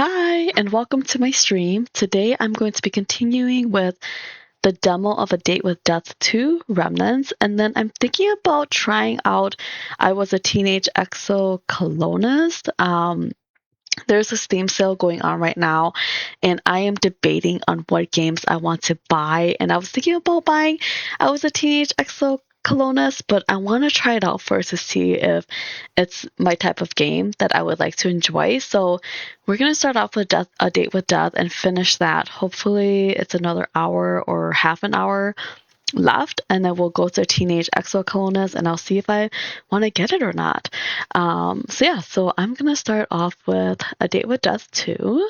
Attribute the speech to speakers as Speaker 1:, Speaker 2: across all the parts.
Speaker 1: Hi, and welcome to my stream. Today I'm going to be continuing with the demo of A Date with Death 2, Remnants, and then I'm thinking about trying out I Was a Teenage ExoColonist. There's a Steam sale going on right now, and I am debating on what games I want to buy, and I was thinking about buying I Was a Teenage ExoColonist, but I want to try it out first to see if it's my type of game that I would like to enjoy. So we're going to start off with A Date with Death and finish that. Hopefully it's another hour or half an hour left, and then we'll go to Teenage ExoColonist and I'll see if I want to get it or not. So I'm gonna start off with A Date with Death 2,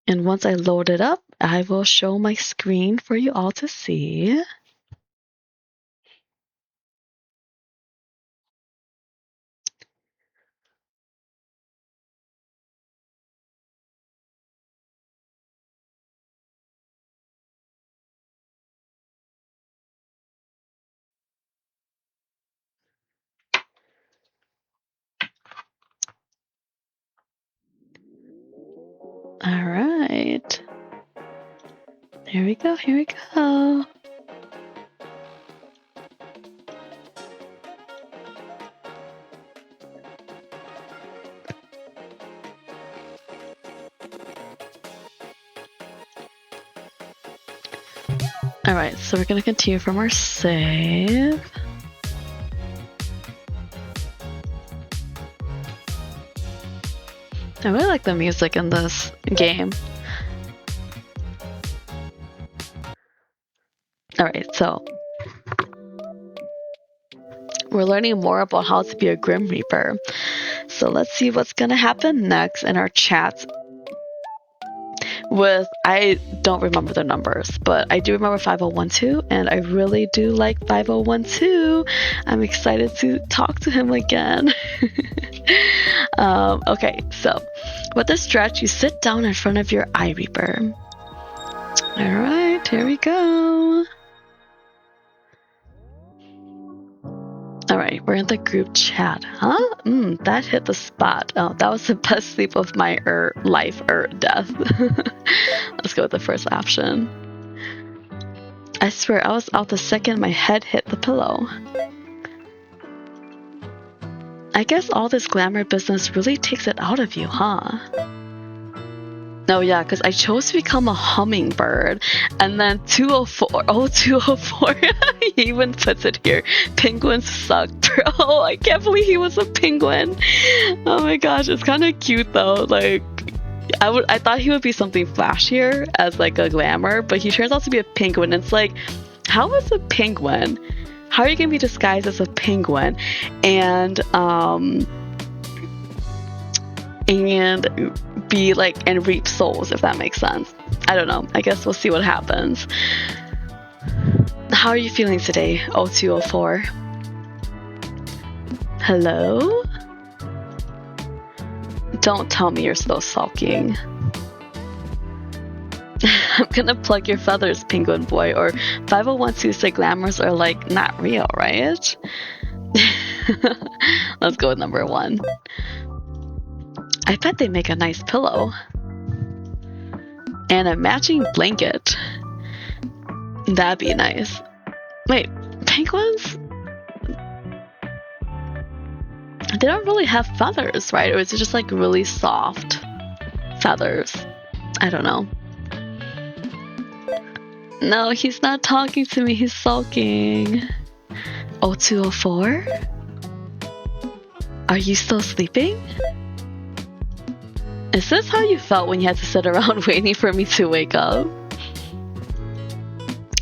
Speaker 1: and once I load it up I will show my screen for you all to see. Alright, here we go. Alright, so we're gonna continue from our save. I really like the music in this game. Alright, so we're learning more about how to be a Grim Reaper. So let's see what's gonna happen next in our chat with, I don't remember the numbers, but I do remember 5012, and I really do like 5012. I'm excited to talk to him again. Okay, so with this stretch, you sit down in front of your Eye Reaper. Alright, here we go. Alright, we're in the group chat, huh? That hit the spot. Oh, that was the best sleep of my life or death. Let's go with the first option. I swear, I was out the second my head hit the pillow. I guess all this glamour business really takes it out of you, huh? No, yeah, because I chose to become a hummingbird, and then 204, he even puts it here, penguins suck, bro. I can't believe he was a penguin. Oh my gosh, it's kind of cute though. Like, I thought he would be something flashier as like a glamour, but he turns out to be a penguin. It's like, how is a penguin? How are you gonna be disguised as a penguin and be like and reap souls, if that makes sense? I don't know. I guess we'll see what happens. How are you feeling today, 0204? Hello? Don't tell me you're still sulking. I'm gonna plug your feathers, penguin boy, or 5012 say glamours are like not real, right? Let's go with number 1. I bet they make a nice pillow. And a matching blanket. That'd be nice. Wait, penguins? They don't really have feathers, right? Or is it just like really soft feathers? I don't know. No, he's not talking to me, he's sulking. 0204? Are you still sleeping? Is this how you felt when you had to sit around waiting for me to wake up?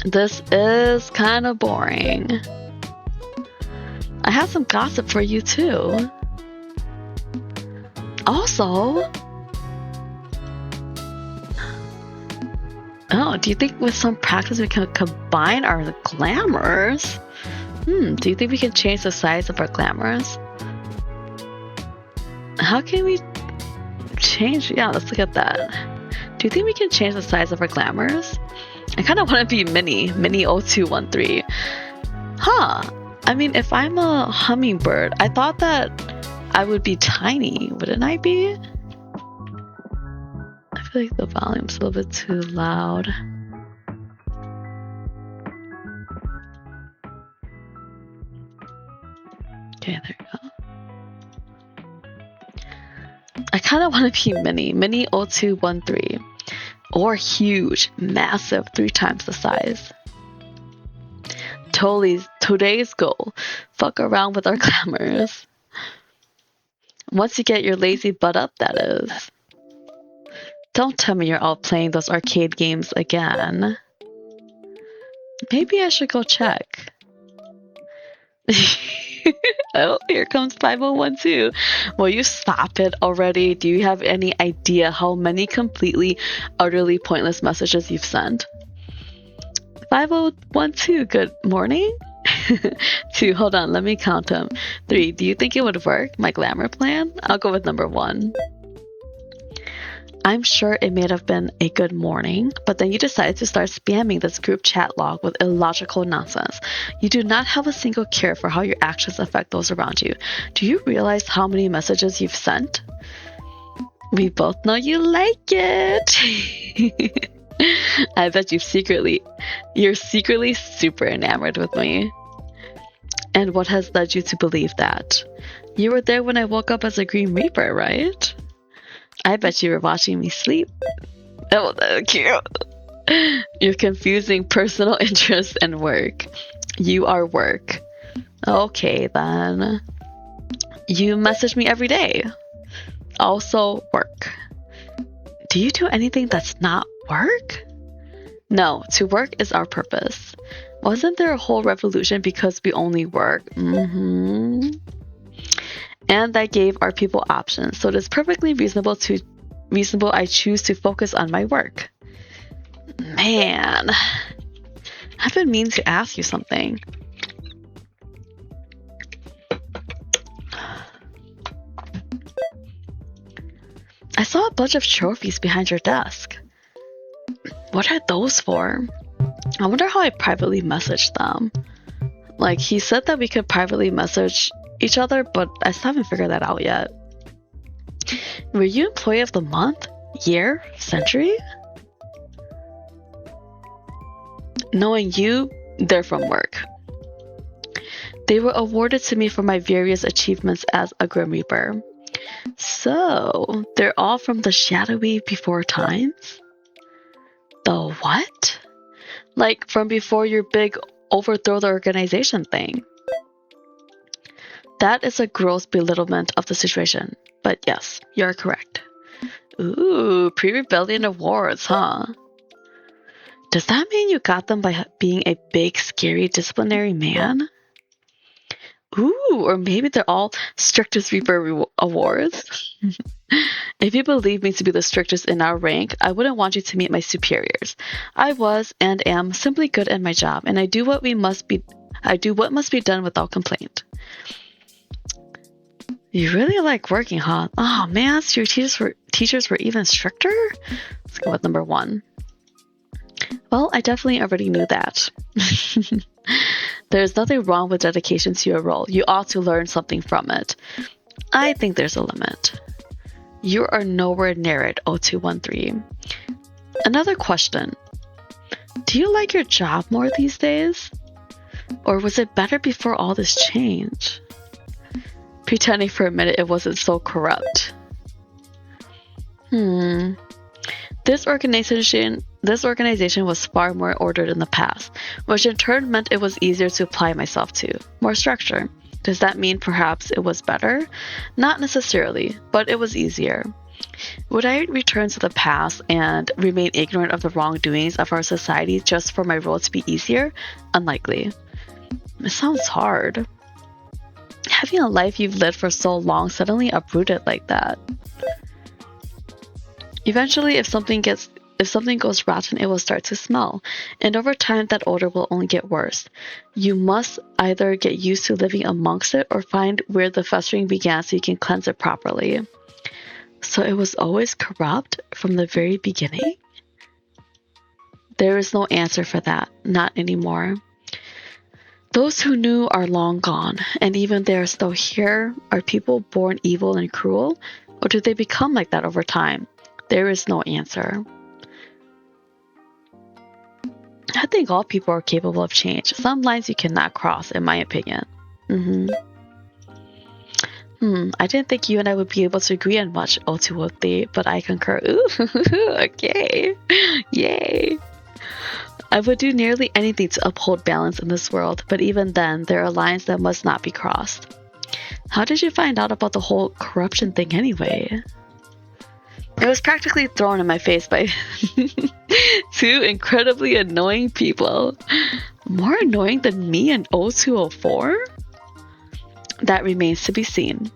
Speaker 1: This is kind of boring. I have some gossip for you too. Also, oh, do you think with some practice we can combine our glamours? Do you think we can change the size of our glamours? How can we change? Yeah, let's look at that. Do you think we can change the size of our glamours? I kind of want to be mini 0213. Huh. I mean, if I'm a hummingbird, I thought that I would be tiny, wouldn't I be? I feel like the volume's a little bit too loud. Okay, there you go. I kind of want to be mini 0213, or huge, massive, 3 times the size. Today's goal, fuck around with our glamours. Once you get your lazy butt up, that is. Don't tell me you're all playing those arcade games again. Maybe I should go check. Oh, here comes 5012. Will you stop it already? Do you have any idea how many completely, utterly pointless messages you've sent? 5012, good morning? 2, hold on, let me count them. 3, do you think it would work, my glamour plan? I'll go with number 1. I'm sure it may have been a good morning, but then you decided to start spamming this group chat log with illogical nonsense. You do not have a single care for how your actions affect those around you. Do you realize how many messages you've sent? We both know you like it. I bet you're secretly super enamored with me. And what has led you to believe that? You were there when I woke up as a Green Reaper, right? I bet you were watching me sleep. Oh, that's cute. You're confusing personal interest and work. You are work. Okay, then. You message me every day. Also work. Do you do anything that's not work? No, to work is our purpose. Wasn't there a whole revolution because we only work? And that gave our people options, so it is perfectly reasonable I choose to focus on my work. Man, I've been meaning to ask you something. I saw a bunch of trophies behind your desk. What are those for? I wonder how I privately messaged them. Like, he said that we could privately message each other, but I still haven't figured that out yet. Were you employee of the month? Year? Century? Knowing you, they're from work. They were awarded to me for my various achievements as a Grim Reaper. So, they're all from the shadowy before times? The what? Like, from before your big overthrow the organization thing. That is a gross belittlement of the situation. But yes, you're correct. Ooh, pre-rebellion awards, huh? Does that mean you got them by being a big, scary disciplinary man? Ooh, or maybe they're all strictest Reaper awards? If you believe me to be the strictest in our rank, I wouldn't want you to meet my superiors. I was and am simply good at my job, and I do what must be done without complaint. You really like working, huh? Oh man, so your teachers were even stricter? Let's go with number 1. Well, I definitely already knew that. There's nothing wrong with dedication to your role. You ought to learn something from it. I think there's a limit. You are nowhere near it, 0213. Another question. Do you like your job more these days? Or was it better before all this change? Pretending for a minute it wasn't so corrupt. This organization was far more ordered in the past, which in turn meant it was easier to apply myself to. More structure. Does that mean perhaps it was better? Not necessarily, but it was easier. Would I return to the past and remain ignorant of the wrongdoings of our society just for my role to be easier? Unlikely. It sounds hard. Having a life you've lived for so long suddenly uprooted like that. Eventually, if something goes rotten, it will start to smell, and over time that odor will only get worse. You must either get used to living amongst it or find where the festering began so you can cleanse it properly. So it was always corrupt from the very beginning? There is no answer for that, not anymore. Those who knew are long gone, and even they are still here. Are people born evil and cruel, or do they become like that over time? There is no answer. I think all people are capable of change. Some lines you cannot cross, in my opinion. I didn't think you and I would be able to agree on much, O203, but I concur. Ooh, okay. Yay. I would do nearly anything to uphold balance in this world, but even then, there are lines that must not be crossed. How did you find out about the whole corruption thing anyway? It was practically thrown in my face by two incredibly annoying people. More annoying than me and O204? That remains to be seen.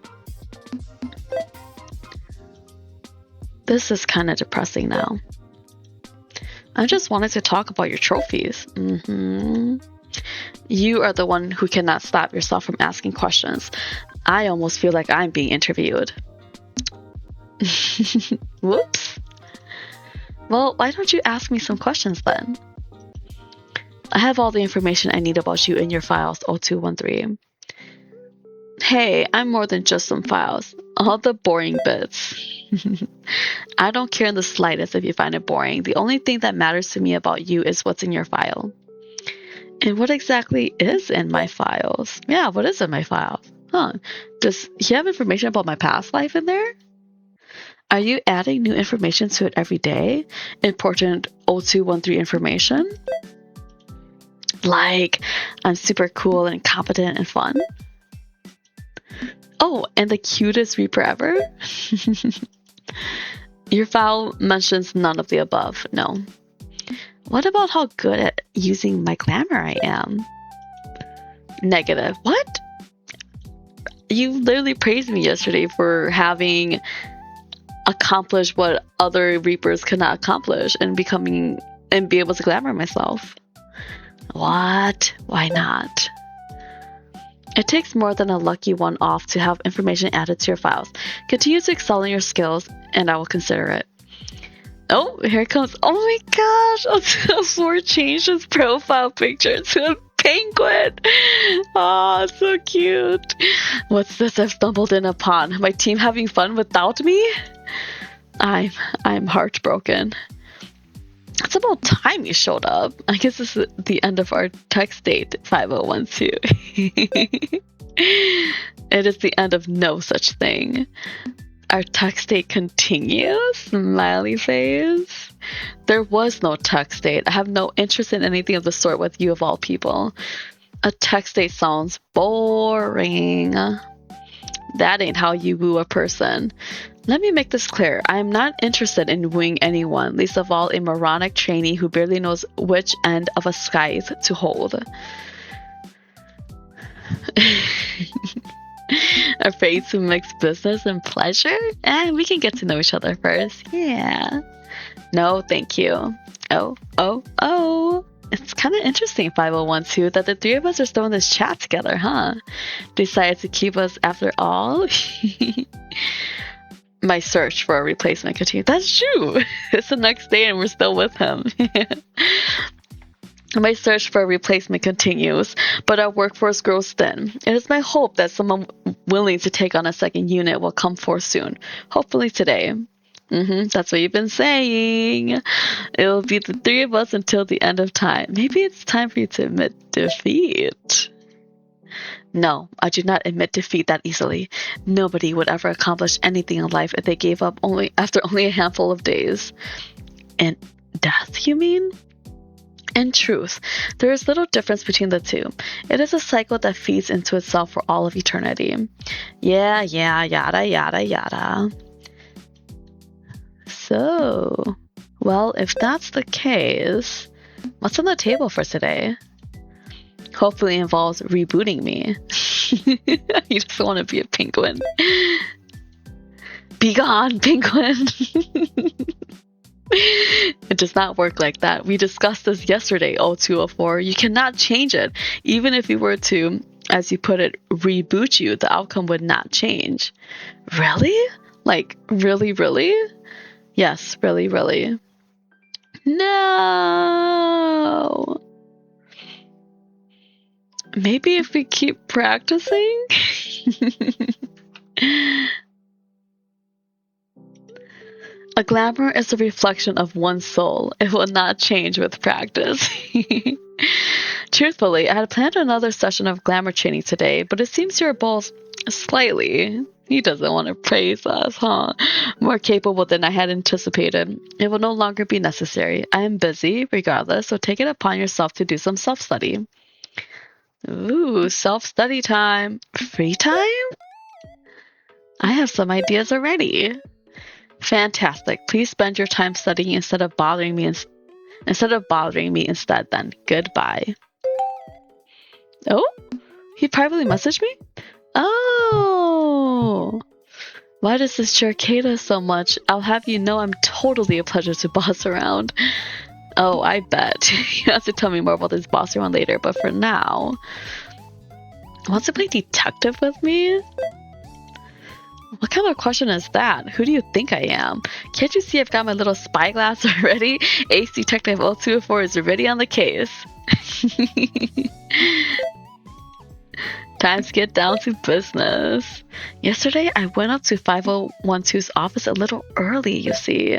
Speaker 1: This is kind of depressing now. I just wanted to talk about your trophies. You are the one who cannot stop yourself from asking questions. I almost feel like I'm being interviewed. Whoops. Well, why don't you ask me some questions then? I have all the information I need about you in your files, O213. Hey, I'm more than just some files. All the boring bits. I don't care in the slightest if you find it boring. The only thing that matters to me about you is what's in your file. And what exactly is in my files? Yeah, what is in my files? Does he have information about my past life in there? Are you adding new information to it every day? Important O213 information? Like, I'm super cool and competent and fun? Oh, and the cutest Reaper ever? Your file mentions none of the above, no. What about how good at using my glamour I am? Negative. What? You literally praised me yesterday for having accomplished what other Reapers could not accomplish and be able to glamour myself. What? Why not? It takes more than a lucky one-off to have information added to your files. Continue to excel in your skills, and I will consider it. Oh, here it comes. Oh my gosh! Ford changed his profile picture to a penguin. Oh, so cute. What's this I've stumbled in upon? My team having fun without me? I'm heartbroken. It's about time you showed up. I guess this is the end of our text date, 5012. It is the end of no such thing. Our text date continues? Smiley face. There was no text date. I have no interest in anything of the sort with you of all people. A text date sounds boring. That ain't how you woo a person. Let me make this clear. I am not interested in wooing anyone, least of all a moronic trainee who barely knows which end of a scythe to hold. Afraid to mix business and pleasure? We can get to know each other first. Yeah. No, thank you. Oh. It's kind of interesting, 5012, that the three of us are still in this chat together, huh? Decided to keep us after all? My search for a replacement continues. That's true. It's the next day and we're still with him. My search for a replacement continues, but our workforce grows thin. It is my hope that someone willing to take on a second unit will come forth soon. Hopefully today. That's what you've been saying. It will be the three of us until the end of time. Maybe it's time for you to admit defeat. No, I do not admit defeat that easily. Nobody would ever accomplish anything in life if they gave up after only a handful of days. And death, you mean? In truth, there is little difference between the two. It is a cycle that feeds into itself for all of eternity. Yeah, yada, yada, yada. So, well, if that's the case, what's on the table for today? Hopefully involves rebooting me. You just want to be a penguin. Be gone, penguin! It does not work like that. We discussed this yesterday, O204. You cannot change it. Even if we were to, as you put it, reboot you, the outcome would not change. Really? Like, really? Yes, really. No! Maybe if we keep practicing? A glamour is a reflection of one's soul. It will not change with practice. Truthfully, I had planned another session of glamour training today, but it seems you're both slightly, he doesn't want to praise us, huh? More capable than I had anticipated. It will no longer be necessary. I am busy, regardless, so take it upon yourself to do some self-study. Ooh, self-study time. Free time? I have some ideas already. Fantastic. Please spend your time studying instead of bothering me instead then. Goodbye. Oh? He privately messaged me? Oh! Why does this jerk hate us so much? I'll have you know I'm totally a pleasure to boss around. Oh, I bet. He has to tell me more about this boss around later, but for now... Wants to play detective with me? What kind of question is that? Who do you think I am? Can't you see I've got my little spyglass already? Ace Detective 0204 is already on the case. Time to get down to business. Yesterday, I went up to 5012's office a little early, you see,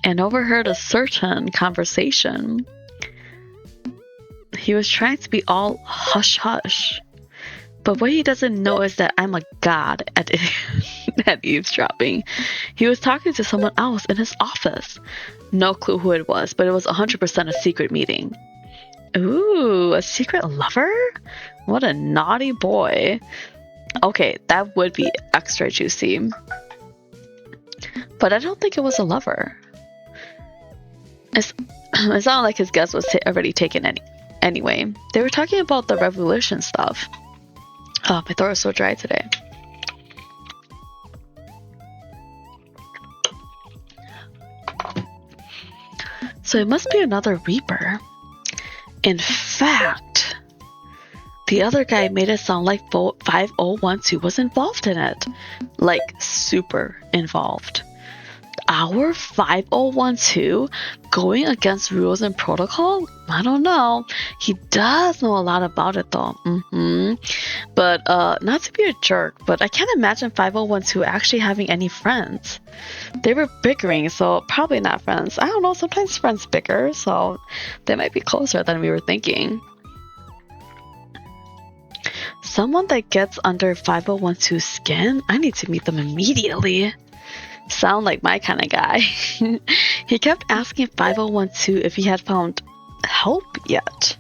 Speaker 1: and overheard a certain conversation. He was trying to be all hush-hush. But what he doesn't know is that I'm a god at eavesdropping. He was talking to someone else in his office. No clue who it was, but it was 100% a secret meeting. Ooh, a secret lover? What a naughty boy. Okay, that would be extra juicy. But I don't think it was a lover. It's not like his guess was already taken anyway. They were talking about the revolution stuff. Oh, my throat is so dry today. So it must be another Reaper. In fact, the other guy made it sound like 5012 was involved in it. Like, super involved. Our 5012 going against rules and protocol? I don't know. He does know a lot about it though. But not to be a jerk, but I can't imagine 5012 actually having any friends. They were bickering, so probably not friends. I don't know, sometimes friends bicker, so they might be closer than we were thinking. Someone that gets under 5012's skin? I need to meet them immediately. Sound like my kind of guy. He kept asking 5012 if he had found help yet.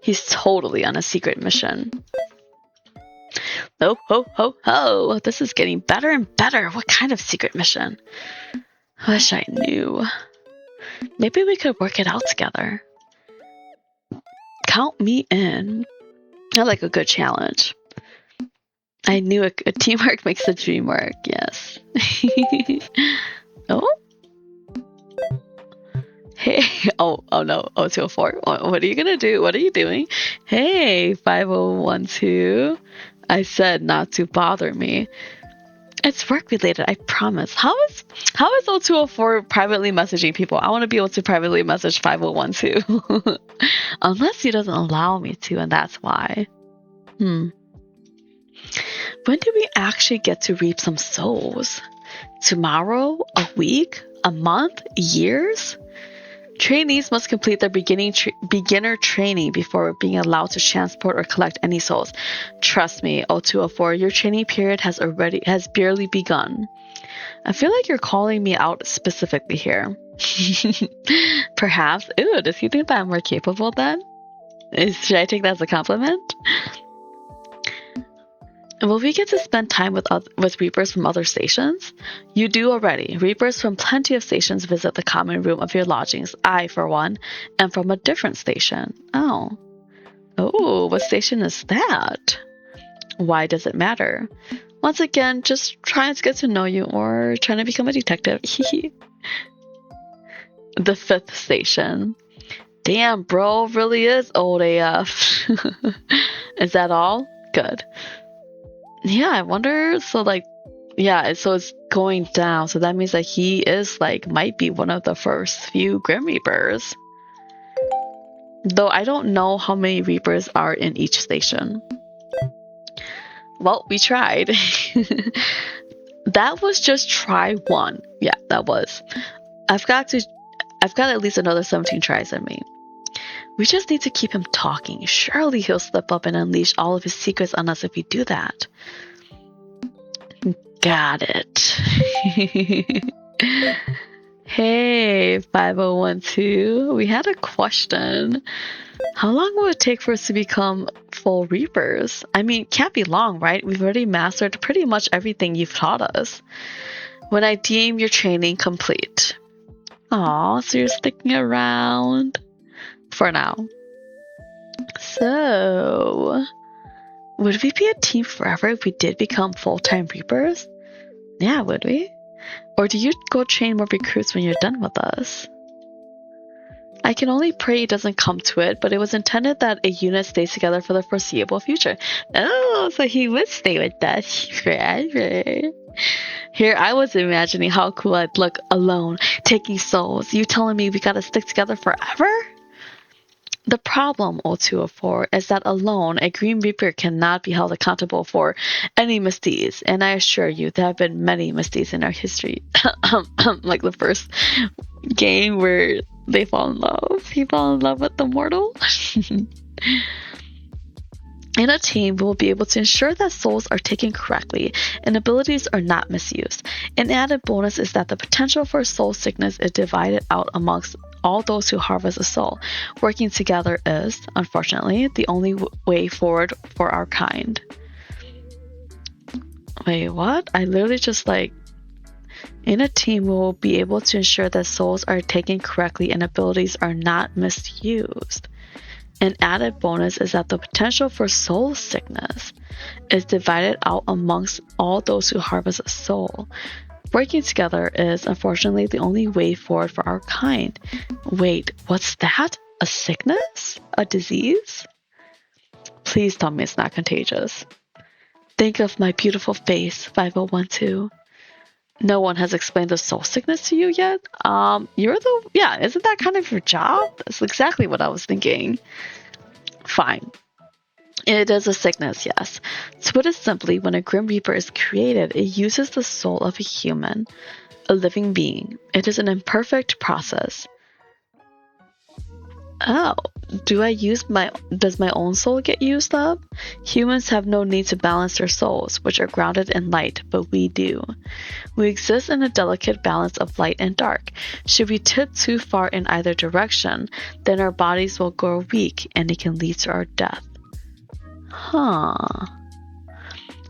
Speaker 1: He's totally on a secret mission. Oh, ho, ho, ho. This is getting better and better. What kind of secret mission? Wish I knew. Maybe we could work it out together. Count me in. I like a good challenge. I knew a teamwork makes the dream work, yes. Oh? Hey, oh no, 0204. What are you gonna do? What are you doing? Hey, 5012. I said not to bother me. It's work related, I promise. How is 0204 privately messaging people? I want to be able to privately message 5012. Unless he doesn't allow me to, and that's why. When do we actually get to reap some souls? Tomorrow? A week? A month? Years? Trainees must complete their beginner training before being allowed to transport or collect any souls. Trust me, 0204, your training period has barely begun. I feel like you're calling me out specifically here. Perhaps. Ooh, does he think that I'm more capable then? Should I take that as a compliment? Will we get to spend time with Reapers from other stations? You do already. Reapers from plenty of stations visit the common room of your lodgings. I, for one, am from a different station. Oh, what station is that? Why does it matter? Once again, just trying to get to know you or trying to become a detective. The 5th station. Damn, bro, really is old AF. Is that all? Good. Yeah, I wonder, so it's going down, so that means that he is might be one of the first few Grim Reapers. Though I don't know how many Reapers are in each station. Well, we tried. That was just try 1. Yeah, that was. I've got at least another 17 tries in me. We just need to keep him talking. Surely he'll slip up and unleash all of his secrets on us if we do that. Got it. Hey, 5012. We had a question. How long will it take for us to become full Reapers? I mean, can't be long, right? We've already mastered pretty much everything you've taught us. When I deem your training complete. Aw, so you're sticking around for now. So, would we be a team forever if we did become full-time Reapers? Yeah, would we? Or do you go train more recruits when you're done with us? I can only pray it doesn't come to it, but it was intended that a unit stays together for the foreseeable future. Oh, so he would stay with us forever. Here I was imagining how cool I'd look alone, taking souls. You telling me we gotta stick together forever? The problem, O204, is that alone, a Green Reaper cannot be held accountable for any misdeeds, and I assure you there have been many misdeeds in our history. Like the first game where they fall in love. He fell in love with the mortal. In a team, we will be able to ensure that souls are taken correctly and abilities are not misused. An added bonus is that the potential for soul sickness is divided out amongst all those who harvest a soul. Working together is, unfortunately, the only way forward for our kind. Wait, what? I literally just in a team, we will be able to ensure that souls are taken correctly and abilities are not misused. An added bonus is that the potential for soul sickness is divided out amongst all those who harvest a soul. Working together is, unfortunately, the only way forward for our kind. Wait, what's that? A sickness? A disease? Please tell me it's not contagious. Think of my beautiful face, 5012. No one has explained the soul sickness to you yet? Isn't that kind of your job? That's exactly what I was thinking. Fine. It is a sickness, yes. To put it simply, when a Grim Reaper is created, it uses the soul of a human, a living being. It is an imperfect process. Oh, does my own soul get used up? Humans have no need to balance their souls, which are grounded in light, but we do. We exist in a delicate balance of light and dark. Should we tip too far in either direction, then our bodies will grow weak and it can lead to our death. Huh.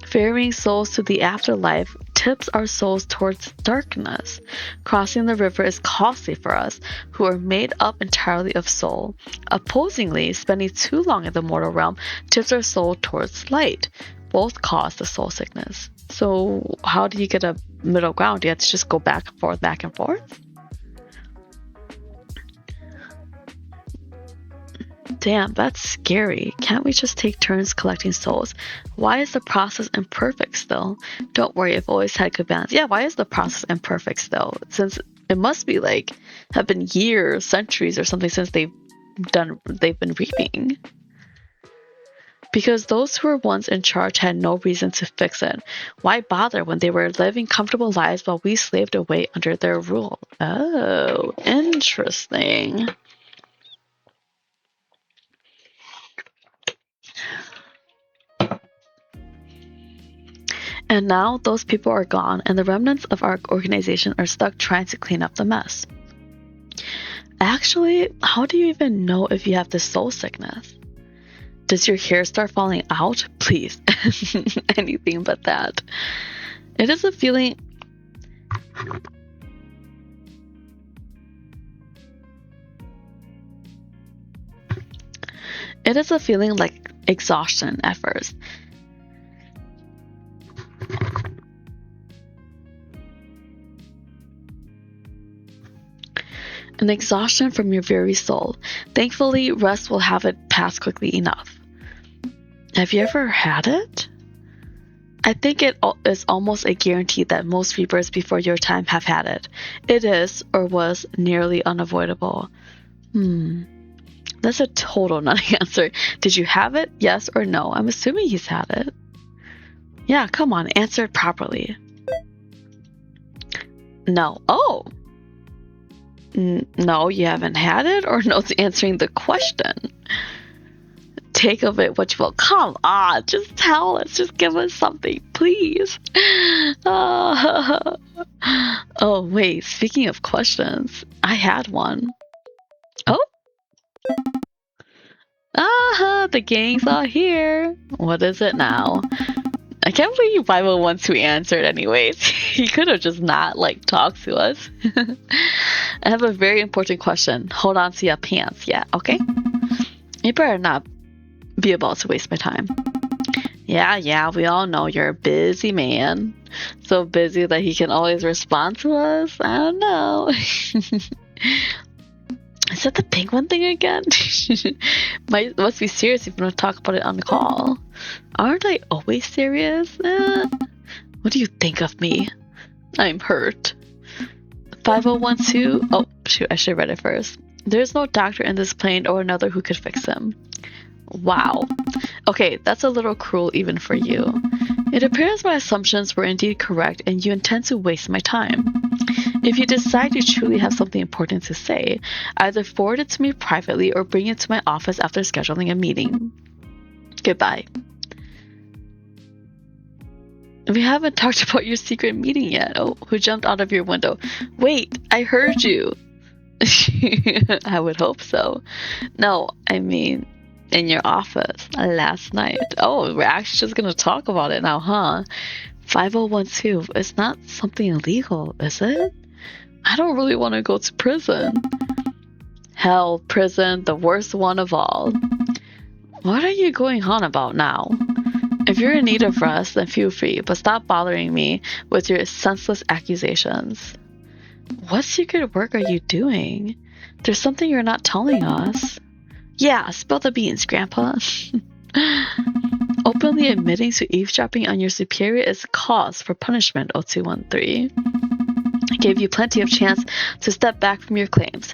Speaker 1: Ferrying souls to the afterlife tips our souls towards darkness. Crossing the river is costly for us, who are made up entirely of soul. Opposingly, spending too long in the mortal realm tips our soul towards light. Both cause the soul sickness. So how do you get a middle ground? Do you have to just go back and forth, back and forth? Damn, that's scary. Can't we just take turns collecting souls? Why is the process imperfect still? Don't worry, I've always had good balance. Yeah, why is the process imperfect still? Since it must be have been years, centuries or something since they've been reaping. Because those who were once in charge had no reason to fix it. Why bother when they were living comfortable lives while we slaved away under their rule? Oh, interesting. And now those people are gone, and the remnants of our organization are stuck trying to clean up the mess. Actually, how do you even know if you have this soul sickness? Does your hair start falling out? Please, anything but that. It is a feeling... It is a feeling like exhaustion at first. An exhaustion from your very soul. Thankfully, rest will have it pass quickly enough. Have you ever had it? I think it is almost a guarantee that most Reapers before your time have had it. It is, or was, nearly unavoidable. That's a total non-answer. Did you have it? Yes or no? I'm assuming he's had it. Yeah, come on, answer it properly. No. Oh! No, you haven't had it? Or no's answering the question? Take of it what you will. Come on, just tell us. Just give us something, please. Oh, wait, speaking of questions, I had one. Oh! The gang's all here. What is it now? I can't believe 5012 answered anyways. He could have just not, like, talked to us. I have a very important question. Hold on to your pants, yeah, okay? You better not be about to waste my time. Yeah, we all know you're a busy man. So busy that he can always respond to us? I don't know. Is that the penguin thing again? Must be serious if you want to talk about it on the call. Aren't I always serious? What do you think of me? I'm hurt. 5012. Oh, shoot, I should have read it first. There's no doctor in this plane or another who could fix him. Wow. Okay, that's a little cruel even for you. It appears my assumptions were indeed correct and you intend to waste my time. If you decide you truly have something important to say, either forward it to me privately or bring it to my office after scheduling a meeting. Goodbye. We haven't talked about your secret meeting yet. Oh, who jumped out of your window? Wait, I heard you. I would hope so. No, I mean, in your office last night. Oh, we're actually just going to talk about it now, huh? 5012. It's not something illegal, is it? I don't really want to go to prison. Hell, prison, the worst one of all. What are you going on about now? If you're in need of rest, then feel free, but stop bothering me with your senseless accusations. What secret work are you doing? There's something you're not telling us. Yeah, spill the beans, Grandpa. Openly admitting to eavesdropping on your superior is cause for punishment, 0213. I gave you plenty of chance to step back from your claims.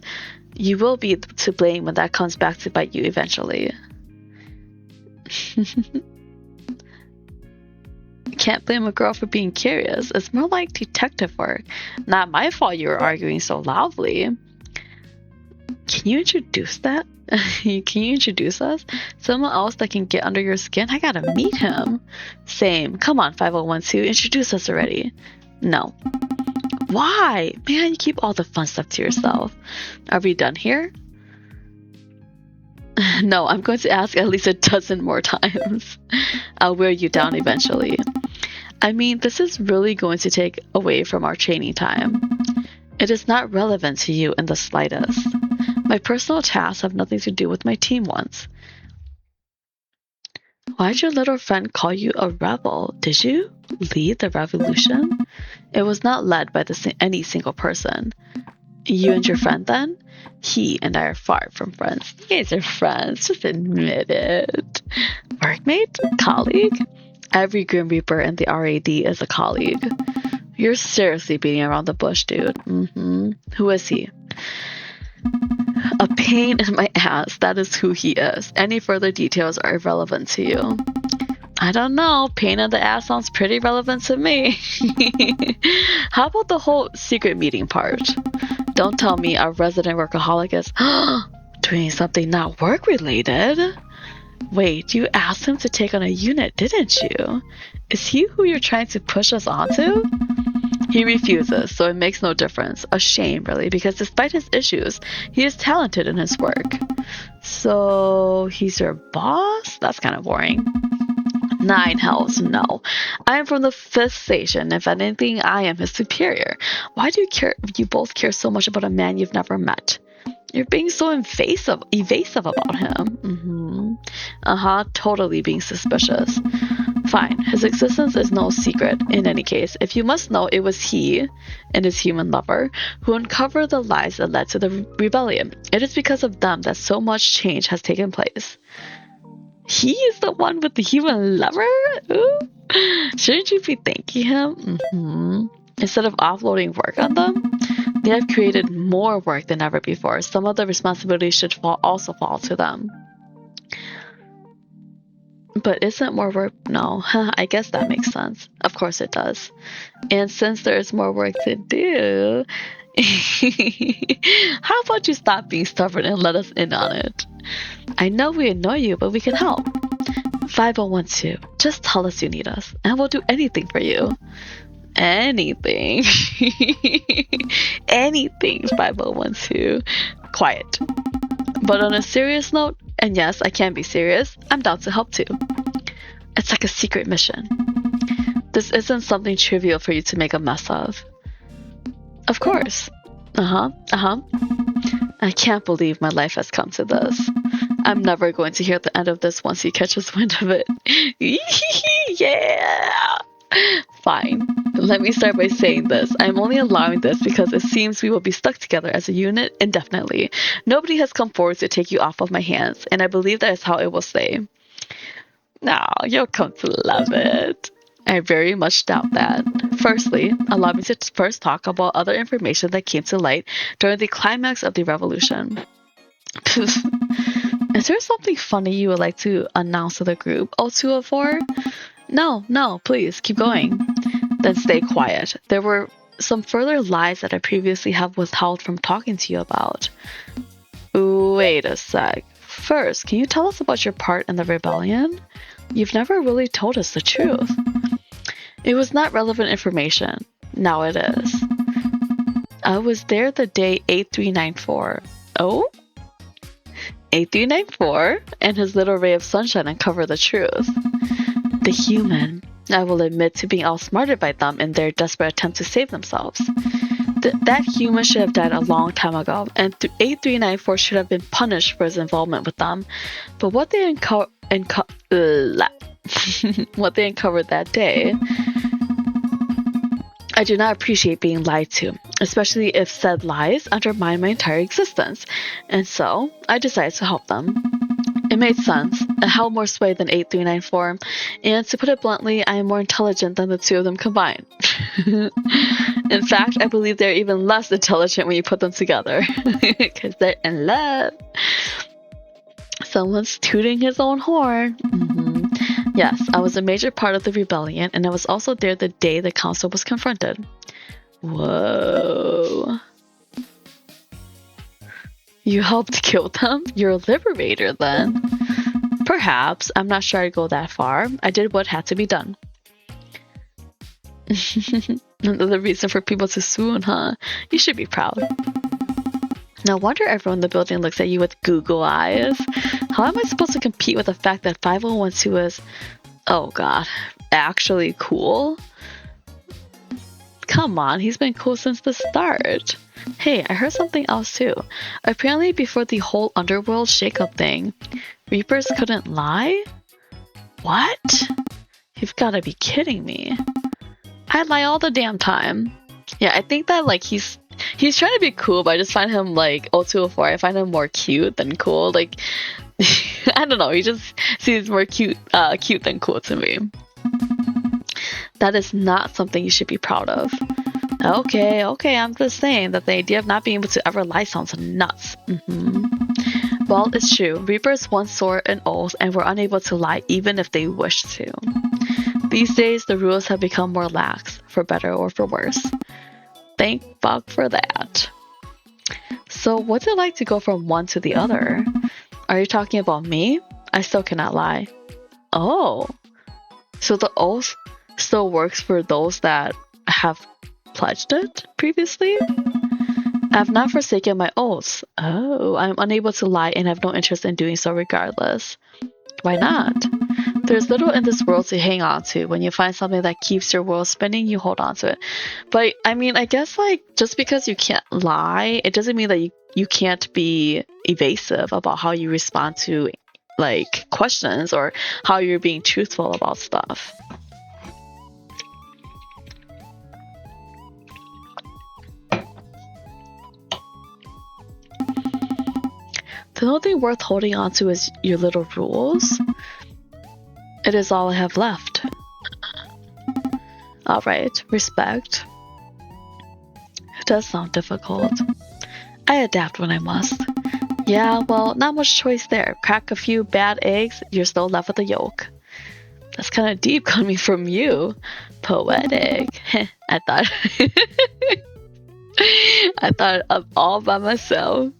Speaker 1: You will be to blame when that comes back to bite you eventually. Can't blame a girl for being curious. It's more like detective work. Not my fault you were arguing so loudly. Can you introduce that? Can you introduce us? Someone else that can get under your skin? I gotta meet him. Same. Come on, 5012. Introduce us already. No. Why? Man, you keep all the fun stuff to yourself. Are we done here? No, I'm going to ask at least a dozen more times. I'll wear you down eventually. I mean, this is really going to take away from our training time. It is not relevant to you in the slightest. My personal tasks have nothing to do with my team ones. Why'd your little friend call you a rebel? Did you lead the revolution? It was not led by any single person. You and your friend then? He and I are far from friends. You guys are friends, just admit it. Workmate? Colleague? Every Grim Reaper in the RAD is a colleague. You're seriously beating around the bush, dude. Who is he? A pain in my ass, that is who he is. Any further details are irrelevant to you. I don't know, pain in the ass sounds pretty relevant to me. How about the whole secret meeting part? Don't tell me a resident workaholic is doing something not work-related. Wait, you asked him to take on a unit, didn't you? Is he who you're trying to push us onto? He refuses, so it makes no difference. A shame, really, because despite his issues, he is talented in his work. So, he's your boss? That's kind of boring. 9 hells, no. I am from the 5th station. If anything, I am his superior. Why do you both care so much about a man you've never met? You're being so evasive about him. Totally being suspicious. Fine, his existence is no secret. In any case, if you must know, it was he and his human lover who uncovered the lies that led to the rebellion. It is because of them that so much change has taken place. He is the one with the human lover? Ooh. Shouldn't you be thanking him? Instead of offloading work on them? They have created more work than ever before. Some of the responsibilities should also fall to them. But isn't more work? No, I guess that makes sense. Of course it does. And since there's more work to do, how about you stop being stubborn and let us in on it? I know we annoy you, but we can help. 5012, just tell us you need us, and we'll do anything for you. Anything. Anything, 5012. Quiet. But on a serious note, and yes, I can be serious, I'm down to help too. It's like a secret mission. This isn't something trivial for you to make a mess of. Of course. I can't believe my life has come to this. I'm never going to hear the end of this once he catches wind of it. Yeah! Fine. Let me start by saying this. I'm only allowing this because it seems we will be stuck together as a unit indefinitely. Nobody has come forward to take you off of my hands, and I believe that is how it will stay. Now, you'll come to love it. I very much doubt that. Firstly, allow me to first talk about other information that came to light during the climax of the revolution. Is there something funny you would like to announce to the group, 0204? No, please, keep going. Then stay quiet. There were some further lies that I previously have withheld from talking to you about. Wait a sec. First, can you tell us about your part in the rebellion? You've never really told us the truth. It was not relevant information. Now it is. I was there the day 8394. Oh? 8394 and his little ray of sunshine uncovered the truth. The human, I will admit to being outsmarted by them in their desperate attempt to save themselves. That human should have died a long time ago, and 8394 should have been punished for his involvement with them. But what they what they uncovered that day, I do not appreciate being lied to, especially if said lies undermine my entire existence, and so I decided to help them. It made sense. It held more sway than 8394, and to put it bluntly, I am more intelligent than the two of them combined. In fact, I believe they're even less intelligent when you put them together, because they're in love. Someone's tooting his own horn. Yes, I was a major part of the rebellion, and I was also there the day the council was confronted. Whoa. You helped kill them? You're a liberator then. Perhaps. I'm not sure I'd go that far. I did what had to be done. Another reason for people to swoon, huh? You should be proud. No wonder everyone in the building looks at you with Google eyes. How am I supposed to compete with the fact that 5012 is, oh god, actually cool? Come on, he's been cool since the start. Hey, I heard something else too. Apparently before the whole underworld shakeup thing, Reapers couldn't lie? What? You've gotta be kidding me. I lie all the damn time. Yeah, I think that like he's trying to be cool, but I just find him like 0204, I find him more cute than cool. Like I don't know, he just seems more cute than cool to me. That is not something you should be proud of. Okay, I'm just saying that the idea of not being able to ever lie sounds nuts. Well, it's true. Reapers once swore an oath and were unable to lie even if they wished to. These days, the rules have become more lax, for better or for worse. Thank fuck for that. So, what's it like to go from one to the other? Are you talking about me? I still cannot lie. Oh. So the oath still works for those that have pledged it previously? I have not forsaken my oaths. Oh, I am unable to lie and have no interest in doing so regardless. Why not? There's little in this world to hang on to. When you find something that keeps your world spinning, you hold on to it. But I mean, I guess like just because you can't lie, it doesn't mean that you can't be evasive about how you respond to like questions or how you're being truthful about stuff. The only thing worth holding on to is your little rules. It is all I have left. Alright, respect. does sound difficult. I adapt when I must. Yeah, well, not much choice there. Crack a few bad eggs, you're still left with a yolk. That's kind of deep coming from you. Poetic. I thought I thought of all by myself.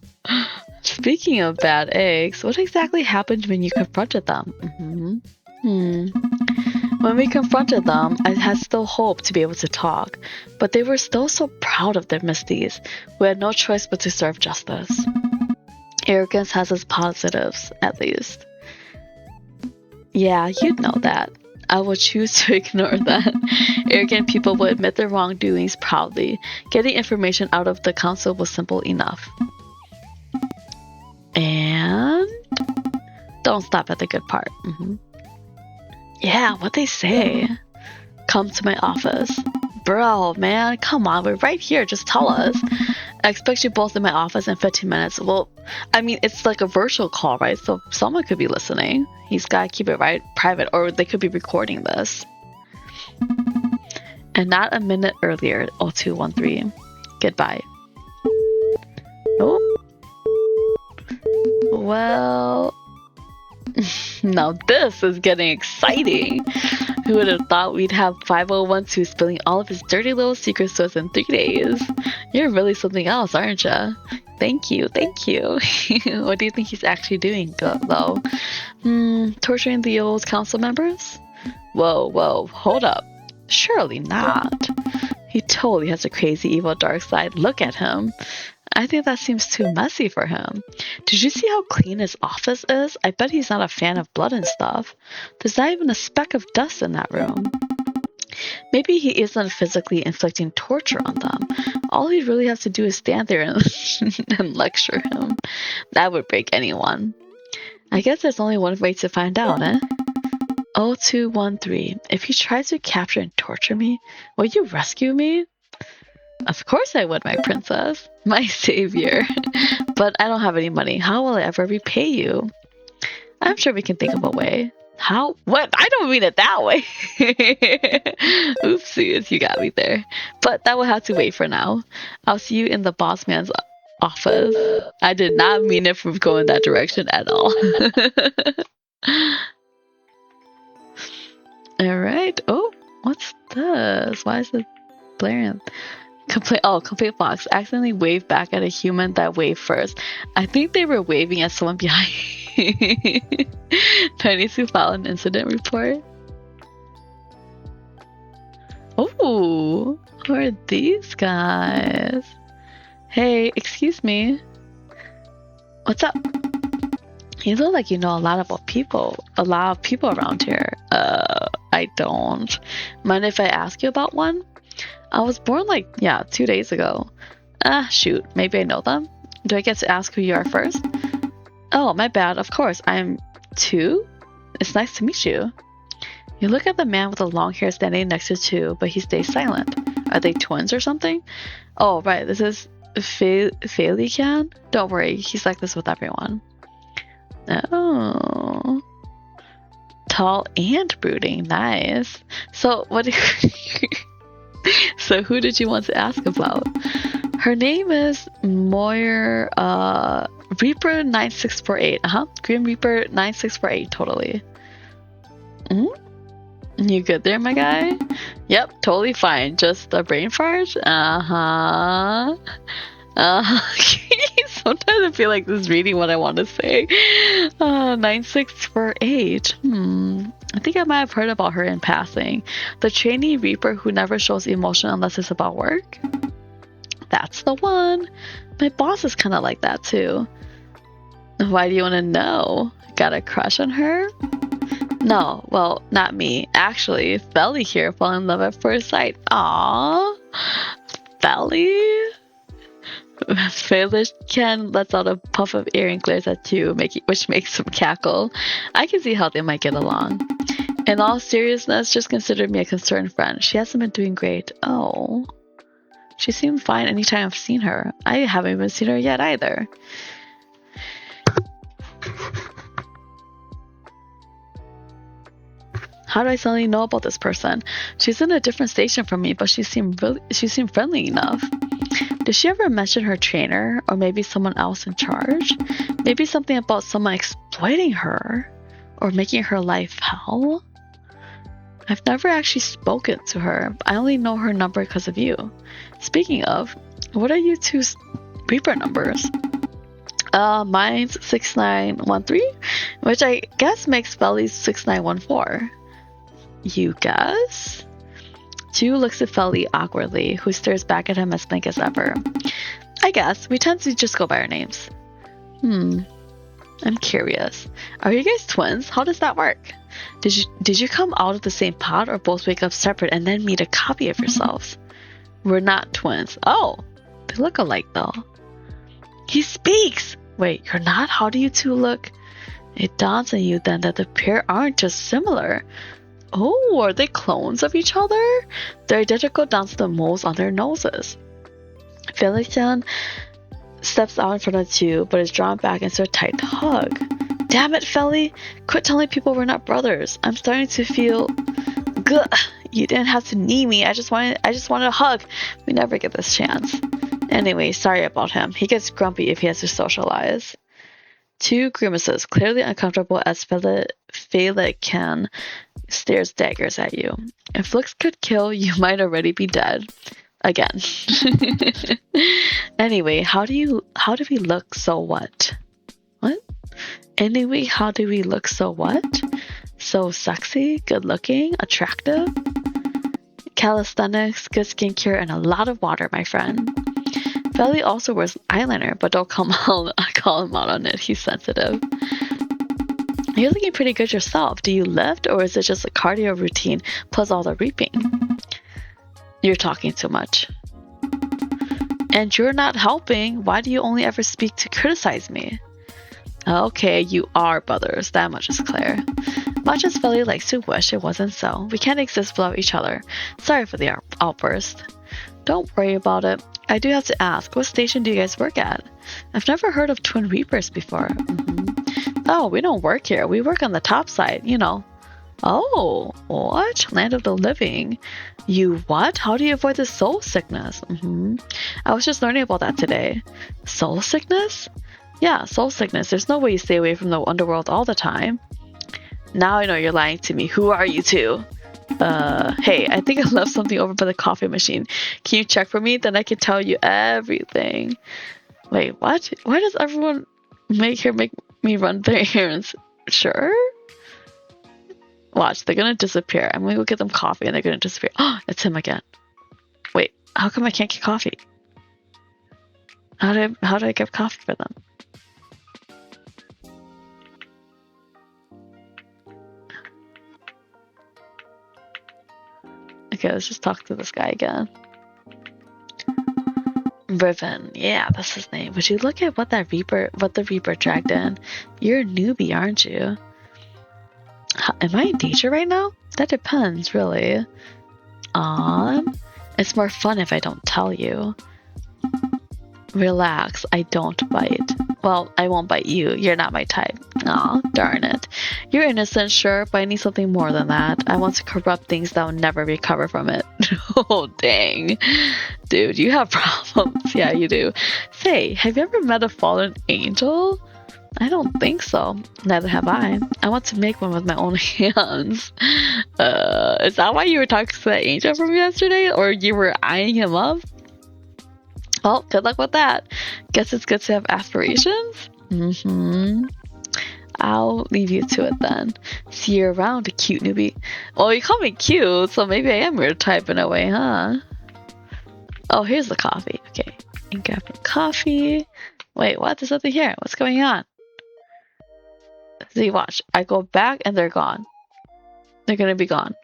Speaker 1: Speaking of bad eggs, what exactly happened when you confronted them? When we confronted them, I had still hoped to be able to talk, but they were still so proud of their misdeeds. We had no choice but to serve justice. Arrogance has its positives, at least. Yeah, you'd know that. I will choose to ignore that. Arrogant people will admit their wrongdoings proudly. Getting information out of the council was simple enough. And don't stop at the good part. Yeah, what they say. Come to my office. Bro, man, come on, we're right here, just tell us. I expect you both in my office in 15 minutes. Well, I mean, it's like a virtual call, right? So someone could be listening. He's gotta keep it private, or they could be recording this. And not a minute earlier, 0213. Goodbye. Oh. Well, now this is getting exciting. Who would have thought we'd have 5012 spilling all of his dirty little secrets to us in 3 days? You're really something else, aren't you? Thank you, thank you. What do you think he's actually doing, though? Torturing the old council members? Whoa, hold up. Surely not. He totally has a crazy, evil, dark side. Look at him. I think that seems too messy for him. Did you see how clean his office is? I bet he's not a fan of blood and stuff. There's not even a speck of dust in that room. Maybe he isn't physically inflicting torture on them. All he'd really have to do is stand there and lecture him. That would break anyone. I guess there's only one way to find out, eh? 0213. If he tries to capture and torture me, will you rescue me? Of course I would, my princess. My savior. But I don't have any money. How will I ever repay you? I'm sure we can think of a way. How? What? I don't mean it that way. Oopsies, you got me there. But that will have to wait for now. I'll see you in the boss man's office. I did not mean it from going that direction at all. Alright. Oh, what's this? Why is it blaring? Complaint box. Accidentally waved back at a human that waved first. I think they were waving at someone behind. Do I need to file an incident report? Oh, who are these guys? Hey, excuse me. What's up? You look like you know a lot of people around here. I don't. Mind if I ask you about one? I was born 2 days ago. Shoot, maybe I know them. Do I get to ask who you are first? Oh, my bad, of course. I'm 2? It's nice to meet you. You look at the man with the long hair standing next to 2, but he stays silent. Are they twins or something? Oh, right, this is Felican? Don't worry, he's like this with everyone. Oh. Tall and brooding, nice. So, So who did you want to ask about? Her name is Moyer Reaper 9648. Grim Reaper 9648, totally. You good there, my guy? Yep, totally fine. Just a brain fart? Sometimes I feel like this is reading what I want to say. 9648. I think I might have heard about her in passing. The trainee Reaper who never shows emotion unless it's about work? That's the one. My boss is kind of like that too. Why do you want to know? Got a crush on her? No, well, not me. Actually, Felly here fell in love at first sight. Aww. Felly? Ken lets out a puff of air and glares at you, which makes him cackle. I can see how they might get along. In all seriousness, just consider me a concerned friend. She hasn't been doing great. Oh. She seemed fine anytime I've seen her. I haven't even seen her yet either. How do I suddenly know about this person? She's in a different station from me, but she seemed friendly enough. Did she ever mention her trainer, or maybe someone else in charge? Maybe something about someone exploiting her, or making her life hell? I've never actually spoken to her. I only know her number because of you. Speaking of, what are you two's Reaper numbers? Mine's 6913, which I guess makes Felly's 6914. You guess? Ju looks at Felly awkwardly, who stares back at him as blank as ever. I guess. We tend to just go by our names. I'm curious. Are you guys twins? How does that work? Did you come out of the same pod or both wake up separate and then meet a copy of yourselves? We're not twins. Oh, they look alike though. He speaks! Wait, you're not? How do you two look? It dawns on you then that the pair aren't just similar. Oh, are they clones of each other? They're identical down to the moles on their noses. Felix-chan steps out in front of Ju, but is drawn back into a tight hug. Damn it, Felly! Quit telling people we're not brothers. I'm starting to feel... Gah! You didn't have to knee me. I just wanted a hug. We never get this chance. Anyway, sorry about him. He gets grumpy if he has to socialize. Two grimaces, clearly uncomfortable as Felix-chan stares daggers at you. If looks could kill, you might already be dead. Again. Anyway, how do we look so what? What? Anyway, how do we look so what? So sexy, good looking, attractive? Calisthenics, good skincare, and a lot of water, my friend. Felly also wears eyeliner, but don't call him out on it. He's sensitive. You're looking pretty good yourself. Do you lift, or is it just a cardio routine plus all the reaping? You're talking too much. And you're not helping. Why do you only ever speak to criticize me? Okay, you are brothers. That much is clear. Much as Felly likes to wish it wasn't so, we can't exist without each other. Sorry for the outburst. Don't worry about it. I do have to ask, what station do you guys work at? I've never heard of Twin Reapers before. Oh, we don't work here. We work on the top side, you know. Oh, what? Land of the living. You what? How do you avoid the soul sickness? I was just learning about that today. Soul sickness? Yeah, soul sickness. There's no way you stay away from the underworld all the time. Now I know you're lying to me. Who are you two? Hey, I think I left something over by the coffee machine. Can you check for me? Then I can tell you everything. Wait, what? Why does everyone make me run their errands? Sure? Watch, they're gonna disappear. I'm gonna go get them coffee and they're gonna disappear. Oh, it's him again. Wait, how come I can't get coffee? How do I get coffee for them? Okay, let's just talk to this guy again. Riven, yeah, that's his name. Would you look at what the Reaper dragged in? You're a newbie, aren't you? Am I in danger right now? That depends, really. It's more fun if I don't tell you. Relax, I don't bite. Well, I won't bite you. You're not my type. Aw, darn it. You're innocent, sure, but I need something more than that. I want to corrupt things that will never recover from it. Oh, dang. Dude, you have problems. Yeah, you do. Say, have you ever met a fallen angel? I don't think so. Neither have I. I want to make one with my own hands. Is that why you were talking to that angel from yesterday? Or you were eyeing him up? Well, good luck with that. Guess it's good to have aspirations? I'll leave you to it then. See you around, cute newbie. Well, you call me cute, so maybe I am your type in a way, huh? Oh, here's the coffee. Okay, and grab the coffee. Wait, what? There's nothing here. What's going on? See, watch. I go back and they're gone. They're gonna be gone.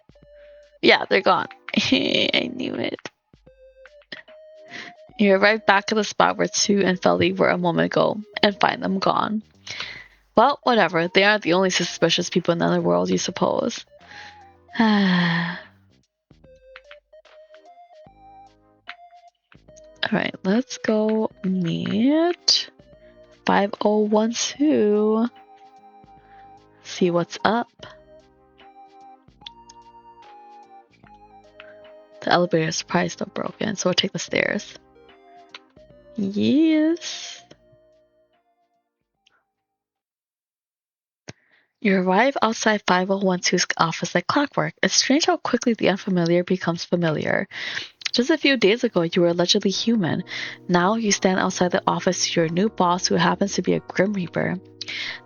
Speaker 1: Yeah, they're gone. I knew it. You're right back at the spot where Chu and Felly were a moment ago, and find them gone. Well, whatever. They aren't the only suspicious people in the other world, you suppose. Alright, let's go meet 5012. See what's up. The elevator is probably still broken, so we'll take the stairs. Yes. You arrive outside 5012's office like clockwork. It's strange how quickly the unfamiliar becomes familiar. Just a few days ago, you were allegedly human. Now you stand outside the office to your new boss, who happens to be a Grim Reaper.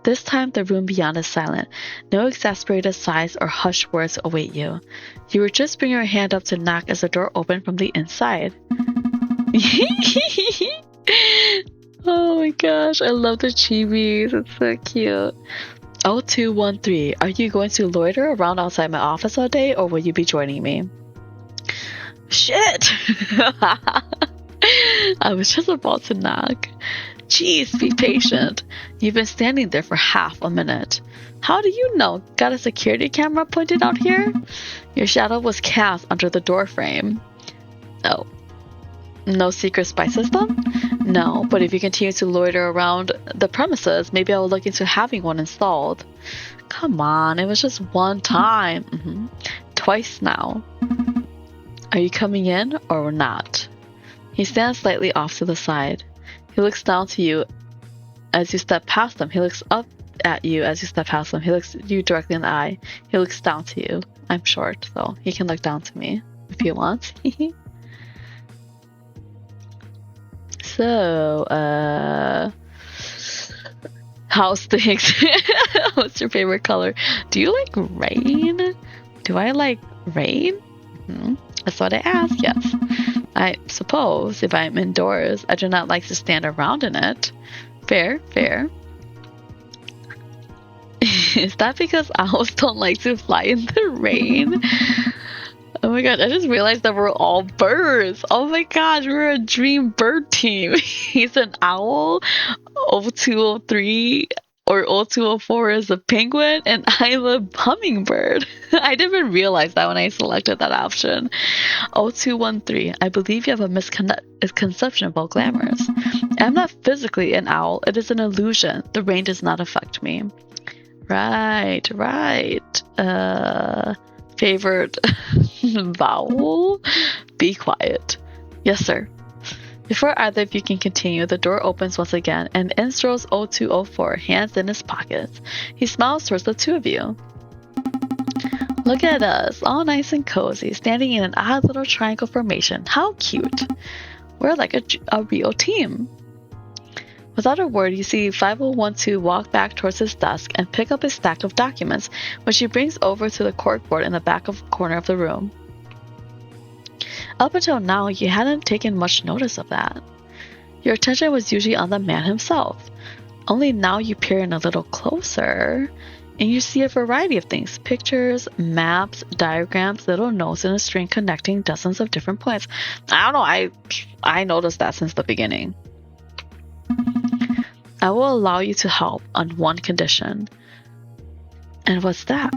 Speaker 1: This time, the room beyond is silent. No exasperated sighs or hushed words await you. You were just bringing your hand up to knock as the door opened from the inside. Oh my gosh, I love the chibis. It's so cute. 0213, are you going to loiter around outside my office all day, or will you be joining me? Shit! I was just about to knock. Jeez, be patient. You've been standing there for half a minute. How do you know? Got a security camera pointed out here? Your shadow was cast under the door frame. Oh. No secret spy system? No, but if you continue to loiter around the premises, maybe I will look into having one installed. Come on, it was just one time. Twice now. Are you coming in or not? He stands slightly off to the side. He looks down to you as you step past him. He looks up at you as you step past him. He looks you directly in the eye. He looks down to you. I'm short, so he can look down to me if he wants. So, how's things? What's your favorite color? Do you like rain? Do I like rain? That's what I asked, yes. I suppose if I'm indoors, I do not like to stand around in it. Fair, fair. Is that because owls don't like to fly in the rain? Oh my god, I just realized that we're all birds. Oh my gosh, we're a dream bird team. He's an owl, 0203 or 0204 is a penguin, and I'm a hummingbird. I didn't even realize that when I selected that option. 0213, I believe you have a misconception about glamours. I'm not physically an owl, it is an illusion. The rain does not affect me. Right. Favorite vowel? Be quiet. Yes, sir. Before either of you can continue, the door opens once again, and in strolls 0204, hands in his pockets. He smiles towards the two of you. Look at us, all nice and cozy, standing in an odd little triangle formation. How cute. We're like a real team. Without a word, you see 5012 walk back towards his desk and pick up a stack of documents, which he brings over to the corkboard in the back corner of the room. Up until now, you hadn't taken much notice of that. Your attention was usually on the man himself. Only now you peer in a little closer, and you see a variety of things. Pictures, maps, diagrams, little notes in a string connecting dozens of different points. I don't know, I noticed that since the beginning. I will allow you to help on one condition. And what's that?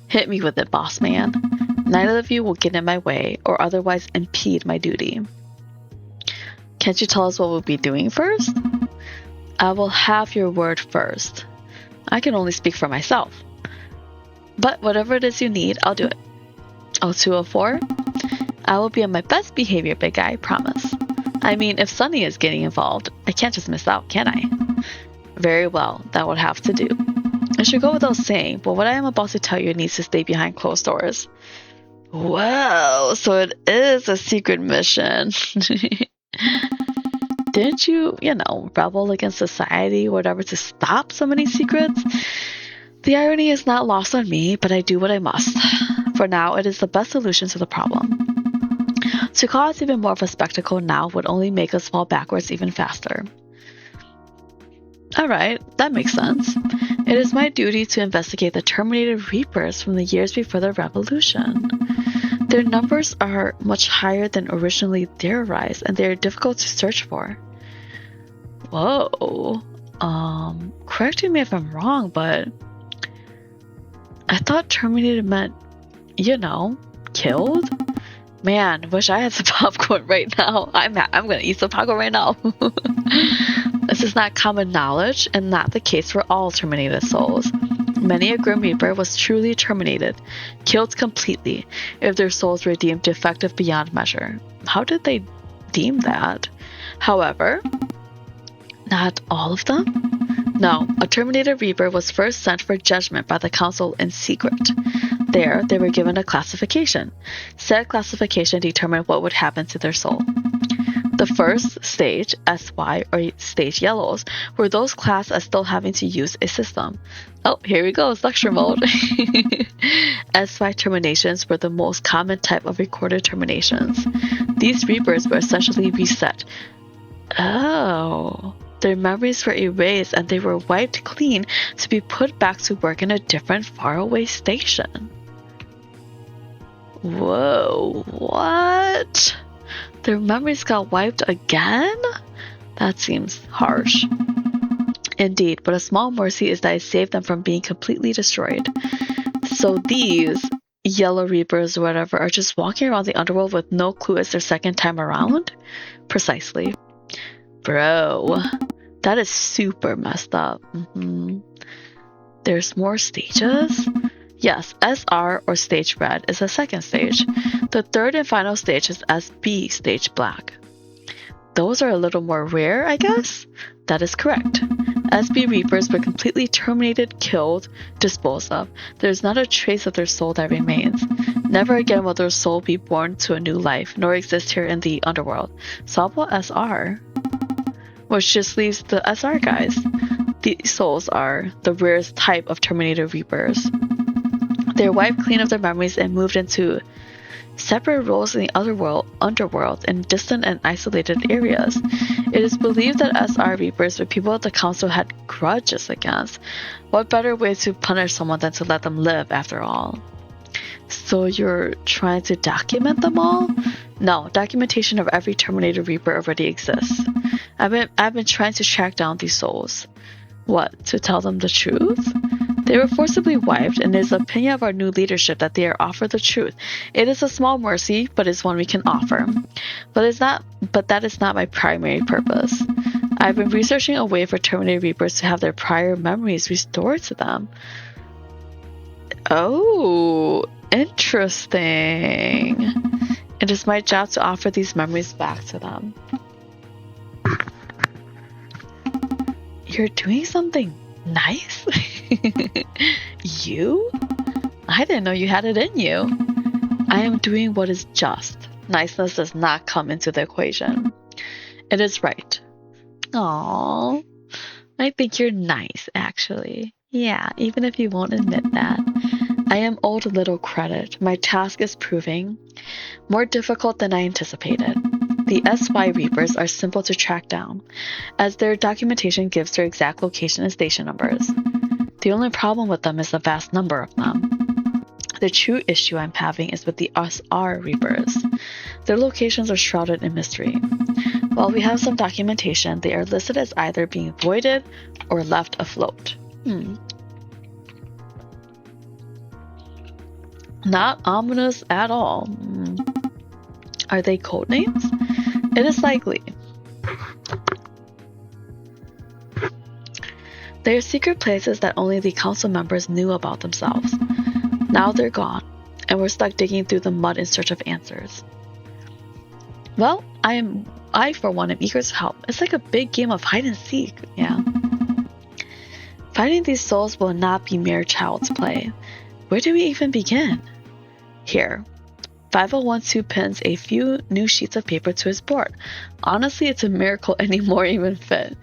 Speaker 1: Hit me with it, boss man. Neither of you will get in my way or otherwise impede my duty. Can't you tell us what we'll be doing first? I will have your word first. I can only speak for myself. But whatever it is you need, I'll do it. 0204? I will be on my best behavior, big guy, promise. I mean, if Sunny is getting involved, I can't just miss out, can I? Very well, that would have to do. I should go without saying, but what I am about to tell you needs to stay behind closed doors. Wow, so it is a secret mission. Didn't you, rebel against society or whatever to stop so many secrets? The irony is not lost on me, but I do what I must. For now, it is the best solution to the problem. To cause even more of a spectacle now would only make us fall backwards even faster. Alright, that makes sense. It is my duty to investigate the terminated Reapers from the years before the Revolution. Their numbers are much higher than originally theorized, and they are difficult to search for. Whoa. Correct me if I'm wrong, but I thought terminated meant, killed? Man, wish I had some popcorn right now. I'm gonna eat some popcorn right now. This is not common knowledge, and not the case for all terminated souls. Many a Grim Reaper was truly terminated, killed completely, if their souls were deemed defective beyond measure. How did they deem that? However, not all of them. No, a Terminator Reaper was first sent for judgment by the Council in secret. There, they were given a classification. Said classification determined what would happen to their soul. The first stage, SY, or stage yellows, were those classed as still having to use a system. Oh, here we go, it's lecture mode. SY terminations were the most common type of recorded terminations. These Reapers were essentially reset. Oh, their memories were erased and they were wiped clean to be put back to work in a different faraway station. Whoa, what? Their memories got wiped again? That seems harsh. Indeed, but a small mercy is that it saved them from being completely destroyed. So these Yellow Reapers or whatever are just walking around the underworld with no clue it's their second time around? Precisely. Bro, that is super messed up. There's more stages? Yes, SR or stage red is the second stage. The third and final stage is SB stage black. Those are a little more rare, I guess? That is correct. SB Reapers were completely terminated, killed, disposed of. There's not a trace of their soul that remains. Never again will their soul be born to a new life, nor exist here in the underworld. So about SR? Which just leaves the SR guys. These souls are the rarest type of Terminator Reapers. They are wiped clean of their memories and moved into separate roles in the underworld in distant and isolated areas. It is believed that SR Reapers were people the council had grudges against. What better way to punish someone than to let them live, after all? So you're trying to document them all? No, documentation of every Terminator Reaper already exists. I've been trying to track down these souls. What, to tell them the truth? They were forcibly wiped, and it is the opinion of our new leadership that they are offered the truth. It is a small mercy, but it's one we can offer. But that is not my primary purpose. I've been researching a way for Terminator Reapers to have their prior memories restored to them. Oh, interesting. It is my job to offer these memories back to them. You're doing something nice? You? I didn't know you had it in you. I am doing what is just. Niceness does not come into the equation. It is right. Aww. I think you're nice, actually. Yeah, even if you won't admit that. I am owed little credit. My task is proving more difficult than I anticipated. The SY Reapers are simple to track down, as their documentation gives their exact location and station numbers. The only problem with them is the vast number of them. The true issue I'm having is with the SR Reapers. Their locations are shrouded in mystery. While we have some documentation, they are listed as either being voided or left afloat. Not ominous at all. Are they code names? It is likely. They are secret places that only the council members knew about themselves. Now they're gone, and we're stuck digging through the mud in search of answers. Well, I for one am eager to help. It's like a big game of hide and seek, yeah. Finding these souls will not be mere child's play. Where do we even begin? Here. 5012 pins a few new sheets of paper to his board. Honestly, it's a miracle any more even fit.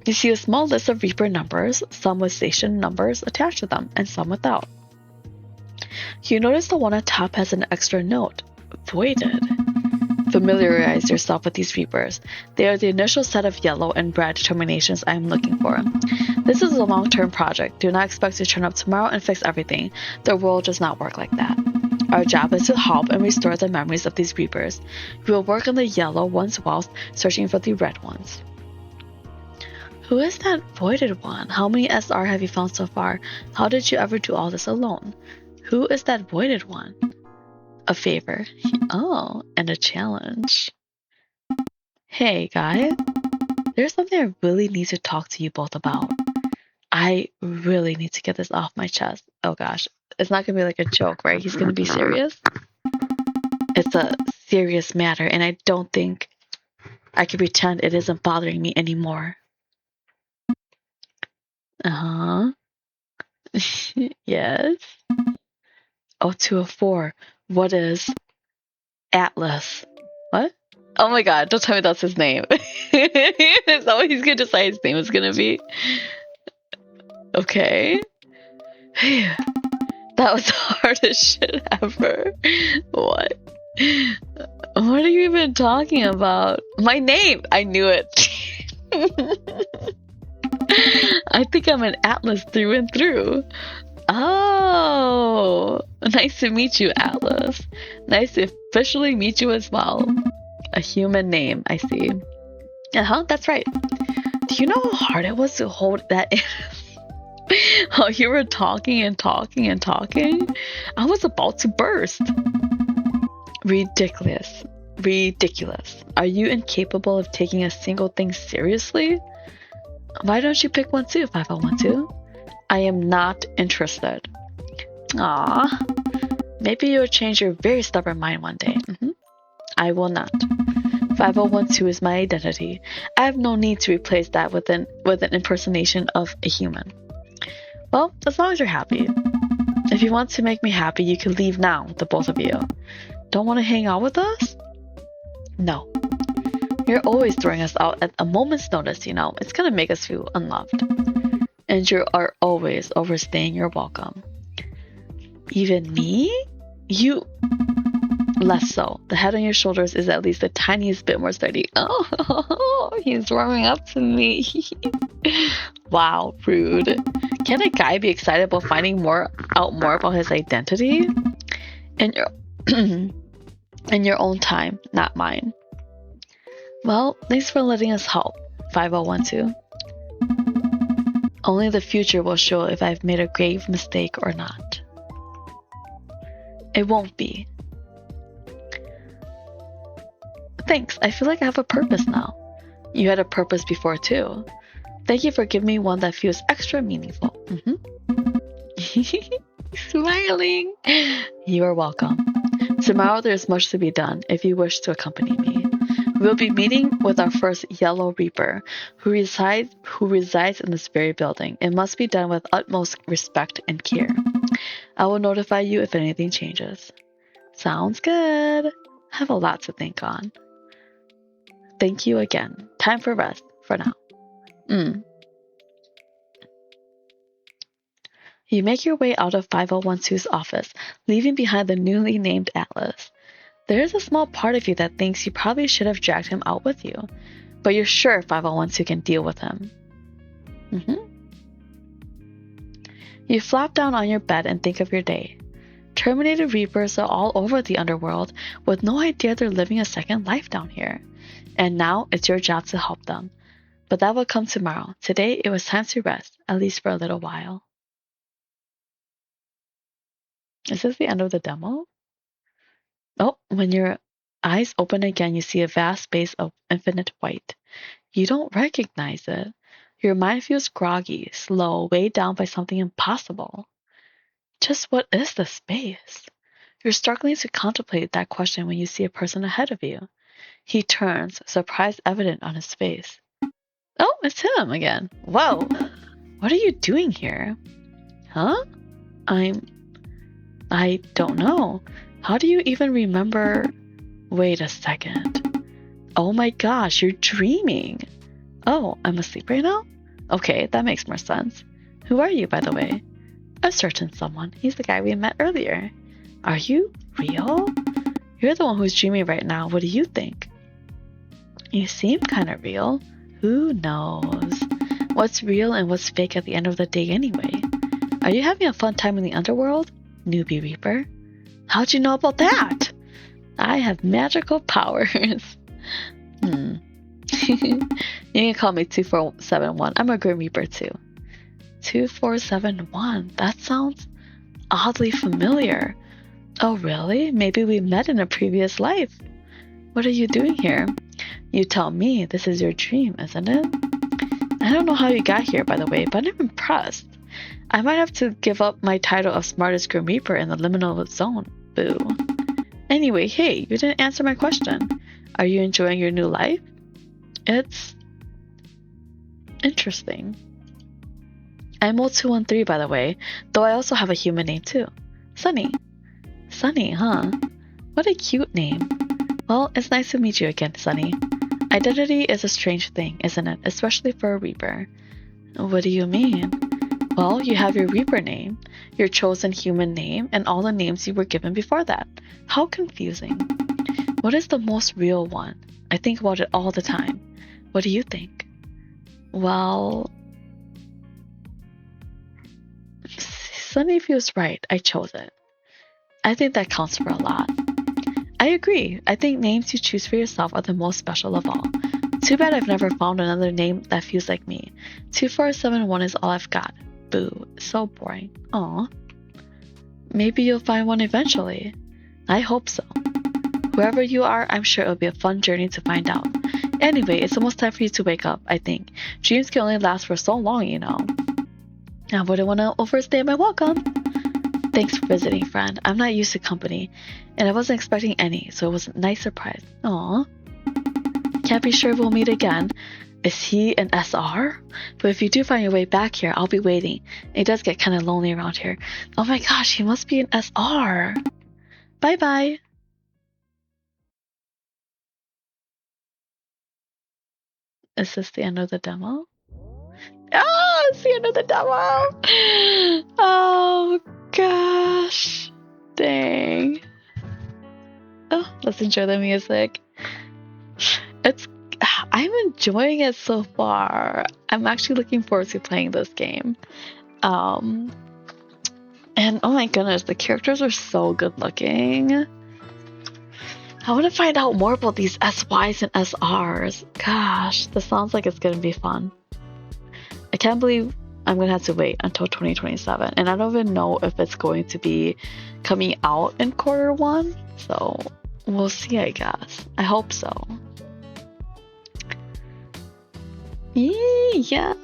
Speaker 1: You see a small list of Reaper numbers, some with station numbers attached to them, and some without. You notice the one on top has an extra note, voided. Familiarize yourself with these Reapers. They are the initial set of yellow and red terminations I am looking for. This is a long-term project. Do not expect to turn up tomorrow and fix everything. The world does not work like that. Our job is to help and restore the memories of these Reapers. We will work on the yellow ones whilst searching for the red ones. Who is that voided one? How many SR have you found so far? How did you ever do all this alone? Who is that voided one? A favor. Oh, and a challenge. Hey, guy. There's something I really need to talk to you both about. I really need to get this off my chest. Oh gosh. It's not gonna be like a joke, right? He's gonna be serious. It's a serious matter, and I don't think I can pretend it isn't bothering me anymore. Uh-huh. Yes. Oh, 204. What is Atlas? What? Oh my god, don't tell me that's his name. Is that what he's gonna decide his name is gonna be? Okay. That was the hardest shit ever. What? What are you even talking about? My name! I knew it. I think I'm an Atlas through and through. Oh, nice to meet you, Atlas. Nice to officially meet you as well. A human name, I see. Uh-huh, that's right. Do you know how hard it was to hold that in? How you were talking and talking and talking? I was about to burst. Ridiculous. Ridiculous. Are you incapable of taking a single thing seriously? Why don't you pick one too, 5012? I am not interested. Aww. Maybe you'll change your very stubborn mind one day. I will not. 5012 is my identity. I have no need to replace that with an impersonation of a human. Well, as long as you're happy. If you want to make me happy, you can leave now, the both of you. Don't want to hang out with us? No. You're always throwing us out at a moment's notice, you know. It's gonna make us feel unloved. And you are always overstaying your welcome. Even me? You... Less so. The head on your shoulders is at least the tiniest bit more sturdy. Oh, he's warming up to me. Wow, rude. Can a guy be excited about finding out more about his identity? In your own time, not mine. Well, thanks for letting us help, 5012. Only the future will show if I've made a grave mistake or not. It won't be. Thanks, I feel like I have a purpose now. You had a purpose before too. Thank you for giving me one that feels extra meaningful. Smiling. You are welcome. Tomorrow there is much to be done if you wish to accompany me. We'll be meeting with our first Yellow Reaper, who resides in this very building. It must be done with utmost respect and care. I will notify you if anything changes. Sounds good. I have a lot to think on. Thank you again. Time for rest for now. You make your way out of 5012's office, leaving behind the newly named Atlas. There is a small part of you that thinks you probably should have dragged him out with you, but you're sure 5012 can deal with him. You flop down on your bed and think of your day. Terminated Reapers are all over the underworld with no idea they're living a second life down here. And now it's your job to help them. But that will come tomorrow. Today it was time to rest, at least for a little while. Is this the end of the demo? Oh, when your eyes open again, you see a vast space of infinite white. You don't recognize it. Your mind feels groggy, slow, weighed down by something impossible. Just what is the space? You're struggling to contemplate that question when you see a person ahead of you. He turns, surprise evident on his face. Oh, it's him again. Whoa! What are you doing here? Huh? I don't know. How do you even remember... Wait a second. Oh my gosh, you're dreaming. Oh, I'm asleep right now? Okay, that makes more sense. Who are you, by the way? A certain someone. He's the guy we met earlier. Are you real? You're the one who's dreaming right now. What do you think? You seem kind of real. Who knows? What's real and what's fake at the end of the day anyway? Are you having a fun time in the underworld? Newbie Reaper. How'd you know about that? I have magical powers. You can call me 2471. I'm a Grim Reaper too. 2471. That sounds oddly familiar. Oh really? Maybe we met in a previous life. What are you doing here? You tell me. This is your dream, isn't it? I don't know how you got here, by the way, but I'm impressed. I might have to give up my title of smartest Grim Reaper in the liminal zone. Boo. Anyway, hey, you didn't answer my question. Are you enjoying your new life? It's interesting. I'm Mo213, by the way, though I also have a human name too. Sunny. Sunny, huh? What a cute name. Well, it's nice to meet you again, Sunny. Identity is a strange thing, isn't it? Especially for a Reaper. What do you mean? Well, you have your Reaper name, your chosen human name, and all the names you were given before that. How confusing. What is the most real one? I think about it all the time. What do you think? Well, Sunny feels right. I chose it. I think that counts for a lot. I agree. I think names you choose for yourself are the most special of all. Too bad I've never found another name that feels like me. 2471 is all I've got. Boo. So boring. Aw. Maybe you'll find one eventually. I hope so. Whoever you are, I'm sure it'll be a fun journey to find out. Anyway, it's almost time for you to wake up, I think. Dreams can only last for so long, you know. I wouldn't want to overstay my welcome. Thanks for visiting, friend. I'm not used to company, and I wasn't expecting any, so it was a nice surprise. Aw. Can't be sure we'll meet again. Is he an SR? But if you do find your way back here, I'll be waiting. It does get kind of lonely around here. Oh my gosh, he must be an SR. Bye-bye. Is this the end of the demo? Oh, it's the end of the demo! Oh gosh. Dang. Oh, let's enjoy the music. I'm enjoying it so far. I'm actually looking forward to playing this game. And oh my goodness, the characters are so good looking. I want to find out more about these SYs and SRs. Gosh, this sounds like it's going to be fun. I can't believe I'm going to have to wait until 2027. And I don't even know if it's going to be coming out in Q1. So we'll see, I guess. I hope so. Yes!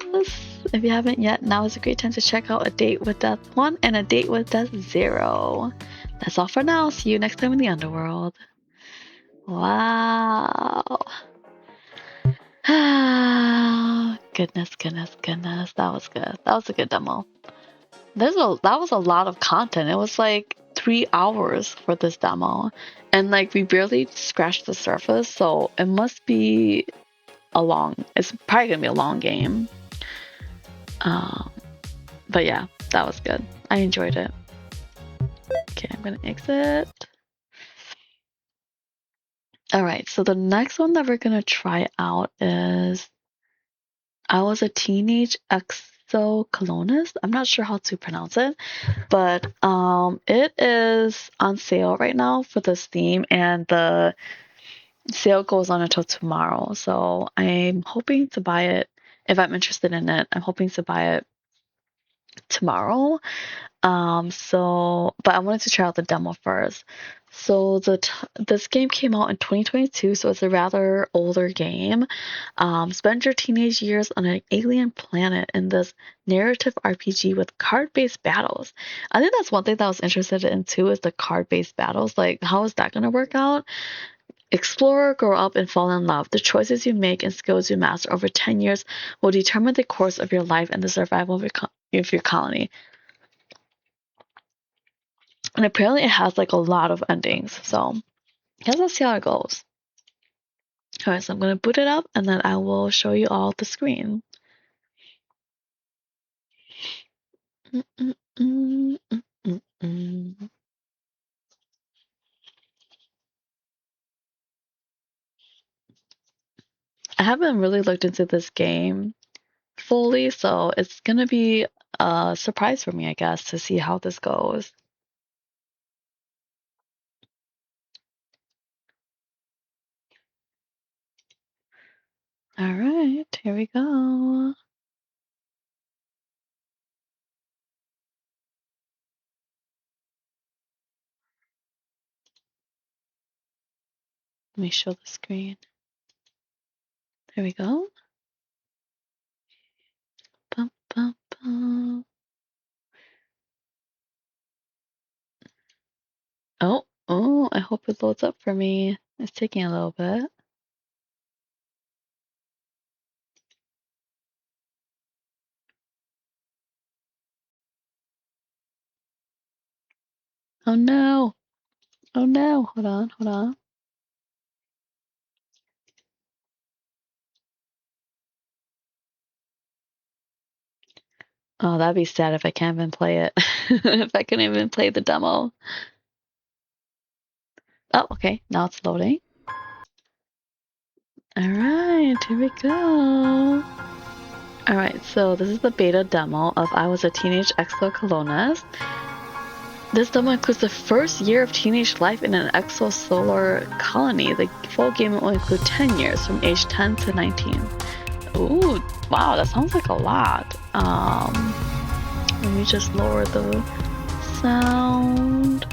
Speaker 1: If you haven't yet, now is a great time to check out A Date with Death 1 and A Date with Death 0. That's all for now. See you next time in the underworld. Wow. Goodness. That was good. That was a good demo. That was a lot of content. It was like 3 hours for this demo. And like we barely scratched the surface, so it must be it's probably gonna be a long game. But yeah, that was good. I enjoyed it. Okay, I'm gonna exit. Alright, so the next one that we're gonna try out is I was a Teenage ExoColonist. I'm not sure how to pronounce it, but it is on sale right now for this theme, and the sale goes on until tomorrow. So I'm hoping to buy it if I'm interested in it. I'm hoping to buy it tomorrow. But I wanted to try out the demo first. So this game came out in 2022, so it's a rather older game. Spend your teenage years on an alien planet in this narrative RPG with card-based battles. I think that's one thing that I was interested in too, is the card-based battles. Like, how is that going to work out? Explore, grow up, and fall in love. The choices you make and skills you master over 10 years will determine the course of your life and the survival of your colony. And apparently it has like a lot of endings. So let's see how it goes. Alright, so I'm going to boot it up and then I will show you all the screen. I haven't really looked into this game fully, so it's going to be a surprise for me, I guess, to see how this goes. Alright, here we go. Let me show the screen. There we go. Bum, bum, bum. Oh, I hope it loads up for me. It's taking a little bit. Oh no. Oh no. Hold on, hold on. Oh, that'd be sad if I can't even play it. If I couldn't even play the demo. Oh, okay. Now it's loading. Alright, here we go. Alright, so this is the beta demo of I Was a Teenage ExoColonist. This demo includes the first year of teenage life in an exosolar colony. The full game will include 10 years, from age 10 to 19. Ooh, wow, that sounds like a lot. Let me just lower the sound.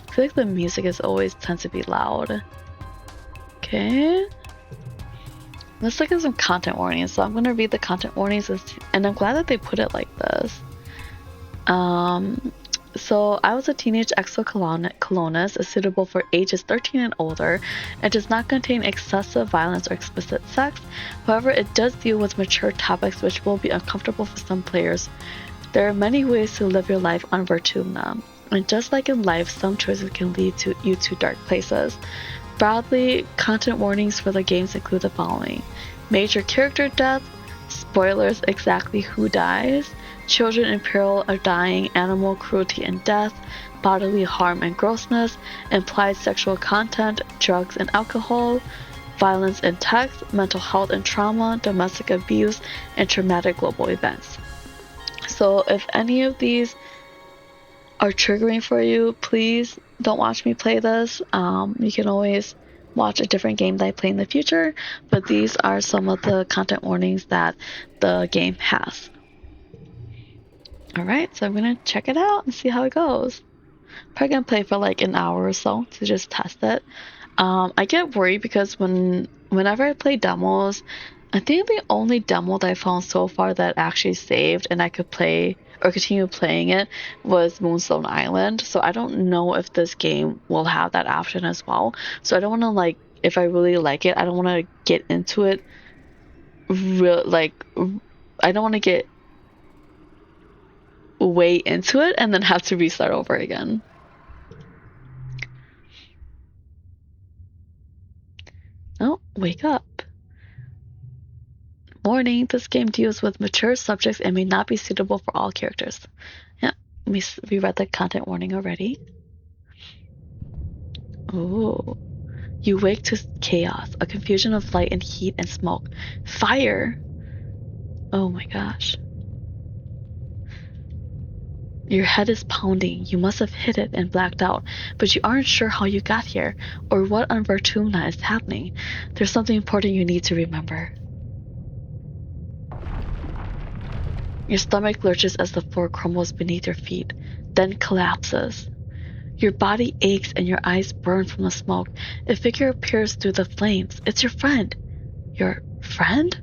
Speaker 1: I feel like the music is always tends to be loud. Okay. Let's look at some content warnings. So I'm gonna read the content warnings, and I'm glad that they put it like this. So I Was a Teenage ExoColonist is suitable for ages 13 and older and does not contain excessive violence or explicit sex. However, it does deal with mature topics which will be uncomfortable for some players. There are many ways to live your life on Vertumna, and just like in life, some choices can lead you to dark places. Broadly, content warnings for the games include the following: major character death, spoilers exactly who dies, children in peril are dying, animal cruelty and death, bodily harm and grossness, implied sexual content, drugs and alcohol, violence in text, mental health and trauma, domestic abuse, and traumatic global events. So if any of these are triggering for you, please don't watch me play this. You can always watch a different game that I play in the future, but these are some of the content warnings that the game has. Alright, so I'm gonna check it out and see how it goes. Probably gonna play for like an hour or so to just test it. I get worried because whenever I play demos, I think the only demo that I found so far that actually saved and I could play or continue playing it was Moonstone Island. So I don't know if this game will have that option as well. So I don't want to, like, if I really like it, I don't want to get into it I don't want to get way into it and then have to restart over again. Oh, wake up. Warning, this game deals with mature subjects and may not be suitable for all characters. Yeah, we read the content warning already. Ooh. You wake to chaos, a confusion of light and heat and smoke. Fire! Oh my gosh. Your head is pounding. You must have hit it and blacked out, but you aren't sure how you got here or what on Vertumna is happening. There's something important you need to remember. Your stomach lurches as the floor crumbles beneath your feet, then collapses. Your body aches and your eyes burn from the smoke. A figure appears through the flames. It's your friend. Your friend?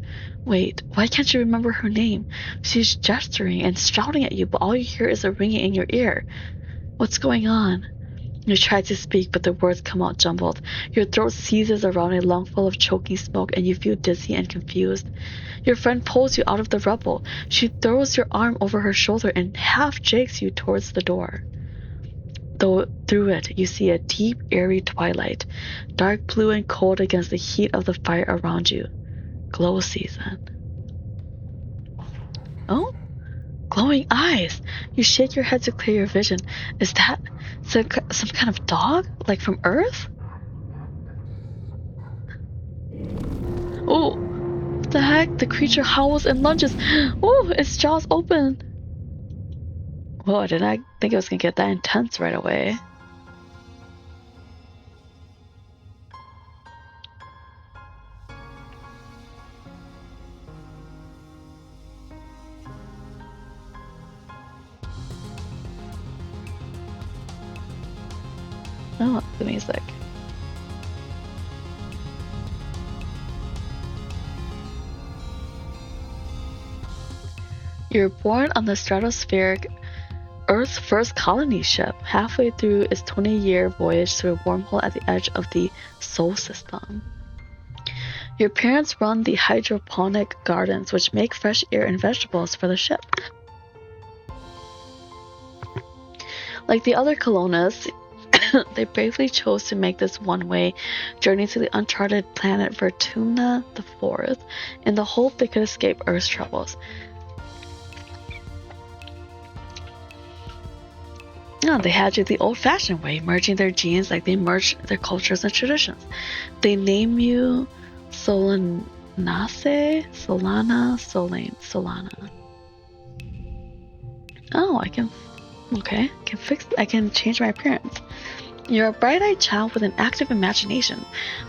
Speaker 1: Wait, why can't you remember her name? She's gesturing and shouting at you, but all you hear is a ringing in your ear. What's going on? You try to speak, but the words come out jumbled. Your throat seizes around a lungful of choking smoke, and you feel dizzy and confused. Your friend pulls you out of the rubble. She throws your arm over her shoulder and half jakes you towards the door. Though through it, you see a deep, airy twilight, dark blue and cold against the heat of the fire around you. Glow season. Oh? Glowing eyes! You shake your head to clear your vision. Is that some kind of dog? Like from Earth? Oh, what the heck? The creature howls and lunges. Oh, its jaws open. Whoa, I did not think it was gonna get that intense right away. Oh, the music. You're born on the stratospheric Earth's first colony ship, halfway through its 20-year voyage through a wormhole at the edge of the Sol system. Your parents run the hydroponic gardens, which make fresh air and vegetables for the ship. Like the other colonists, they bravely chose to make this one-way journey to the uncharted planet Vertumna the Fourth in the hope they could escape Earth's troubles. No, they had it the old-fashioned way, merging their genes like they merged their cultures and traditions. They name you Solana. Oh, I can change my appearance. You're a bright-eyed child with an active imagination.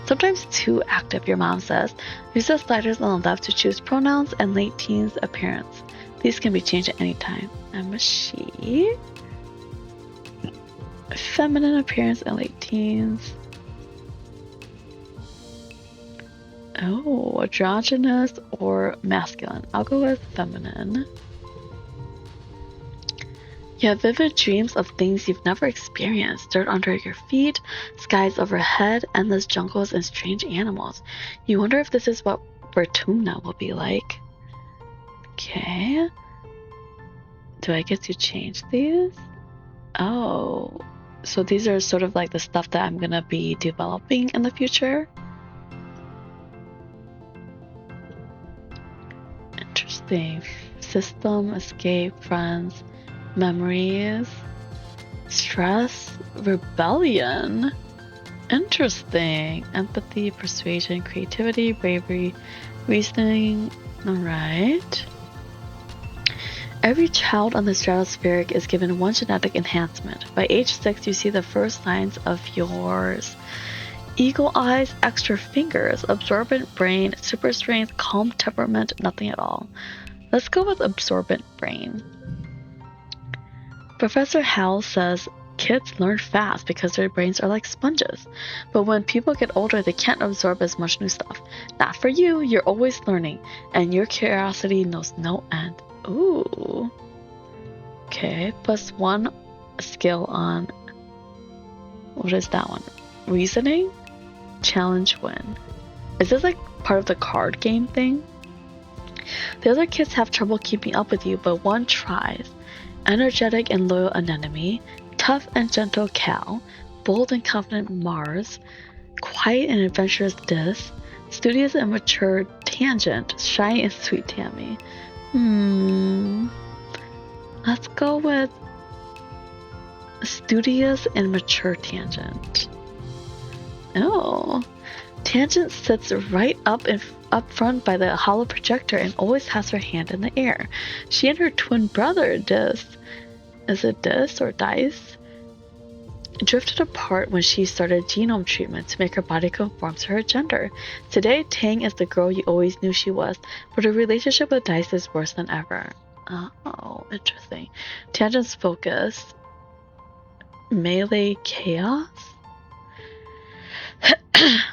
Speaker 1: Sometimes too active, your mom says. Use the sliders on the left to choose pronouns and late teens appearance. These can be changed at any time. I'm a she. Feminine appearance and late teens. Oh, androgynous or masculine. I'll go with feminine. You have vivid dreams of things you've never experienced. Dirt under your feet, skies overhead, endless jungles, and strange animals. You wonder if this is what Vertumna will be like. Okay. Do I get to change these? Oh. So these are sort of like the stuff that I'm gonna be developing in the future. Interesting. System, escape, friends, memories, stress, rebellion. Interesting. Empathy, persuasion, creativity, bravery, reasoning. Alright. Every child on the stratospheric is given one genetic enhancement. By age 6, you see the first signs of yours. Eagle eyes, extra fingers, absorbent brain, super strength, calm temperament, nothing at all. Let's go with absorbent brain. Professor Howell says kids learn fast because their brains are like sponges. But when people get older, they can't absorb as much new stuff. Not for you, you're always learning, and your curiosity knows no end. Ooh. Okay, +1 skill on... What is that one? Reasoning? Challenge win. Is this like part of the card game thing? The other kids have trouble keeping up with you, but one tries. Energetic and loyal anemone, tough and gentle Cal, bold and confident Mars, quiet and adventurous Dis, studious and mature Tangent, shy and sweet Tammy. Let's go with studious and mature Tangent. Oh, Tangent sits right up front by the hollow projector and always has her hand in the air. She and her twin brother, Dis, is it Dis or Dice? Drifted apart when she started genome treatment to make her body conform to her gender. Today, Tang is the girl you always knew she was, but her relationship with Dice is worse than ever. Oh, interesting. Tangent's focus. Melee chaos?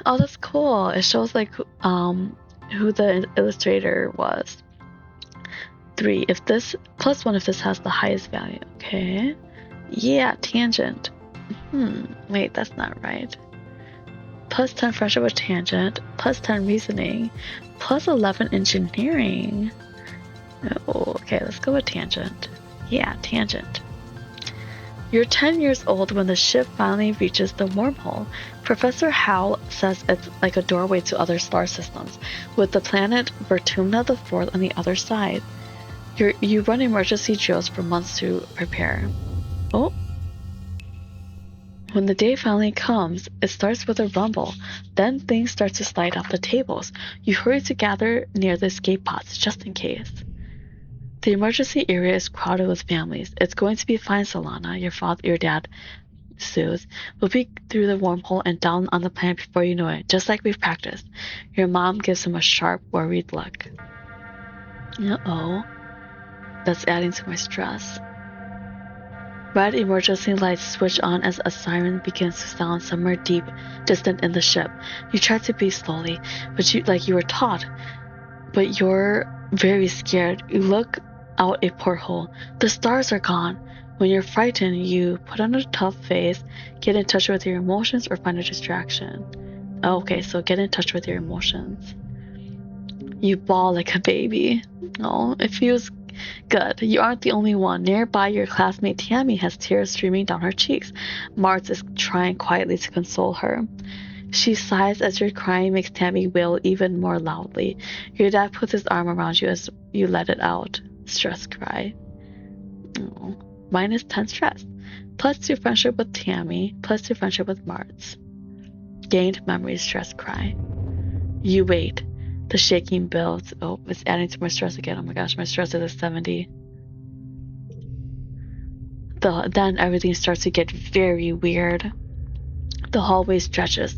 Speaker 1: Oh, that's cool. It shows like who the illustrator was. 3 if this +1 if this has the highest value. Okay. Yeah, Tangent. Wait, that's not right. +10 friendship with Tangent, +10 reasoning, +11 engineering. Oh, okay, let's go with Tangent. Yeah, Tangent. You're 10 years old when the ship finally reaches the wormhole. Professor Howell says it's like a doorway to other star systems, with the planet Vertumna the Fourth on the other side. You run emergency drills for months to prepare. Oh. When the day finally comes, it starts with a rumble. Then things start to slide off the tables. You hurry to gather near the escape pods, just in case. The emergency area is crowded with families. It's going to be fine, Solana. Your dad soothes. We'll be through the wormhole and down on the planet before you know it, just like we've practiced. Your mom gives him a sharp, worried look. Uh-oh. That's adding to my stress. Red emergency lights switch on as a siren begins to sound somewhere deep, distant in the ship. You try to breathe slowly, but you were taught. But you're very scared. You look out a porthole. The stars are gone. When you're frightened, you put on a tough face, get in touch with your emotions, or find a distraction. Oh, okay, so get in touch with your emotions. You bawl like a baby. Oh, it feels Good, you aren't the only one. Nearby, your classmate Tammy has tears streaming down her cheeks. Martz is trying quietly to console her. She sighs as your crying makes Tammy wail even more loudly. Your dad puts his arm around you as you let it out. Stress cry. Oh. -10 stress. +2 friendship with Tammy. +2 friendship with Martz. Gained memory stress cry. You wait. The shaking builds. Oh, it's adding to my stress again. Oh my gosh, my stress is at 70. Then everything starts to get very weird. The hallway stretches,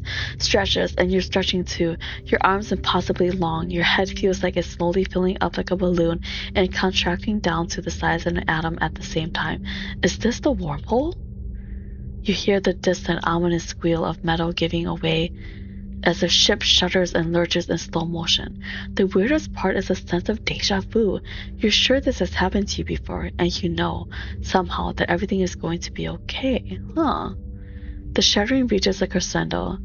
Speaker 1: and you're stretching too. Your arms impossibly long. Your head feels like it's slowly filling up like a balloon and contracting down to the size of an atom at the same time. Is this the wormhole? You hear the distant, ominous squeal of metal giving away as the ship shudders and lurches in slow motion. The weirdest part is a sense of deja vu. You're sure this has happened to you before, and you know, somehow, that everything is going to be okay. The shuddering reaches a crescendo.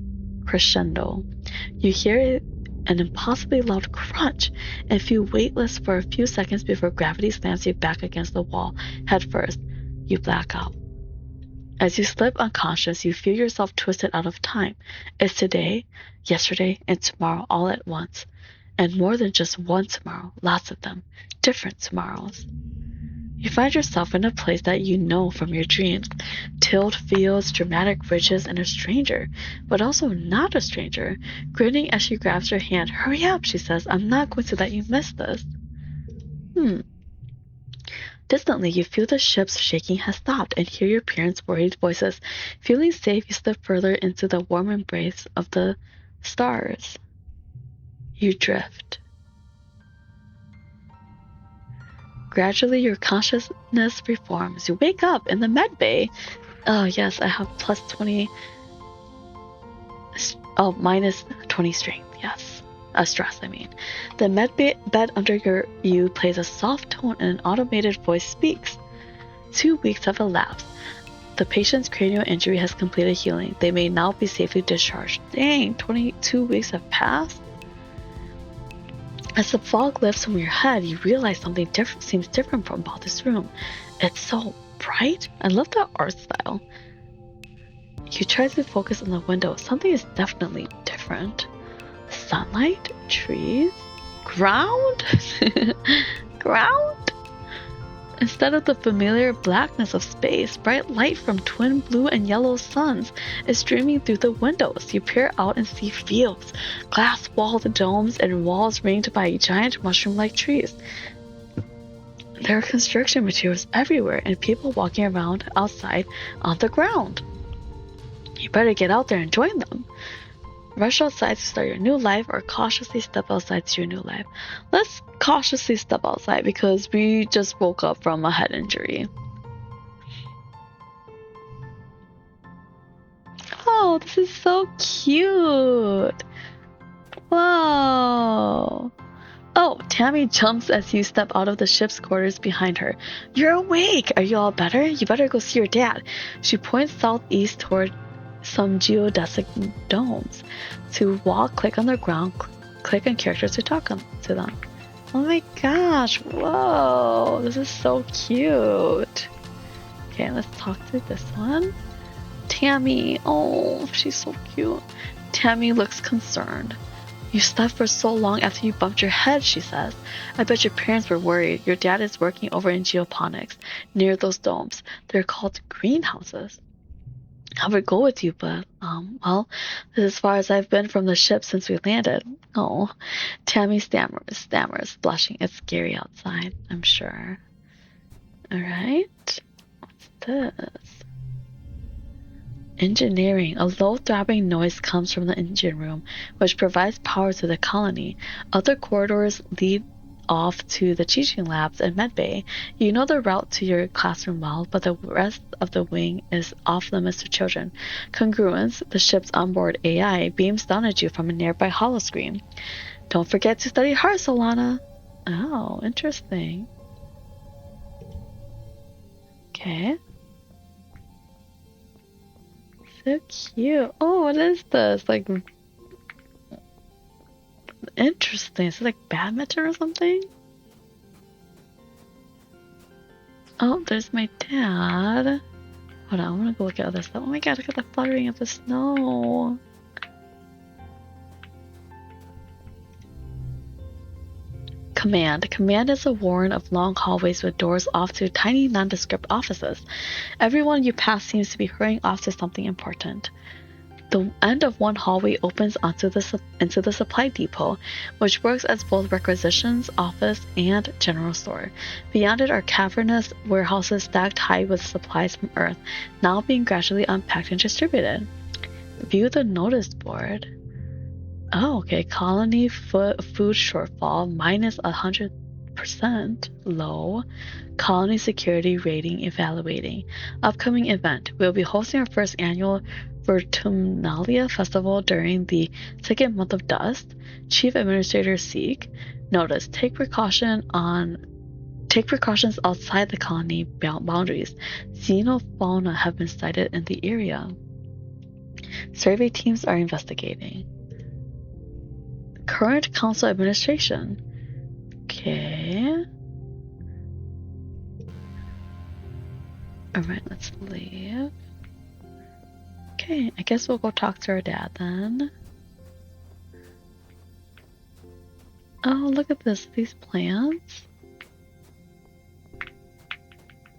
Speaker 1: You hear an impossibly loud crunch and feel weightless for a few seconds before gravity slams you back against the wall. Head first, you black out. As you slip unconscious, you feel yourself twisted out of time. It's today, yesterday, and tomorrow all at once. And more than just one tomorrow, lots of them. Different tomorrows. You find yourself in a place that you know from your dreams. Tilled fields, dramatic ridges, and a stranger, but also not a stranger, grinning as she grabs your hand. Hurry up, she says. I'm not going to let you miss this. Distantly, you feel the ship's shaking has stopped and hear your parents' worried voices. Feeling safe, you slip further into the warm embrace of the stars. You drift. Gradually, your consciousness reforms. You wake up in the med bay. Oh, yes, I have +20. Oh, -20 strength, yes. Stress, I mean. The med bed under you plays a soft tone and an automated voice speaks. 2 weeks have elapsed. The patient's cranial injury has completed healing. They may now be safely discharged. Dang, 22 weeks have passed? As the fog lifts from your head, you realize something seems different from about this room. It's so bright. I love the art style. You try to focus on the window. Something is definitely different. Sunlight, trees, ground? Ground? Instead of the familiar blackness of space, bright light from twin blue and yellow suns is streaming through the windows. You peer out and see fields, glass-walled domes, and walls ringed by giant mushroom-like trees. There are construction materials everywhere and people walking around outside on the ground. You better get out there and join them. Rush outside to start your new life or cautiously step outside to your new life. Let's cautiously step outside because we just woke up from a head injury. Oh, this is so cute. Whoa. Oh, Tammy jumps as you step out of the ship's quarters behind her. You're awake. Are you all better? You better go see your dad. She points southeast toward some geodesic domes. To walk, click on the ground, click on characters to talk to them. Oh my gosh, whoa, this is so cute. Okay, let's talk to this one. Tammy, oh, she's so cute. Tammy looks concerned. You slept for so long after you bumped your head, she says. I bet your parents were worried. Your dad is working over in geoponics, near those domes. They're called greenhouses. I would go with you, but, well, this is as far as I've been from the ship since we landed. Oh, Tammy stammers, blushing. It's scary outside, I'm sure. Alright, what's this? Engineering. A low throbbing noise comes from the engine room, which provides power to the colony. Other corridors lead off to the teaching labs and medbay. You know the route to your classroom well, but the rest of the wing is off limits to children. Congruence, the ship's onboard AI, beams down at you from a nearby holoscreen. Don't forget to study hard, Solana. Oh, interesting. Okay. So cute. Oh, what is this? Like, interesting. Is it like badminton or something? Oh, there's my dad. Hold on, I'm gonna go look at other stuff. Oh my god, look at the fluttering of the snow. Command. Command is a warren of long hallways with doors off to tiny nondescript offices. Everyone you pass seems to be hurrying off to something important. The end of one hallway opens into the supply depot, which works as both requisitions, office, and general store. Beyond it are cavernous warehouses stacked high with supplies from Earth, now being gradually unpacked and distributed. View the notice board. Oh, okay. Colony food shortfall minus 100%. Low. Colony security rating evaluating. Upcoming event. We'll be hosting our first annual Vertumnalia Festival during the second month of Dust. Chief Administrator Seek. Notice. Take precautions outside the colony boundaries. Xenofauna have been sighted in the area. Survey teams are investigating. Current council administration. Okay. Alright, let's leave. Okay, I guess we'll go talk to our dad then. Oh, look at this. These plants.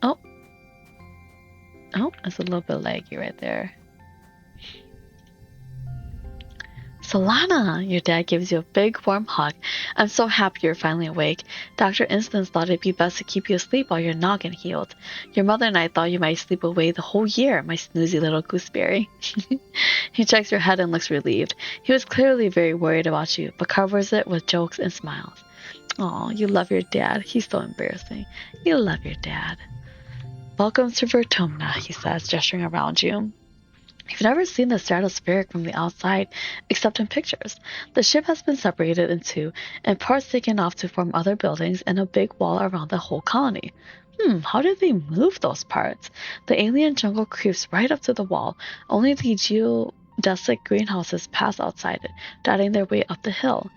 Speaker 1: Oh. Oh, it's a little bit laggy right there. Solana, your dad gives you a big warm hug. I'm so happy you're finally awake. Dr. Instance thought it'd be best to keep you asleep while your noggin healed. Your mother and I thought you might sleep away the whole year, my snoozy little gooseberry. He checks your head and looks relieved. He was clearly very worried about you, but covers it with jokes and smiles. Aw, you love your dad. He's so embarrassing. You love your dad. Welcome to Vertumna, he says, gesturing around you. You've never seen the stratospheric from the outside, except in pictures. The ship has been separated in two, and parts taken off to form other buildings and a big wall around the whole colony. How did they move those parts? The alien jungle creeps right up to the wall. Only the geodesic greenhouses pass outside it, dotting their way up the hill.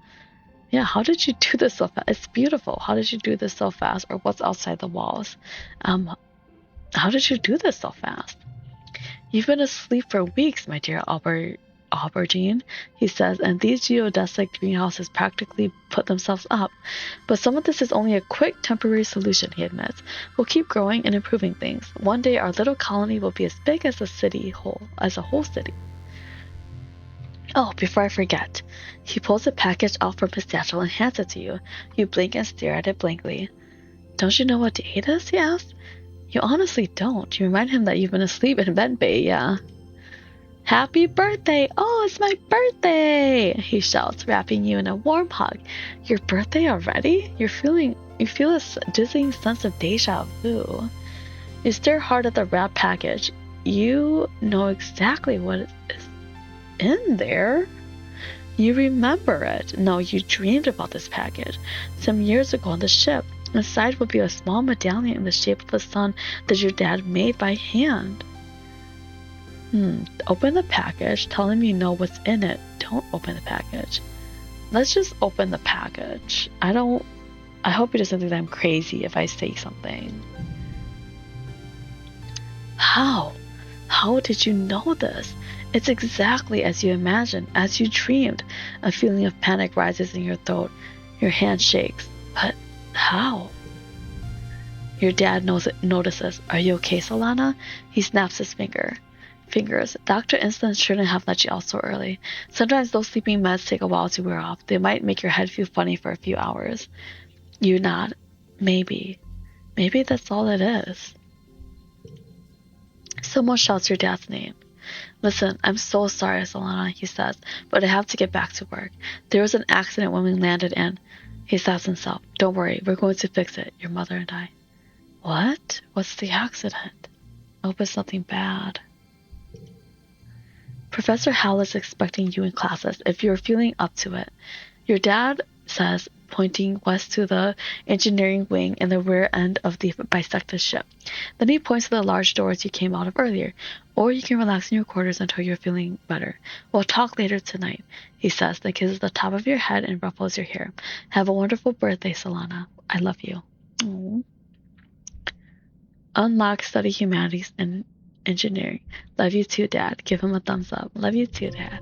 Speaker 1: Yeah, how did you do this so fast? It's beautiful. How did you do this so fast? Or what's outside the walls? How did you do this so fast? You've been asleep for weeks, my dear aubergine, he says, and these geodesic greenhouses practically put themselves up. But some of this is only a quick, temporary solution, he admits. We'll keep growing and improving things. One day our little colony will be as big as a whole city. Oh, before I forget. He pulls a package out from his satchel and hands it to you. You blink and stare at it blankly. Don't you know what day it is? He asks. You honestly don't. You remind him that you've been asleep in bed bay, yeah. Happy birthday! Oh, it's my birthday! He shouts, wrapping you in a warm hug. Your birthday already? You feel a dizzying sense of deja vu. You stare hard at the wrapped package. You know exactly what is in there. You remember it. No, you dreamed about this package some years ago on the ship. Inside will be a small medallion in the shape of a sun that your dad made by hand. Open the package. Tell him you know what's in it. Don't open the package. Let's just open the package. I hope he doesn't think that I'm crazy if I say something. How? How did you know this? It's exactly as you imagined, as you dreamed. A feeling of panic rises in your throat. Your hand shakes. But how? Your dad notices. Are you okay, Solana? He snaps his fingers. Dr. Instance shouldn't have let you out so early. Sometimes those sleeping meds take a while to wear off. They might make your head feel funny for a few hours. You nod. Maybe. Maybe that's all it is. Someone shouts your dad's name. Listen, I'm so sorry, Solana, he says, but I have to get back to work. There was an accident when we landed and... He stops himself. Don't worry, we're going to fix it, your mother and I. What? What's the accident? I hope it's nothing bad. Professor Hal is expecting you in classes if you're feeling up to it. Your dad says, pointing west to the engineering wing and the rear end of the bisected ship. Then he points to the large doors you came out of earlier. Or you can relax in your quarters until you're feeling better. We'll talk later tonight, he says, then kisses the top of your head and ruffles your hair. Have a wonderful birthday, Solana. I love you. Aww. Unlock study humanities and engineering. Love you too, Dad. Give him a thumbs up. Love you too, Dad.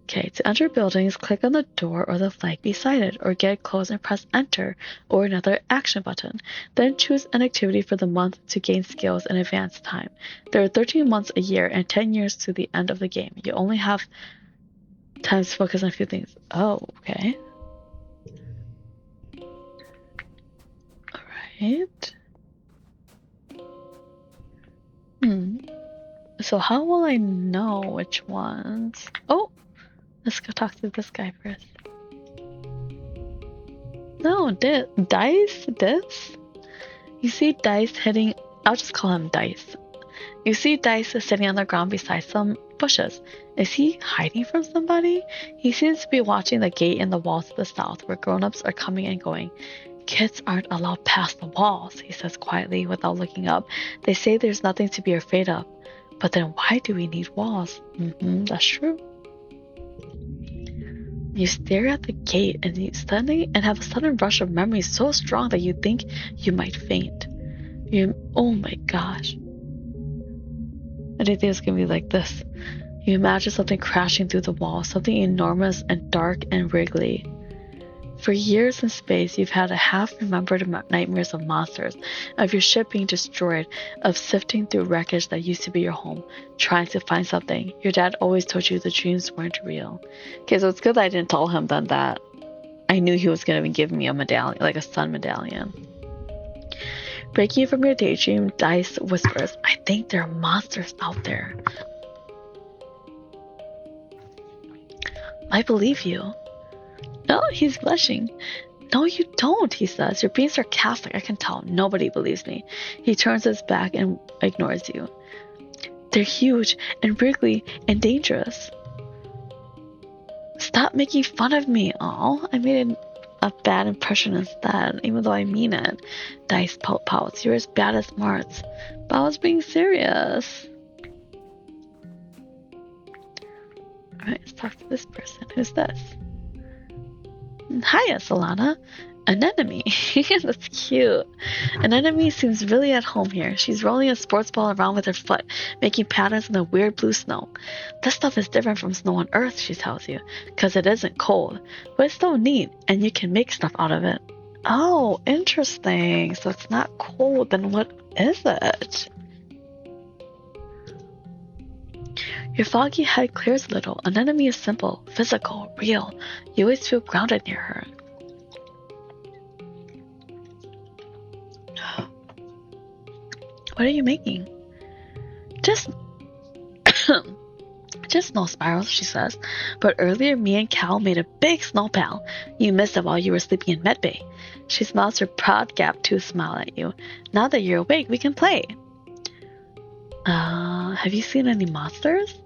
Speaker 1: Okay, to enter buildings, click on the door or the flag beside it, or get close and press enter or another action button. Then choose an activity for the month to gain skills and advance time. There are 13 months a year and 10 years to the end of the game. You only have time to focus on a few things. Oh, okay. Alright. So how will I know which ones? Oh! Let's go talk to this guy first. No, Dice? This? You see Dice hitting... I'll just call him Dice. You see Dice is sitting on the ground beside some bushes. Is he hiding from somebody? He seems to be watching the gate in the walls to the south, where grown-ups are coming and going. Kids aren't allowed past the walls, he says quietly without looking up. They say there's nothing to be afraid of. But then why do we need walls? That's true. You stare at the gate and have a sudden rush of memories so strong that you think you might faint. Oh my gosh. I didn't think it was gonna be like this. You imagine something crashing through the wall, something enormous and dark and wriggly. For years in space, you've had a half-remembered nightmares of monsters, of your ship being destroyed, of sifting through wreckage that used to be your home, trying to find something. Your dad always told you the dreams weren't real. Okay, so it's good that I didn't tell him then that I knew he was going to give me a medallion, like a sun medallion. Breaking you from your daydream, Dice whispers, I think there are monsters out there. I believe you. No, he's blushing. No, you don't, he says. You're being sarcastic, I can tell. Nobody believes me. He turns his back and ignores you. They're huge and wriggly and dangerous. Stop making fun of me. Oh, I made a bad impression instead, even though I mean it. Dice pouts. You're as bad as Martz. But I was being serious. Alright, let's talk to this person. Who's this? Hiya, Solana. Anemone. That's cute. Anemone seems really at home here. She's rolling a sports ball around with her foot, making patterns in the weird blue snow. This stuff is different from snow on Earth, she tells you, because it isn't cold. But it's so neat, and you can make stuff out of it. Oh, interesting. So it's not cold, then what is it? Your foggy head clears a little. Anemone is simple, physical, real. You always feel grounded near her. What are you making? Just snow spirals, she says. But earlier me and Cal made a big snow pal. You missed it while you were sleeping in medbay. She smiles her proud gap-toothed smile at you. Now that you're awake, we can play. Have you seen any monsters?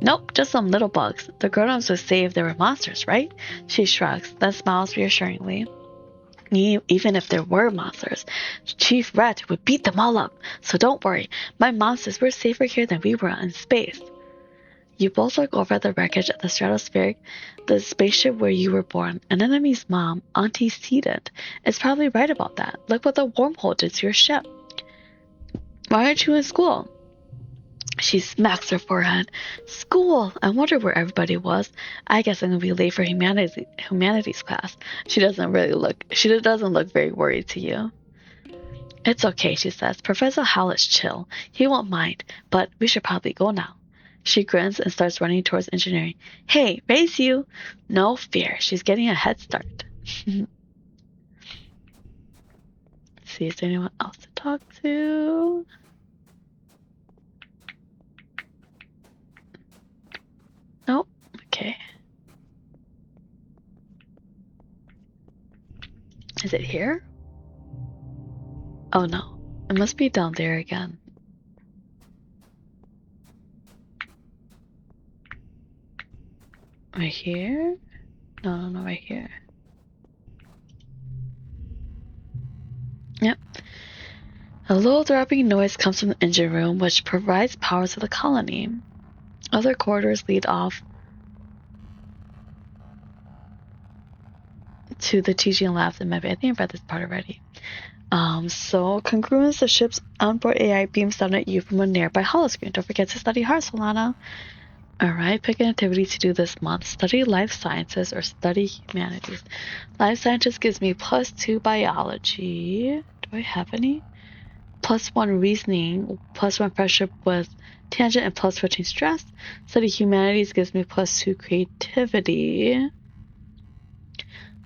Speaker 1: Nope, just some little bugs. The grown-ups would say if there were monsters, right? She shrugs, then smiles reassuringly. Even if there were monsters, Chief Red would beat them all up. So don't worry, my monsters were safer here than we were in space. You both look over at the wreckage of the stratospheric, the spaceship where you were born. Anemone's mom, Auntie Seeded, is probably right about that. Look what the wormhole did to your ship. Why aren't you in school? She smacks her forehead. School! I wonder where everybody was. I guess I'm gonna be late for humanities class. She doesn't look very worried to you. It's okay, she says. Professor Howell is chill. He won't mind, but we should probably go now. She grins and starts running towards engineering. Hey, race you! No fear, she's getting a head start. Let's see, is there anyone else to talk to? Nope. Okay. Is it here? Oh no. It must be down there again. Right here? No, right here. Yep. A low throbbing noise comes from the engine room, which provides power to the colony. Other corridors lead off to the teaching labs and maybe I think I've read this part already. So congruence, the ship's onboard AI beams down at you from a nearby holoscreen. Don't forget to study hard, Solana. Alright, pick an activity to do this month. Study life sciences or study humanities. Life sciences gives me +2 biology. Do I have any? +1 reasoning, +1 friendship with tangent, and +15 stress. Study humanities gives me +2 creativity.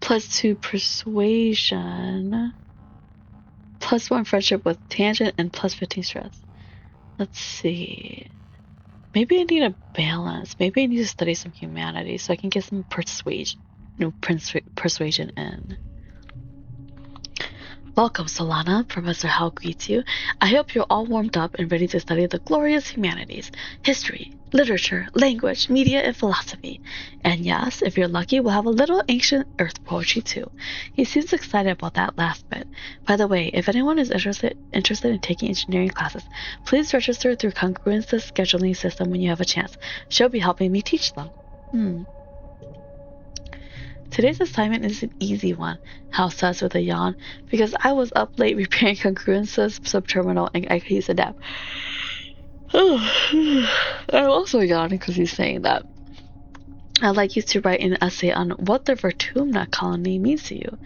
Speaker 1: +2 persuasion. +1 friendship with tangent, and +15 stress. Let's see. Maybe I need a balance. Maybe I need to study some humanities so I can get some persuasion in. Welcome, Solana. Professor Hal greets you. I hope you're all warmed up and ready to study the glorious humanities, history, literature, language, media, and philosophy. And yes, if you're lucky, we'll have a little ancient earth poetry too. He seems excited about that last bit. By the way, if anyone is interested in taking engineering classes, please register through Congruence's scheduling system when you have a chance. She'll be helping me teach them. Today's assignment is an easy one, Hal says with a yawn, because I was up late repairing Congruence's subterminal and I could use a nap. I'm also yawning because he's saying that. I'd like you to write an essay on what the Vertumna colony means to you.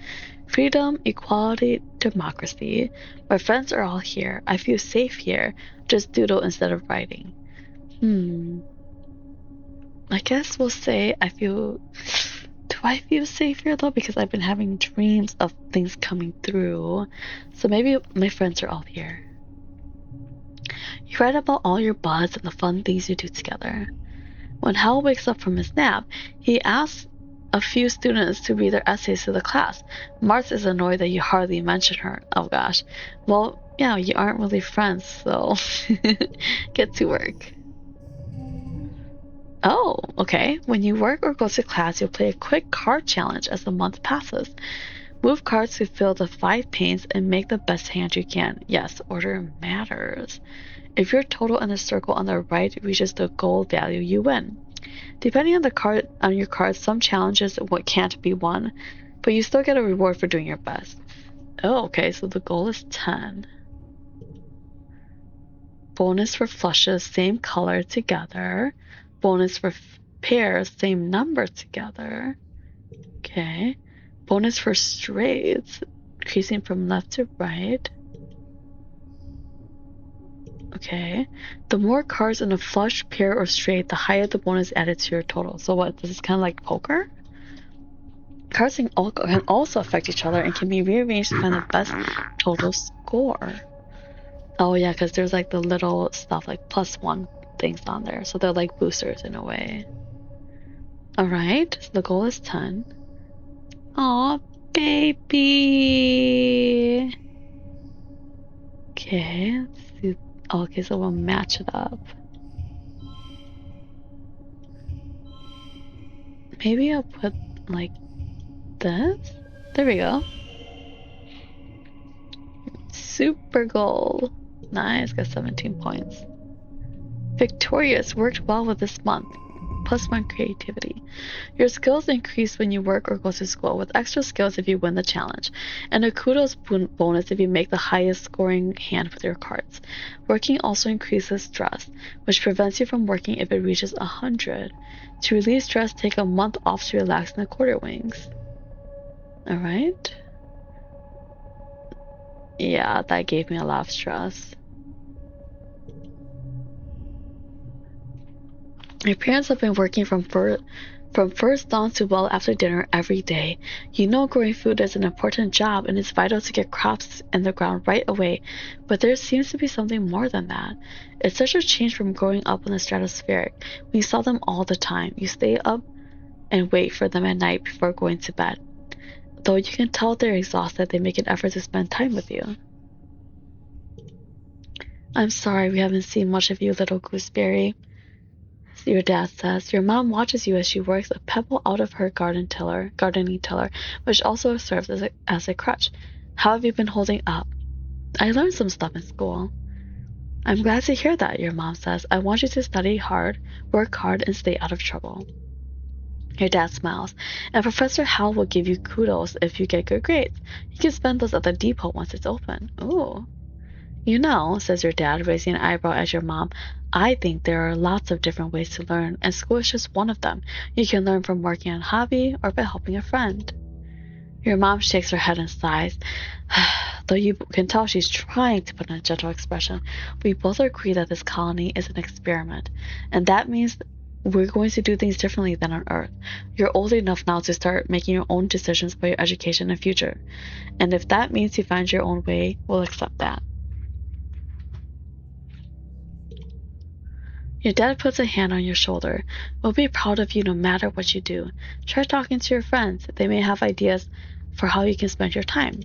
Speaker 1: Freedom, equality, democracy. My friends are all here. I feel safe here. Just doodle instead of writing. I guess we'll say I feel... Do I feel safe here though? Because I've been having dreams of things coming through. So maybe my friends are all here. You write about all your buds and the fun things you do together. When Hal wakes up from his nap, he asks a few students to read their essays to the class. Martha is annoyed that you hardly mention her. Oh gosh. Well, yeah, you aren't really friends, so get to work. Oh, okay. When you work or go to class, you'll play a quick card challenge as the month passes. Move cards to fill the 5 panes and make the best hand you can. Yes, order matters. If your total in the circle on the right reaches the goal value, you win. Depending on your card, some challenges can't be won, but you still get a reward for doing your best. Oh, okay, so the goal is 10. Bonus for flushes, same color together. Bonus for pairs, same number together. Okay. Bonus for straights, increasing from left to right. Okay. The more cards in a flush, pair, or straight, the higher the bonus added to your total. So what, this is kind of like poker? Cards can also affect each other and can be rearranged to find the best total score. Oh yeah, because there's like the little stuff like +1 things on there. So they're like boosters in a way. Alright, so the goal is 10. Aw, baby! Okay, let's see. Oh, okay, so we'll match it up. Maybe I'll put like this. There we go. Super goal. Nice, got 17 points. Victorious, worked well with this month. +1 creativity. Your skills increase when you work or go to school, with extra skills if you win the challenge, and a kudos bonus if you make the highest scoring hand with your cards. Working also increases stress, which prevents you from working if it reaches 100. To relieve stress, take a month off to relax in the quarter wings. Alright. Yeah, that gave me a lot of stress. My parents have been working from first dawn to well after dinner every day. You know, growing food is an important job and it's vital to get crops in the ground right away, but there seems to be something more than that. It's such a change from growing up in the stratospheric. We saw them all the time. You stay up and wait for them at night before going to bed. Though you can tell they're exhausted, they make an effort to spend time with you. I'm sorry we haven't seen much of you, little gooseberry. Your dad says. Your mom watches you as she works a pebble out of her gardening tiller, which also serves as a crutch. How have you been holding up? I learned some stuff in school. I'm glad to hear that, your mom says. I want you to study hard, work hard, and stay out of trouble. Your dad smiles, and Professor Hal will give you kudos if you get good grades. You can spend those at the depot once it's open. Ooh. You know, says your dad, raising an eyebrow at your mom, I think there are lots of different ways to learn, and school is just one of them. You can learn from working on a hobby or by helping a friend. Your mom shakes her head and sighs. Though you can tell she's trying to put on a gentle expression, we both agree that this colony is an experiment, and that means we're going to do things differently than on Earth. You're old enough now to start making your own decisions about your education and future, and if that means you find your own way, we'll accept that. Your dad puts a hand on your shoulder. We'll be proud of you no matter what you do. Try talking to your friends. They may have ideas for how you can spend your time.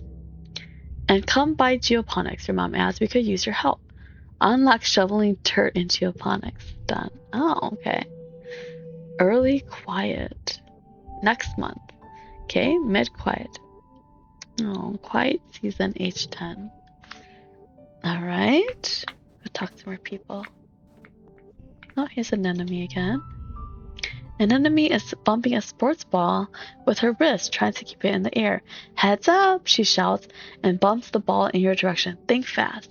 Speaker 1: And come by geoponics, your mom adds. We could use your help. Unlock shoveling dirt in geoponics. Done. Oh, okay. Early quiet. Next month. Okay, mid-quiet. Oh, quiet season H10. Alright. We'll talk to more people. Oh, here's an enemy again. An enemy is bumping a sports ball with her wrist, trying to keep it in the air. Heads up, she shouts, and bumps the ball in your direction. Think fast.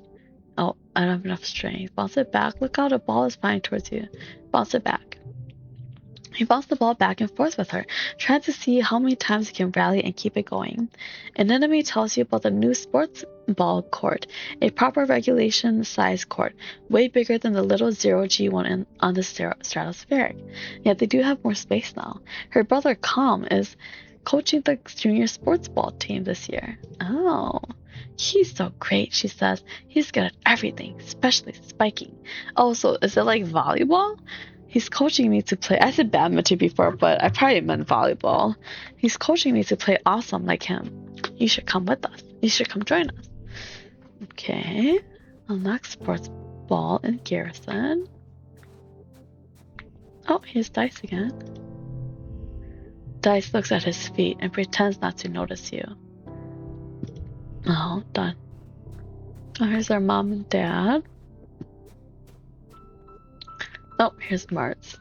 Speaker 1: Oh, I don't have enough strength. Bounce it back. Look out, a ball is flying towards you. Bounce it back. You bounce the ball back and forth with her, trying to see how many times you can rally and keep it going. An enemy tells you about the new sports ball court, a proper regulation size court, way bigger than the little zero-G one on the stratospheric. Yet they do have more space now. Her brother Calm is coaching the junior sports ball team this year. Oh, he's so great, she says. He's good at everything, especially spiking. Oh, so is it like volleyball? He's coaching me to play. I said badminton before, but I probably meant volleyball. He's coaching me to play awesome like him. You should come with us. You should come join us. Okay. Unlock sports ball in Garrison. Oh, here's Dice again. Dice looks at his feet and pretends not to notice you. Oh, done. Oh, here's our mom and dad. Oh, here's Martz.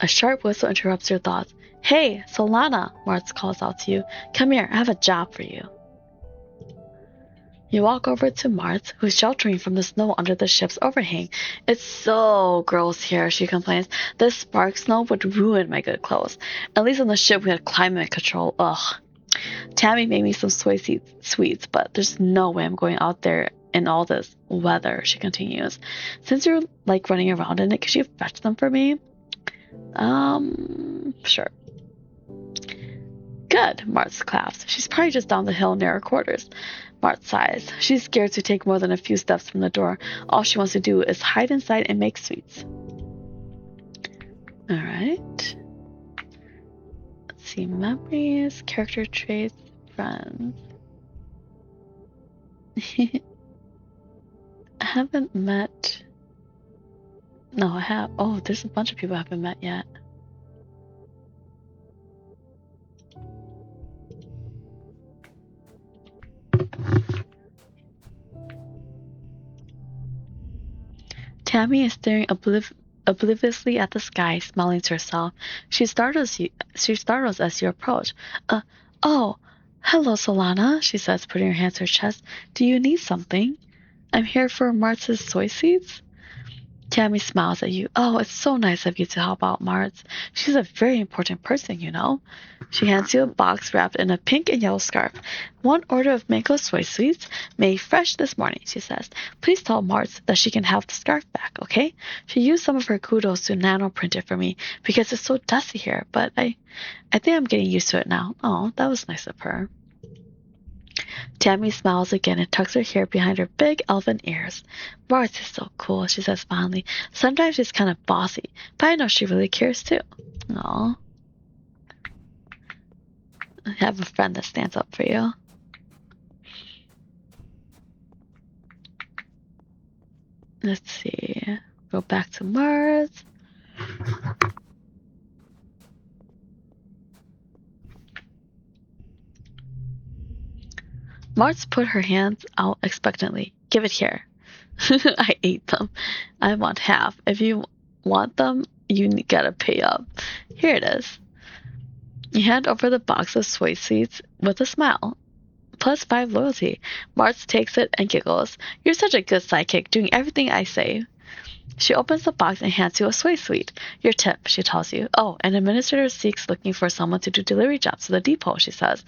Speaker 1: A sharp whistle interrupts your thoughts. Hey, Solana, Martz calls out to you. Come here, I have a job for you. You walk over to Martz, who's sheltering from the snow under the ship's overhang. It's so gross here, she complains. This spark snow would ruin my good clothes. At least on the ship we had climate control. Ugh. Tammy made me some soy sweets, but there's no way I'm going out there in all this weather, she continues. Since you're like running around in it, could you fetch them for me? Sure. Good, Martz claps. She's probably just down the hill near her quarters. Martz sighs. She's scared to take more than a few steps from the door. All she wants to do is hide inside and make sweets. Alright. Let's see. Memories, character traits, friends. I haven't met... No, I have. Oh, there's a bunch of people I haven't met yet. Tammy is staring obliviously at the sky, smiling to herself. She startles as you approach. Oh, hello, Solana, she says, putting her hands to her chest. Do you need something? I'm here for Martz's soy seeds. Tammy smiles at you. Oh, it's so nice of you to help out Martz. She's a very important person, you know. She hands you a box wrapped in a pink and yellow scarf. One order of mango soy sweets, made fresh this morning, she says. Please tell Martz that she can have the scarf back, okay? She used some of her kudos to nano-print it for me because it's so dusty here, but I think I'm getting used to it now. Oh, that was nice of her. Tammy smiles again and tucks her hair behind her big elven ears. Martz is so cool, she says fondly. Sometimes she's kind of bossy, but I know she really cares too. Aww. I have a friend that stands up for you. Let's see. Go back to Martz. Martz put her hands out expectantly. Give it here. I ate them. I want half. If you want them, You gotta pay up. Here it is. You hand over the box of soy seeds with a smile. +5 loyalty. Martz takes it and giggles. You're such a good sidekick, doing everything I say. She opens the box and hands you a soy sweet. Your tip, she tells you. Oh, an administrator seeks looking for someone to do delivery jobs to the depot, she says.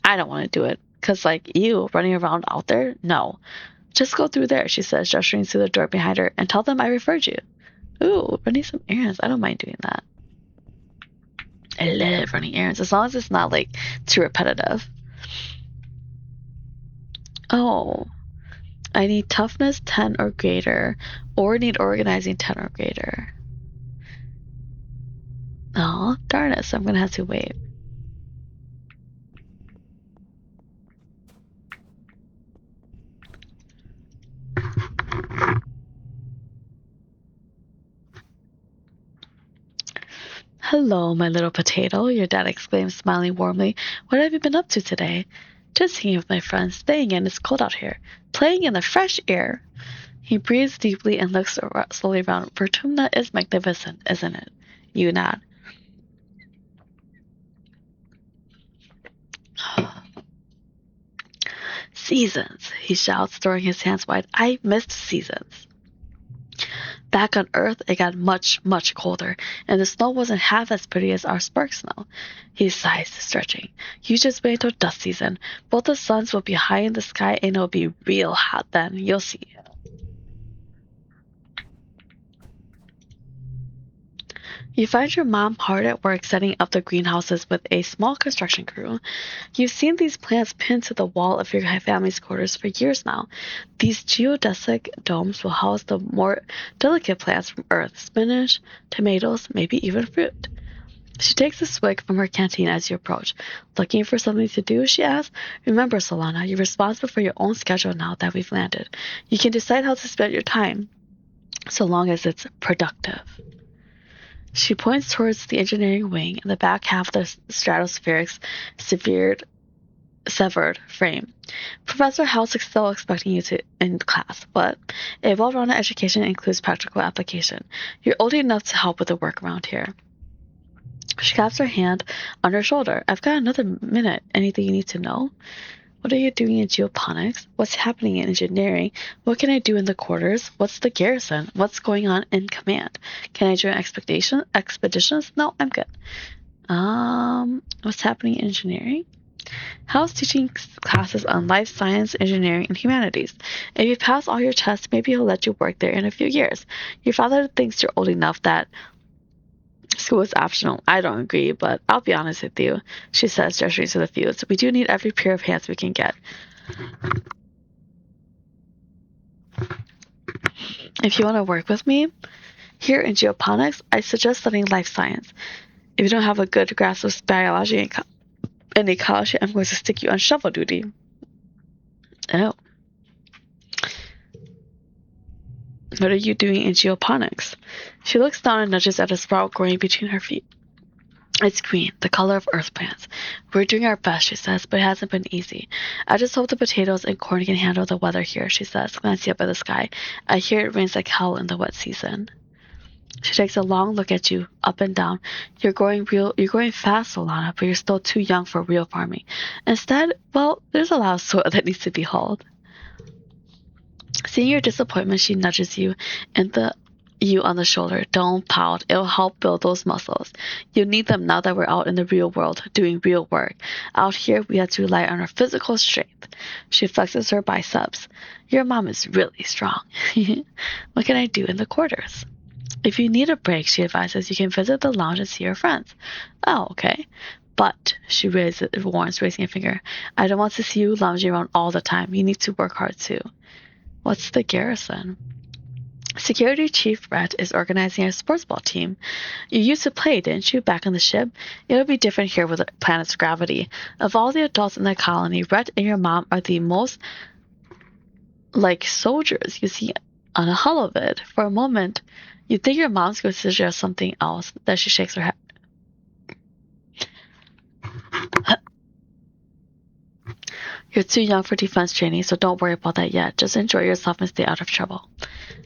Speaker 1: I don't want to do it. 'Cause like you, running around out there? No. Just go through there, she says, gesturing to the door behind her, and tell them I referred you. Ooh, running some errands. I don't mind doing that. I love running errands, as long as it's not, like, too repetitive. Oh. I need toughness 10 or greater, or need organizing 10 or greater. Oh, darn it, so I'm gonna have to wait. Hello, my little potato, your dad exclaims, smiling warmly. What have you been up to today? Just hanging with my friends, staying in. It's cold out here. Playing in the fresh air. He breathes deeply and looks slowly around. Vertumna is magnificent, isn't it? You nod. Seasons, he shouts, throwing his hands wide. I missed seasons. Back on Earth, it got much, much colder, and the snow wasn't half as pretty as our spark snow. He sighs, stretching. You just wait till dust season. Both the suns will be high in the sky, and it'll be real hot then. You'll see. You find your mom hard at work setting up the greenhouses with a small construction crew. You've seen these plants pinned to the wall of your family's quarters for years now. These geodesic domes will house the more delicate plants from Earth, spinach, tomatoes, maybe even fruit. She takes a swig from her canteen as you approach. Looking for something to do, she asks. Remember, Solana, you're responsible for your own schedule now that we've landed. You can decide how to spend your time, so long as it's productive. She points towards the engineering wing in the back half of the stratospheric severed frame. Professor House is still expecting you in class, but a well-rounded education includes practical application. You're old enough to help with the work around here. She claps her hand on her shoulder. I've got another minute. Anything you need to know? What are you doing in geoponics? What's happening in engineering? What can I do in the quarters? What's the garrison? What's going on in command? Can I join expeditions? No, I'm good. What's happening in engineering? How's teaching classes on life science, engineering, and humanities? If you pass all your tests, maybe he'll let you work there in a few years. Your father thinks you're old enough that school is optional. I don't agree, but I'll be honest with you, she says, gesturing to the fields. We do need every pair of hands we can get. If you want to work with me here in geoponics, I suggest studying life science. If you don't have a good grasp of biology and ecology, I'm going to stick you on shovel duty. Oh. What are you doing in geoponics? She looks down and nudges at a sprout growing between her feet. It's green, the color of earth plants. We're doing our best, she says, but it hasn't been easy. I just hope the potatoes and corn can handle the weather here, she says, glancing up at the sky. I hear it rains like hell in the wet season. She takes a long look at you, up and down. You're growing fast, Solana, but you're still too young for real farming. Instead, well, there's a lot of soil that needs to be hauled. Seeing your disappointment, she nudges you on the shoulder. Don't pout. It'll help build those muscles. You need them now that we're out in the real world, doing real work. Out here, we have to rely on our physical strength. She flexes her biceps. Your mom is really strong. What can I do in the quarters? If you need a break, she advises, you can visit the lounge and see your friends. Oh, okay. But, she warns, raising a finger, I don't want to see you lounging around all the time. You need to work hard too. What's the garrison? Security Chief Rhett is organizing a sports ball team. You used to play, didn't you, back on the ship? It'll be different here with the planet's gravity. Of all the adults in the colony, Rhett and your mom are the most like soldiers you see on a hull of it. For a moment, you think your mom's going to suggest something else. Then she shakes her head. You're too young for defense training, so don't worry about that yet. Just enjoy yourself and stay out of trouble.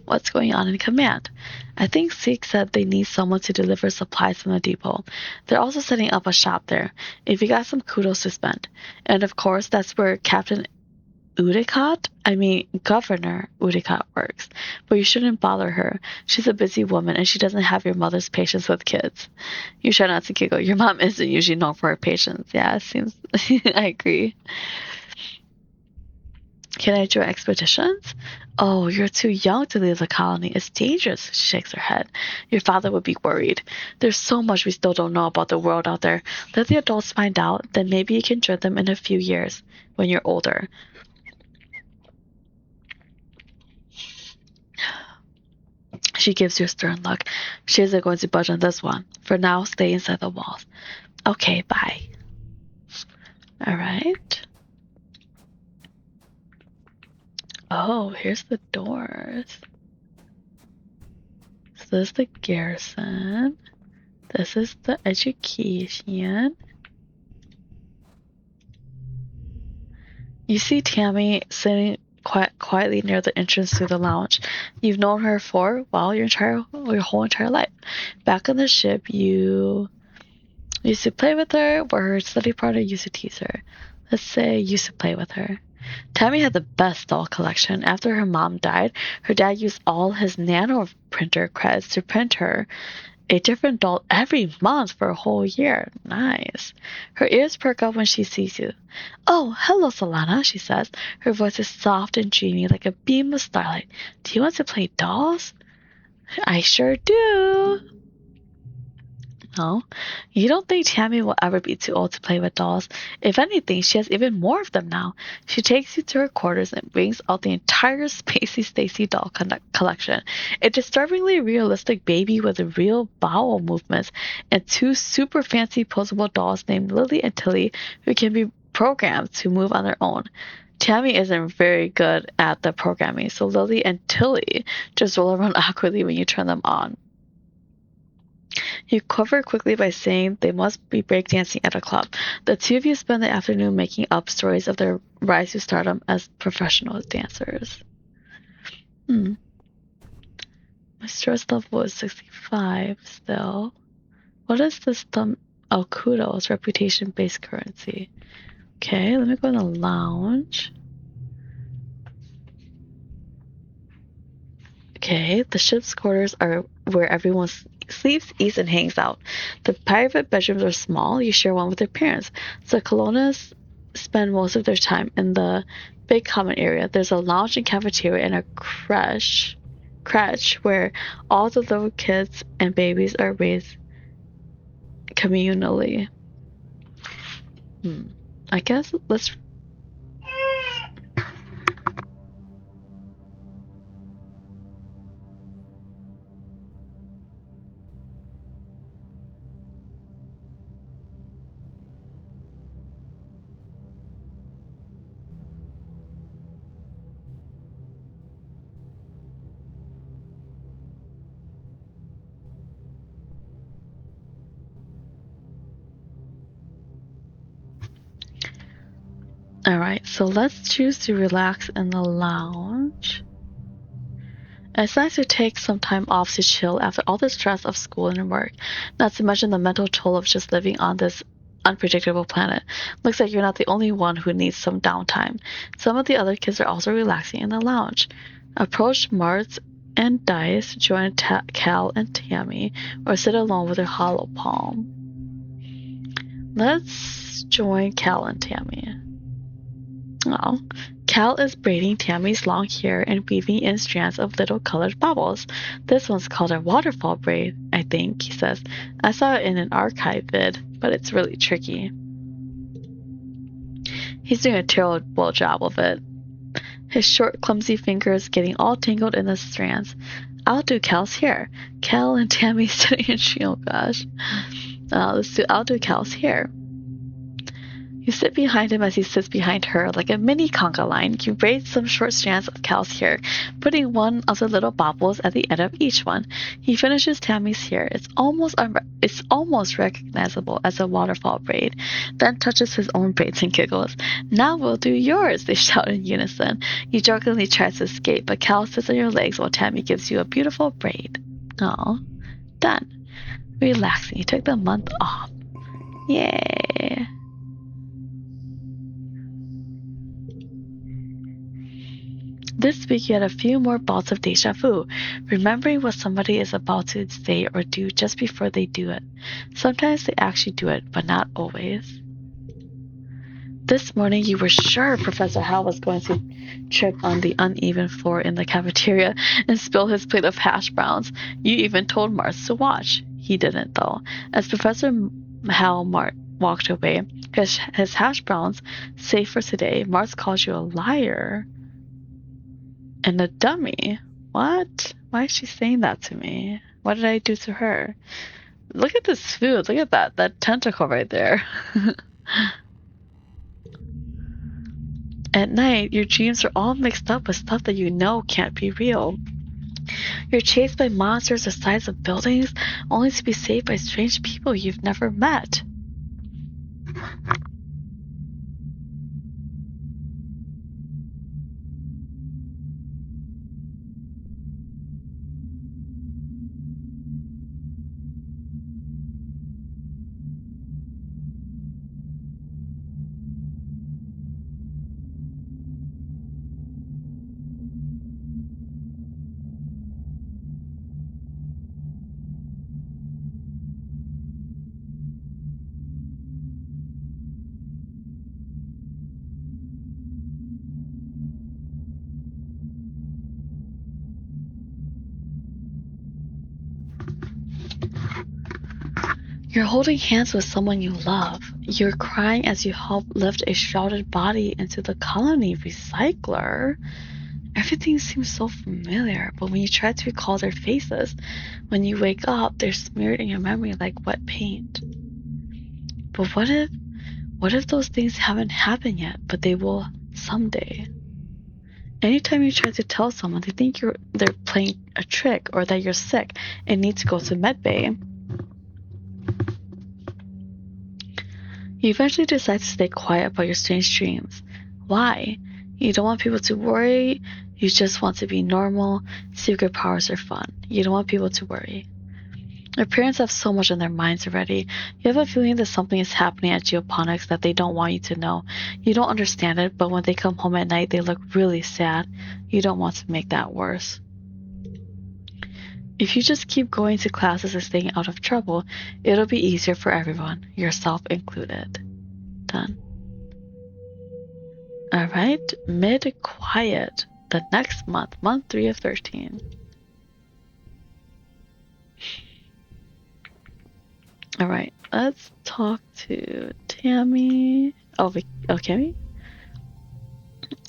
Speaker 1: What's going on in command? I think Zeke said they need someone to deliver supplies from the depot. They're also setting up a shop there. If you got some kudos to spend. And of course, that's where Governor Udicott works. But you shouldn't bother her. She's a busy woman and she doesn't have your mother's patience with kids. You try not to giggle. Your mom isn't usually known for her patience. Yeah, it seems. I agree. Can I join expeditions? Oh, you're too young to leave the colony. It's dangerous, she shakes her head. Your father would be worried. There's so much we still don't know about the world out there. Let the adults find out, then maybe you can join them in a few years, when you're older. She gives you a stern look. She isn't going to budge on this one. For now, stay inside the walls. Okay, bye. Alright. Oh, here's the doors. So this is the garrison. This is the education. You see Tammy sitting quietly near the entrance to the lounge. You've known her for, well, your whole entire life. Back on the ship, you used to play with her, where her study partner used to tease her. Let's say used to play with her. Tammy had the best doll collection. After her mom died, her dad used all his nano printer credits to print her a different doll every month for a whole year. Nice. Her ears perk up when she sees you. Oh, hello, Solana, she says. Her voice is soft and dreamy like a beam of starlight. Do you want to play dolls? I sure do. No, you don't think Tammy will ever be too old to play with dolls. If anything, she has even more of them now. She takes you to her quarters and brings out the entire Spacey Stacy doll collection. A disturbingly realistic baby with real bowel movements and two super fancy posable dolls named Lily and Tilly who can be programmed to move on their own. Tammy isn't very good at the programming, so Lily and Tilly just roll around awkwardly when you turn them on. You cover quickly by saying they must be breakdancing at a club. The two of you spend the afternoon making up stories of their rise to stardom as professional dancers. My stress level is 65 still. What is this kudos, reputation-based currency? Okay, let me go in the lounge. Okay, the ship's quarters are where everyone sleeps, eats, and hangs out. The private bedrooms are small. You share one with your parents. So colonists spend most of their time in the big common area. There's a lounge and cafeteria and a crèche where all the little kids and babies are raised communally. I guess let's... Alright, so let's choose to relax in the lounge. It's nice to take some time off to chill after all the stress of school and work, not to mention the mental toll of just living on this unpredictable planet. Looks like you're not the only one who needs some downtime. Some of the other kids are also relaxing in the lounge. Approach Martz and Dice, join Cal and Tammy, or sit alone with your hollow palm. Let's join Cal and Tammy. Oh, Cal is braiding Tammy's long hair and weaving in strands of little colored bubbles. This one's called a waterfall braid, I think, he says. I saw it in an archive vid, but it's really tricky. He's doing a terrible job of it. His short, clumsy fingers getting all tangled in the strands. I'll do Cal's hair. Cal and Tammy sitting in oh gosh. I'll do Cal's hair. You sit behind him as he sits behind her, like a mini conga line. You braid some short strands of Cal's hair, putting one of the little baubles at the end of each one. He finishes Tammy's hair. It's almost recognizable as a waterfall braid, then touches his own braids and giggles. Now we'll do yours, they shout in unison. You jokingly try to escape, but Cal sits on your legs while Tammy gives you a beautiful braid. Aw. Done. Relaxing. You took the month off. Yay. This week you had a few more bouts of deja vu, remembering what somebody is about to say or do just before they do it. Sometimes they actually do it, but not always. This morning you were sure Professor Hal was going to trip on the uneven floor in the cafeteria and spill his plate of hash browns. You even told Mars to watch. He didn't, though. As Professor Hal walked away, his hash browns safe for today, Mars calls you a liar. And a dummy. What? Why is she saying that to me? What did I do to her? Look at this food. Look at that tentacle right there. At night, your dreams are all mixed up with stuff that you know can't be real. You're chased by monsters the size of buildings, only to be saved by strange people you've never met. You're holding hands with someone you love. You're crying as you help lift a shrouded body into the colony recycler. Everything seems so familiar, but when you try to recall their faces, when you wake up, they're smeared in your memory like wet paint. But what if those things haven't happened yet, but they will someday? Anytime you try to tell someone, they think they're playing a trick or that you're sick and need to go to medbay. You eventually decide to stay quiet about your strange dreams. Why? You don't want people to worry. You just want to be normal. Secret powers are fun. You don't want people to worry. Your parents have so much on their minds already. You have a feeling that something is happening at Geoponics that they don't want you to know. You don't understand it, but when they come home at night, they look really sad. You don't want to make that worse. If you just keep going to classes and staying out of trouble, it'll be easier for everyone, yourself included. Done. Alright, mid-quiet. The next month, month 3 of 13. Alright, let's talk to Tammy. Oh, Cammy?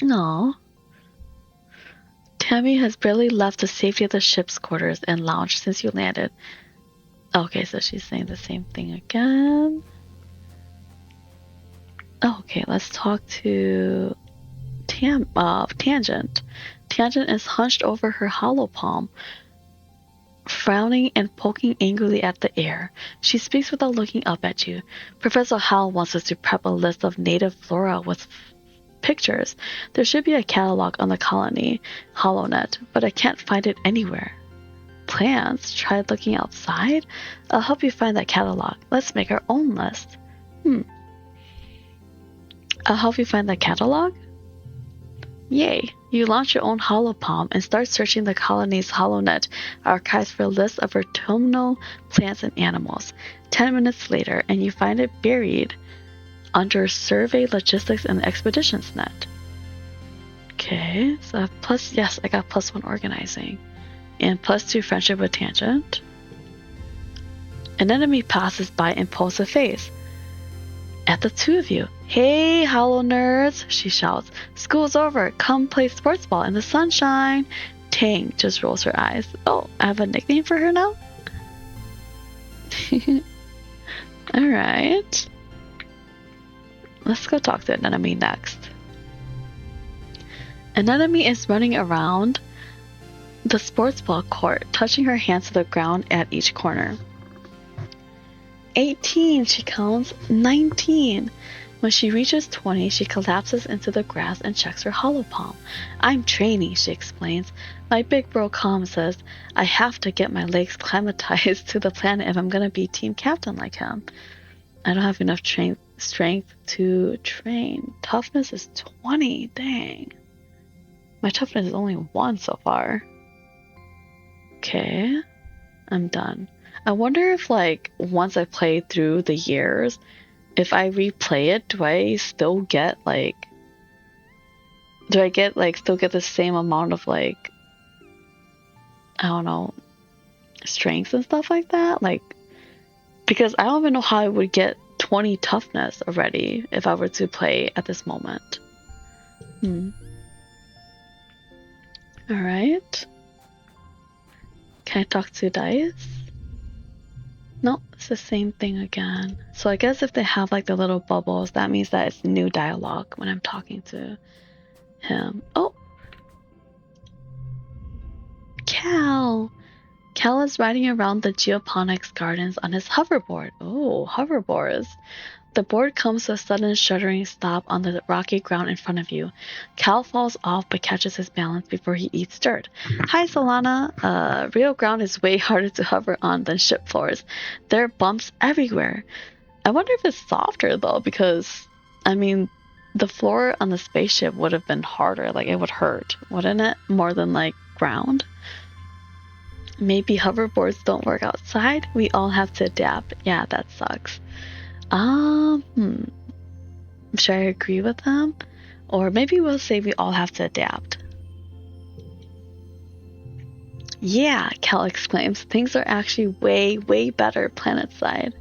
Speaker 1: No. Tammy has barely left the safety of the ship's quarters and lounge since you landed. Okay, so she's saying the same thing again. Okay, let's talk to Tangent. Tangent is hunched over her hollow palm, frowning and poking angrily at the air. She speaks without looking up at you. Professor Hal wants us to prep a list of native flora with pictures. There should be a catalog on the colony HoloNet, but I can't find it anywhere. Plants? Try looking outside? I'll help you find that catalog. Let's make our own list. I'll help you find that catalog? Yay! You launch your own holopalm and start searching the colony's HoloNet archives for a list of autumnal plants and animals. 10 minutes later, and you find it buried under Survey, Logistics, and Expeditions Net. Okay, so I got +1 organizing. And +2 friendship with Tangent. An enemy passes by and pulls a face at the two of you. Hey, Hollow Nerds, she shouts. School's over. Come play sports ball in the sunshine. Tang just rolls her eyes. Oh, I have a nickname for her now? Alright. Let's go talk to an enemy next. An enemy is running around the sports ball court, touching her hands to the ground at each corner. 18, she counts. 19. When she reaches 20, she collapses into the grass and checks her hollow palm. I'm training, she explains. My big bro Calm says, I have to get my legs climatized to the planet if I'm gonna be team captain like him. I don't have enough strength to train. Toughness is 20, dang. My toughness is only 1 so far. Okay, I'm done. I wonder if, like, once I play through the years, if I replay it, do I still get, like, still get the same amount of, like, I don't know, strengths and stuff like that? Like, because I don't even know how I would get 20 toughness already if I were to play at this moment. Alright. Can I talk to Dice? No, it's the same thing again. So I guess if they have like the little bubbles, that means that it's new dialogue when I'm talking to him. Oh! Cal! Cal is riding around the geoponics gardens on his hoverboard. Oh, hoverboards. The board comes to a sudden shuddering stop on the rocky ground in front of you. Cal falls off but catches his balance before he eats dirt. Hi, Solana. Real ground is way harder to hover on than ship floors. There are bumps everywhere. I wonder if it's softer though, because, I mean, the floor on the spaceship would have been harder. Like, it would hurt, wouldn't it? More than, like, ground. Maybe hoverboards don't work outside. We all have to adapt. Yeah, that sucks. Should I agree with them? Or maybe we'll say we all have to adapt. Yeah, Cal exclaims. Things are actually way, way better planet-side.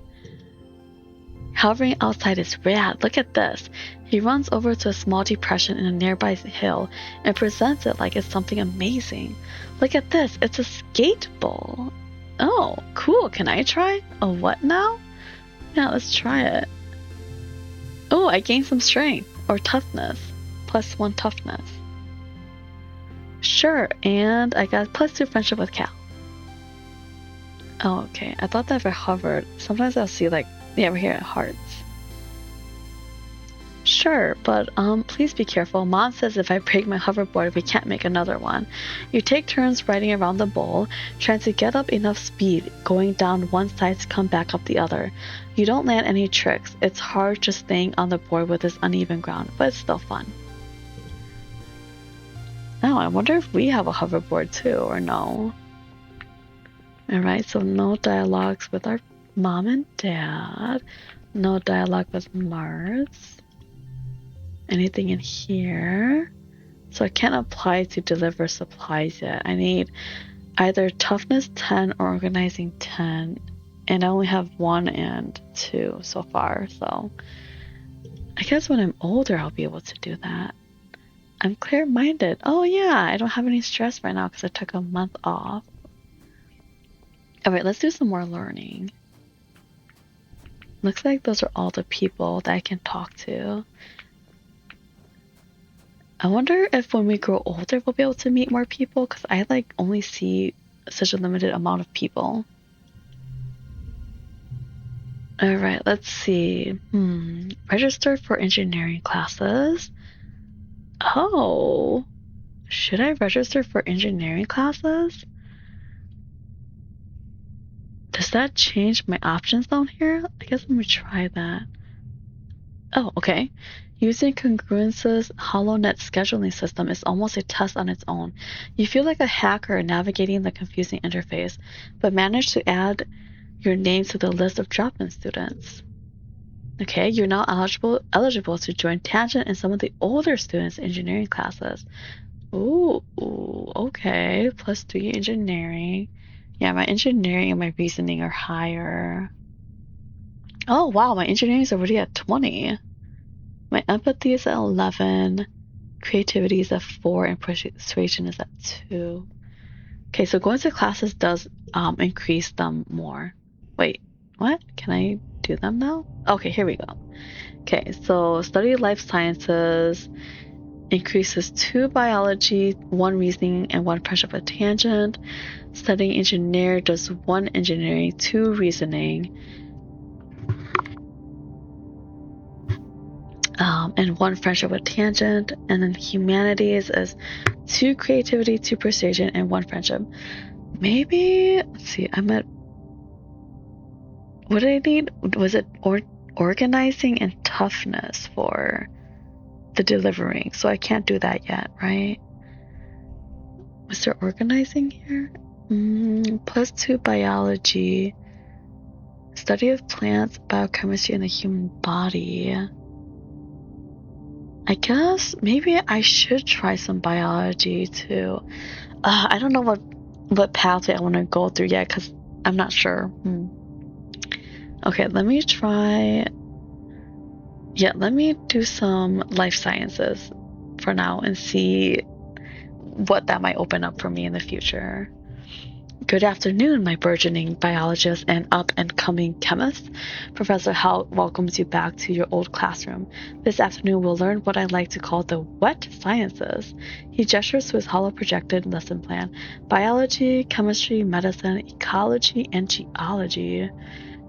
Speaker 1: Hovering outside is rad. Look at this. He runs over to a small depression in a nearby hill and presents it like it's something amazing. Look at this. It's a skate ball. Oh, cool. Can I try? A what now? Yeah, let's try it. Oh, I gained some strength. Or toughness. +1 toughness. Sure, and I got +2 friendship with Cal. Oh, okay. I thought that if I hovered, sometimes I'll see, like, yeah, over here, hearts. Sure, but please be careful. Mom says if I break my hoverboard, we can't make another one. You take turns riding around the bowl, trying to get up enough speed, going down one side to come back up the other. You don't land any tricks. It's hard just staying on the board with this uneven ground, but it's still fun. Oh, I wonder if we have a hoverboard too, or no. Alright, so no dialogues with our mom and dad. No dialogue with Mars. Anything in here? So I can't apply to deliver supplies yet. I need either toughness 10 or organizing 10. And I only have 1 and 2 so far. So I guess when I'm older, I'll be able to do that. I'm clear-minded. Oh yeah, I don't have any stress right now because I took a month off. Alright, let's do some more learning. Looks like those are all the people that I can talk to. I wonder if when we grow older, we'll be able to meet more people, because I like only see such a limited amount of people. Alright, let's see. Register for engineering classes. Oh, should I register for engineering classes? Does that change my options down here? I guess let me try that. Oh, okay. Using Congruence's HoloNet scheduling system is almost a test on its own. You feel like a hacker navigating the confusing interface, but manage to add your name to the list of drop-in students. Okay, you're now eligible to join Tangent and some of the older students' engineering classes. Ooh, okay. +3 engineering. Yeah, my engineering and my reasoning are higher. Oh, wow, my engineering is already at 20. My empathy is at 11. Creativity is at 4. And persuasion is at 2. Okay, so going to classes does increase them more. Wait, what? Can I do them now? Okay, here we go. Okay, so study life sciences increases 2 biology, 1 reasoning, and 1 friendship with tangent. Studying engineer does 1 engineering, 2 reasoning, and 1 friendship with tangent. And then humanities is 2 creativity, 2 persuasion, and 1 friendship. Maybe, let's see, I'm at, what did I need? Was it organizing and toughness for the delivering? So I can't do that yet, right? Was there organizing here? +2 biology, study of plants, biochemistry, and the human body. I guess maybe I should try some biology too. I don't know what pathway I want to go through yet because I'm not sure. Okay, let me try. Yeah, let me do some life sciences for now and see what that might open up for me in the future. Good afternoon, my burgeoning biologist and up-and-coming chemist. Professor Hout welcomes you back to your old classroom. This afternoon we'll learn what I like to call the wet sciences. He gestures to his hollow-projected lesson plan. Biology, chemistry, medicine, ecology, and geology.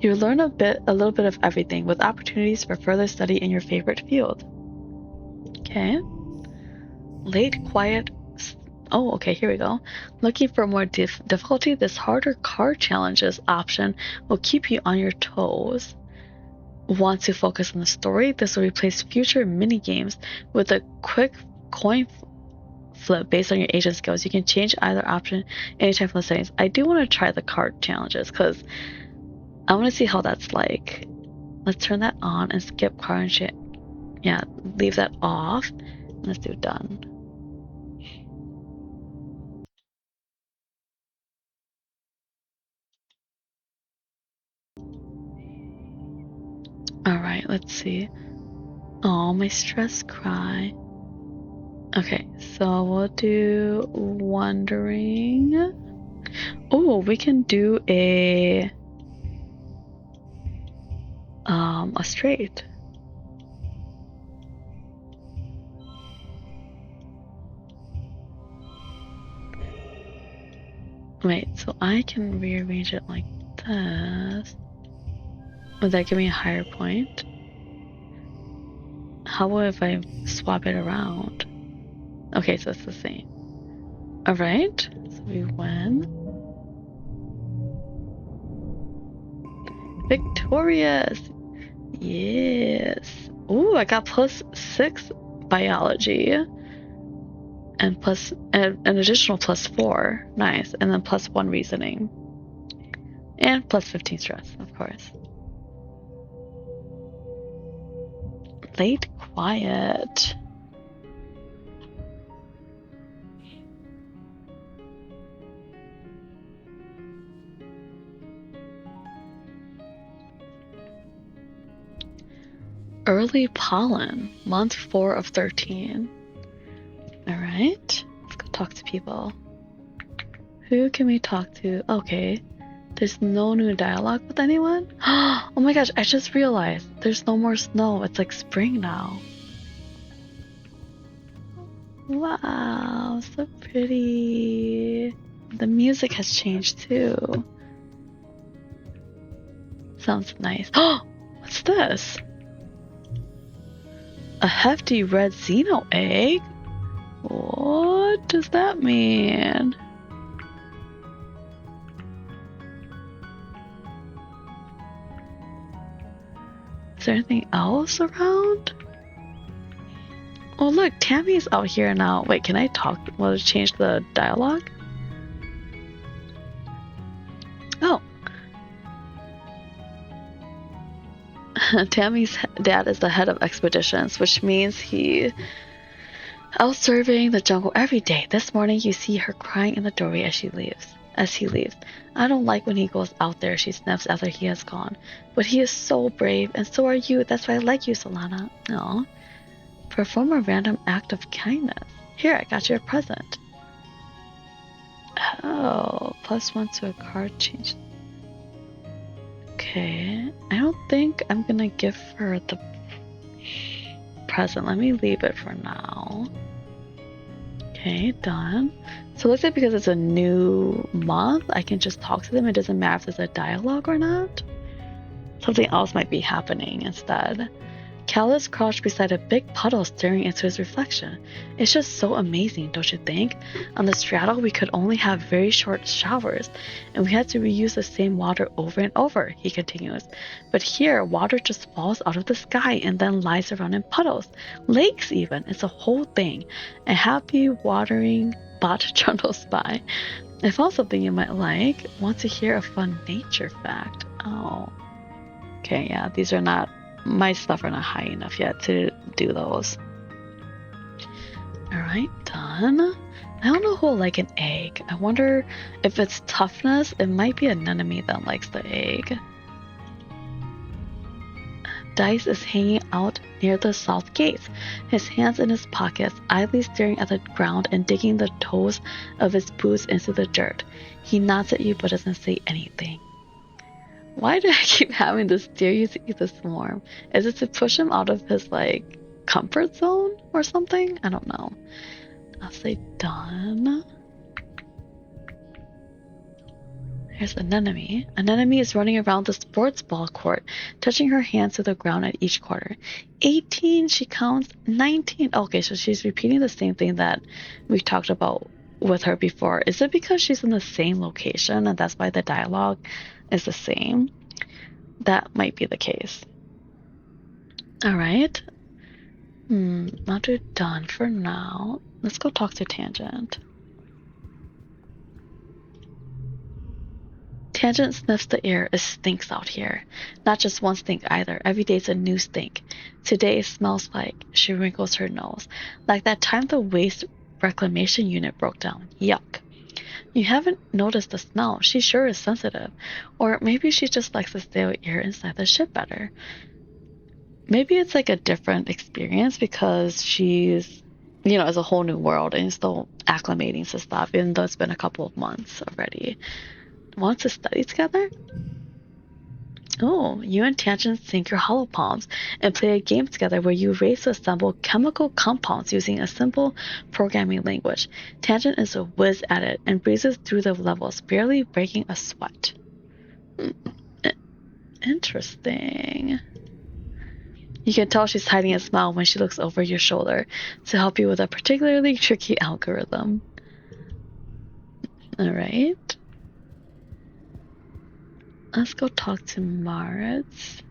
Speaker 1: You'll learn a little bit of everything, with opportunities for further study in your favorite field. Okay. Late, quiet. Oh, okay, here we go. Looking for more difficulty? This harder card challenges option will keep you on your toes. Want to focus on the story? This will replace future mini games with a quick coin flip based on your agent skills. You can change either option anytime from the settings. I do want to try the card challenges because I want to see how that's like. Let's turn that on and skip card and shit. Yeah, leave that off. Let's do done. Alright, let's see. Oh, my stress cry. Okay, so we'll do wondering. Oh, we can do a straight. Wait, so I can rearrange it like this. Would that give me a higher point? How about if I swap it around? Okay, so it's the same. Alright, so we win. Victorious! Yes! Ooh, I got +6 biology. And plus an additional +4. Nice. And then +1 reasoning. And +15 stress, of course. Late quiet. Early pollen, month 4 of 13. Alright, let's go talk to people. Who can we talk to? Okay, there's no new dialogue with anyone? Oh my gosh, I just realized there's no more snow. It's like spring now. Wow, so pretty. The music has changed too. Sounds nice. Oh, what's this? A hefty red xeno egg? What does that mean? Is there anything else around? Oh look, Tammy's out here now. Wait, can I talk? Will it change the dialogue? Oh. Tammy's dad is the head of expeditions, which means he out surveying the jungle every day. This morning you see her crying in the doorway as he leaves. I don't like when he goes out there, she sniffs after he has gone. But he is so brave, and so are you. That's why I like you, Solana. Aw. Perform a random act of kindness. Here, I got you a present. Oh, +1 to a card change. Okay. Okay, I don't think I'm gonna give her the present. Let me leave it for now. Okay, done. So it looks like because it's a new month, I can just talk to them. It doesn't matter if there's a dialogue or not. Something else might be happening instead. Cal is crouched beside a big puddle staring into his reflection. It's just so amazing, don't you think? On the straddle, we could only have very short showers, and we had to reuse the same water over and over, he continues. But here, water just falls out of the sky and then lies around in puddles. Lakes, even. It's a whole thing. A happy, watering bot trundles by. I found something you might like. Want to hear a fun nature fact? Oh. Okay, yeah, these are not... My stuff are not high enough yet to do those. Alright, done. I don't know who will like an egg. I wonder if it's toughness. It might be an enemy that likes the egg. Dice is hanging out near the south gate, his hands in his pockets, idly staring at the ground and digging the toes of his boots into the dirt. He nods at you but doesn't say anything. Why do I keep having to steer you to eat this worm? Is it to push him out of his, like, comfort zone or something? I don't know. I'll say done. Here's an enemy. An enemy is running around the sports ball court, touching her hands to the ground at each quarter. 18, she counts. 19. Okay, so she's repeating the same thing that we talked about with her before. Is it because she's in the same location and that's why the dialogue is the same? That might be the case. Alright. I'll do done for now. Let's go talk to Tangent. Tangent sniffs the air. It stinks out here. Not just one stink either. Every day's a new stink. Today it smells like... She wrinkles her nose. Like that time the waste reclamation unit broke down. Yuck. You haven't noticed the smell. She sure is sensitive. Or maybe she just likes the stale air inside the ship better. Maybe it's like a different experience because she's, you know, it's a whole new world and still acclimating to stuff, even though it's been a couple of months already. Want to study together? Oh, you and Tangent sync your hollow palms and play a game together where you race to assemble chemical compounds using a simple programming language. Tangent is a whiz at it and breezes through the levels, barely breaking a sweat. Interesting. You can tell she's hiding a smile when she looks over your shoulder to help you with a particularly tricky algorithm. Alright. Let's go talk to Maritz.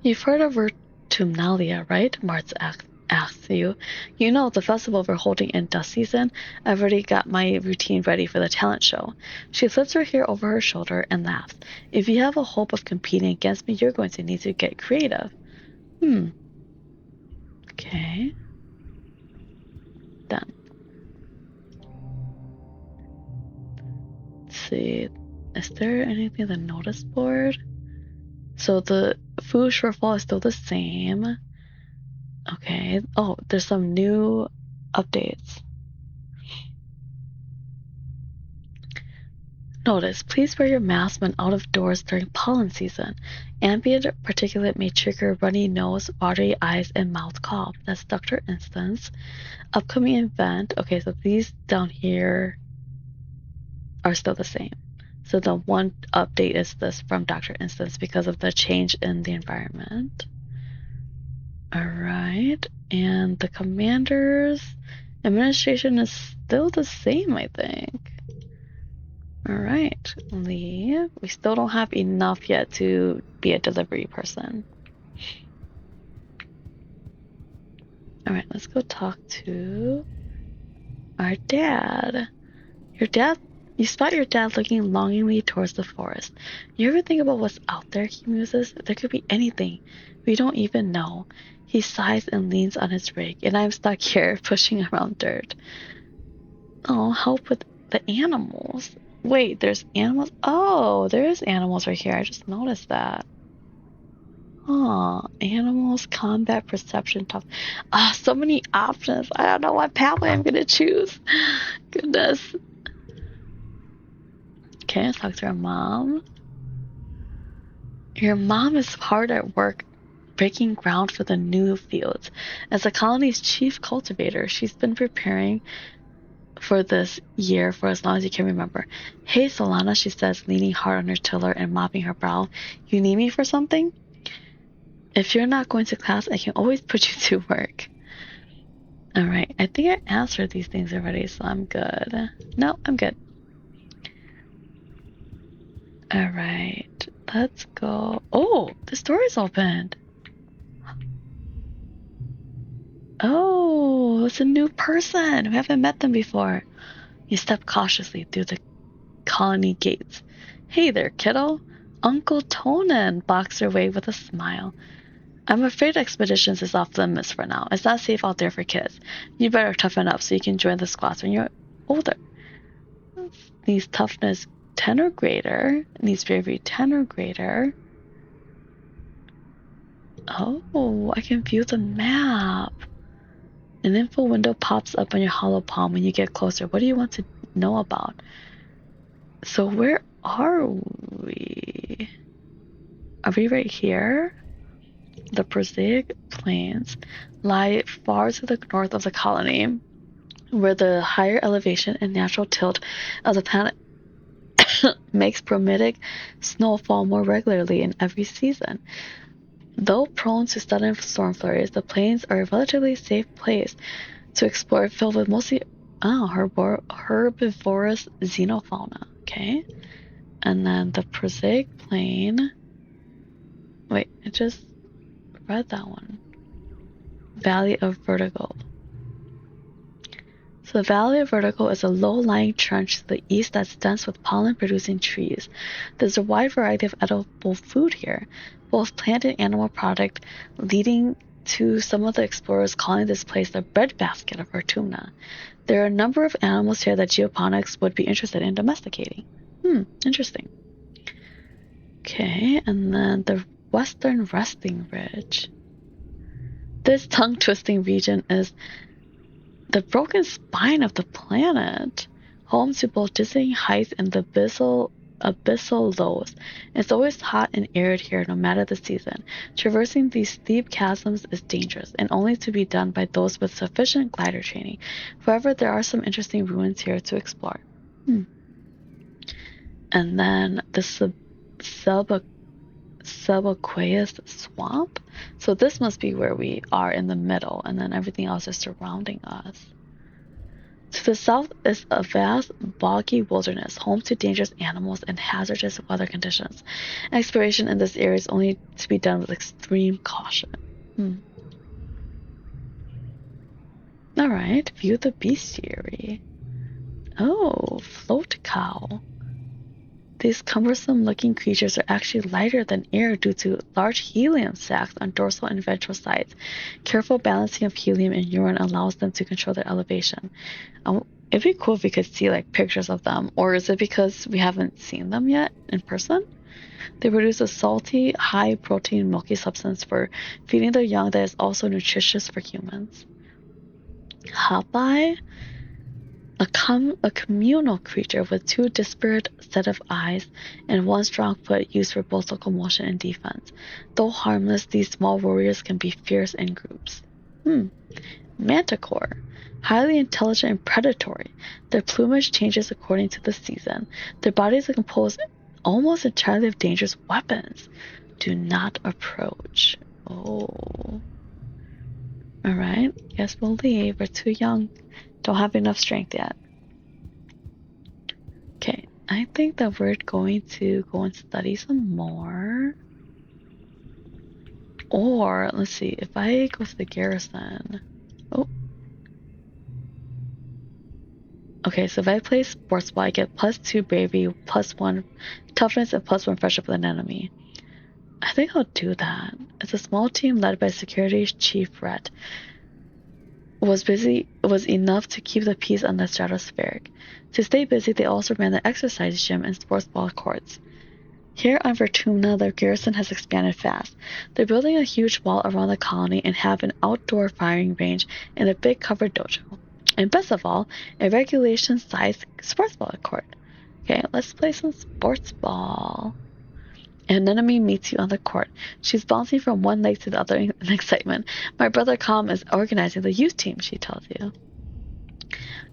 Speaker 1: You've heard of Vertumnalia, right? Maritz asks you. You know, the festival we're holding in dust season. I've already got my routine ready for the talent show. She flips her hair over her shoulder and laughs. If you have a hope of competing against me, you're going to need to get creative. Okay. Done. Let's see. Is there anything on the notice board? So the food shortfall is still the same. Okay. Oh, there's some new updates. Notice, please wear your mask when out of doors during pollen season. Ambient particulate may trigger runny nose, watery eyes, and mouth cough. That's Dr. Instance. Upcoming event. Okay, so these down here are still the same. So the one update is this from Dr. Instance because of the change in the environment. Alright, and the commander's administration is still the same, I think. Alright, leave. We still don't have enough yet to be a delivery person. Alright, let's go talk to our dad. You spot your dad looking longingly towards the forest. You ever think about what's out there, he muses? There could be anything. We don't even know. He sighs and leans on his rake, and I'm stuck here pushing around dirt. Oh, help with the animals. Wait, there's animals? Oh, there's animals right here. I just noticed that. Animals, combat, perception, tough. So many options. I don't know what pathway I'm gonna choose. Goodness. Okay, let's talk to our mom. Your mom is hard at work breaking ground for the new fields. As the colony's chief cultivator, she's been preparing for this year for as long as you can remember. Hey, Solana, she says, leaning hard on her tiller and mopping her brow. You need me for something? If you're not going to class, I can always put you to work. Alright, I think I answered these things already, so I'm good. No, I'm good. Alright, let's go. Oh, this door is opened. Oh, it's a new person. We haven't met them before. You step cautiously through the colony gates. Hey there, kiddo. Uncle Tonin boxed her way with a smile. I'm afraid expeditions is off limits for now. It's not safe out there for kids. You better toughen up so you can join the squads when you're older. Needs toughness 10 or greater. Needs bravery 10 or greater. Oh, I can view the map. An info window pops up on your hollow palm when you get closer. What do you want to know about? So where are we? Are we right here? The prosaic plains lie far to the north of the colony, where the higher elevation and natural tilt of the planet makes promedic snowfall more regularly in every season. Though prone to sudden storm flurries, the plains are a relatively safe place to explore, filled with mostly herbivorous xenofauna. Okay, and then the prosaic plain. Wait, I just read that one. Valley of Vertigo. So the Valley of Vertigo is a low-lying trench to the east that's dense with pollen-producing trees. There's a wide variety of edible food here, both plant and animal product, leading to some of the explorers calling this place the breadbasket of Vertumna. There are a number of animals here that geoponics would be interested in domesticating. Interesting. Okay, and then the Western Resting Ridge. This tongue-twisting region is the broken spine of the planet, home to both dizzying heights and the abyssal lows. It's always hot and arid here no matter the season. Traversing these steep chasms is dangerous and only to be done by those with sufficient glider training. However, there are some interesting ruins here to explore. And then the subaqueous swamp. So this must be where we are in the middle, and then everything else is surrounding us. To the south is a vast, boggy wilderness, home to dangerous animals and hazardous weather conditions. Exploration in this area is only to be done with extreme caution. Alright, view the bestiary. Oh, float cow. These cumbersome-looking creatures are actually lighter than air due to large helium sacs on dorsal and ventral sides. Careful balancing of helium and urine allows them to control their elevation. It'd be cool if we could see like pictures of them, or is it because we haven't seen them yet in person? They produce a salty, high-protein, milky substance for feeding their young that is also nutritious for humans. Hapai? A communal creature with two disparate set of eyes and one strong foot used for both locomotion and defense. Though harmless, these small warriors can be fierce in groups. Manticore. Highly intelligent and predatory. Their plumage changes according to the season. Their bodies are composed almost entirely of dangerous weapons. Do not approach. Oh. Alright, guess we'll leave. We're too young. Don't have enough strength yet. Okay, I think that we're going to go and study some more. Or, let's see, if I go to the garrison. Oh. Okay, so if I play sports ball, I get +2 bravery, +1 toughness, and +1 friendship with an enemy. I think I'll do that. It's a small team led by Security Chief Rhett. Was enough to keep the peace on the stratospheric. To stay busy, they also ran the exercise gym and sports ball courts. Here on Vertumna, the garrison has expanded fast. They're building a huge wall around the colony and have an outdoor firing range and a big covered dojo. And best of all, a regulation-sized sports ball court. Okay, let's play some sports ball. An enemy meets you on the court. She's bouncing from one leg to the other in excitement. My brother Calm is organizing the youth team, she tells you.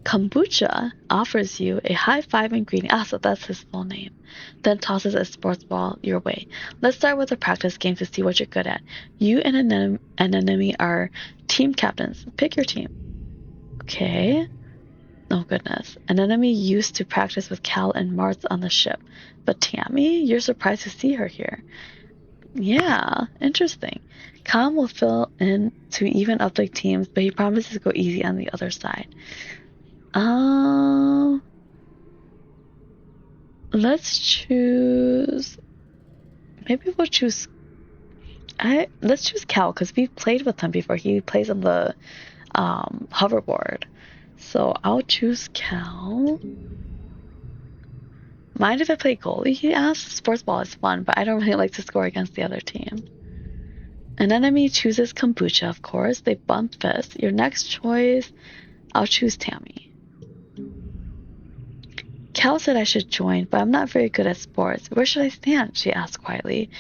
Speaker 1: Kombucha offers you a high-fiving greeting. So that's his full name. Then tosses a sports ball your way. Let's start with a practice game to see what you're good at. You and an enemy are team captains. Pick your team. Okay. Oh goodness. An enemy used to practice with Cal and Martz on the ship. But Tammy? You're surprised to see her here. Yeah, interesting. Calm will fill in to even up the teams, but he promises to go easy on the other side. Let's choose. Maybe we'll choose. Let's choose Cal because we've played with him before. He plays on the hoverboard, so I'll choose Cal. Mind if I play goalie? He asks. Sports ball is fun, but I don't really like to score against the other team. An enemy chooses Kombucha, of course. They bump fists. Your next choice, I'll choose Tammy. Cal said I should join, but I'm not very good at sports. Where should I stand? She asked quietly.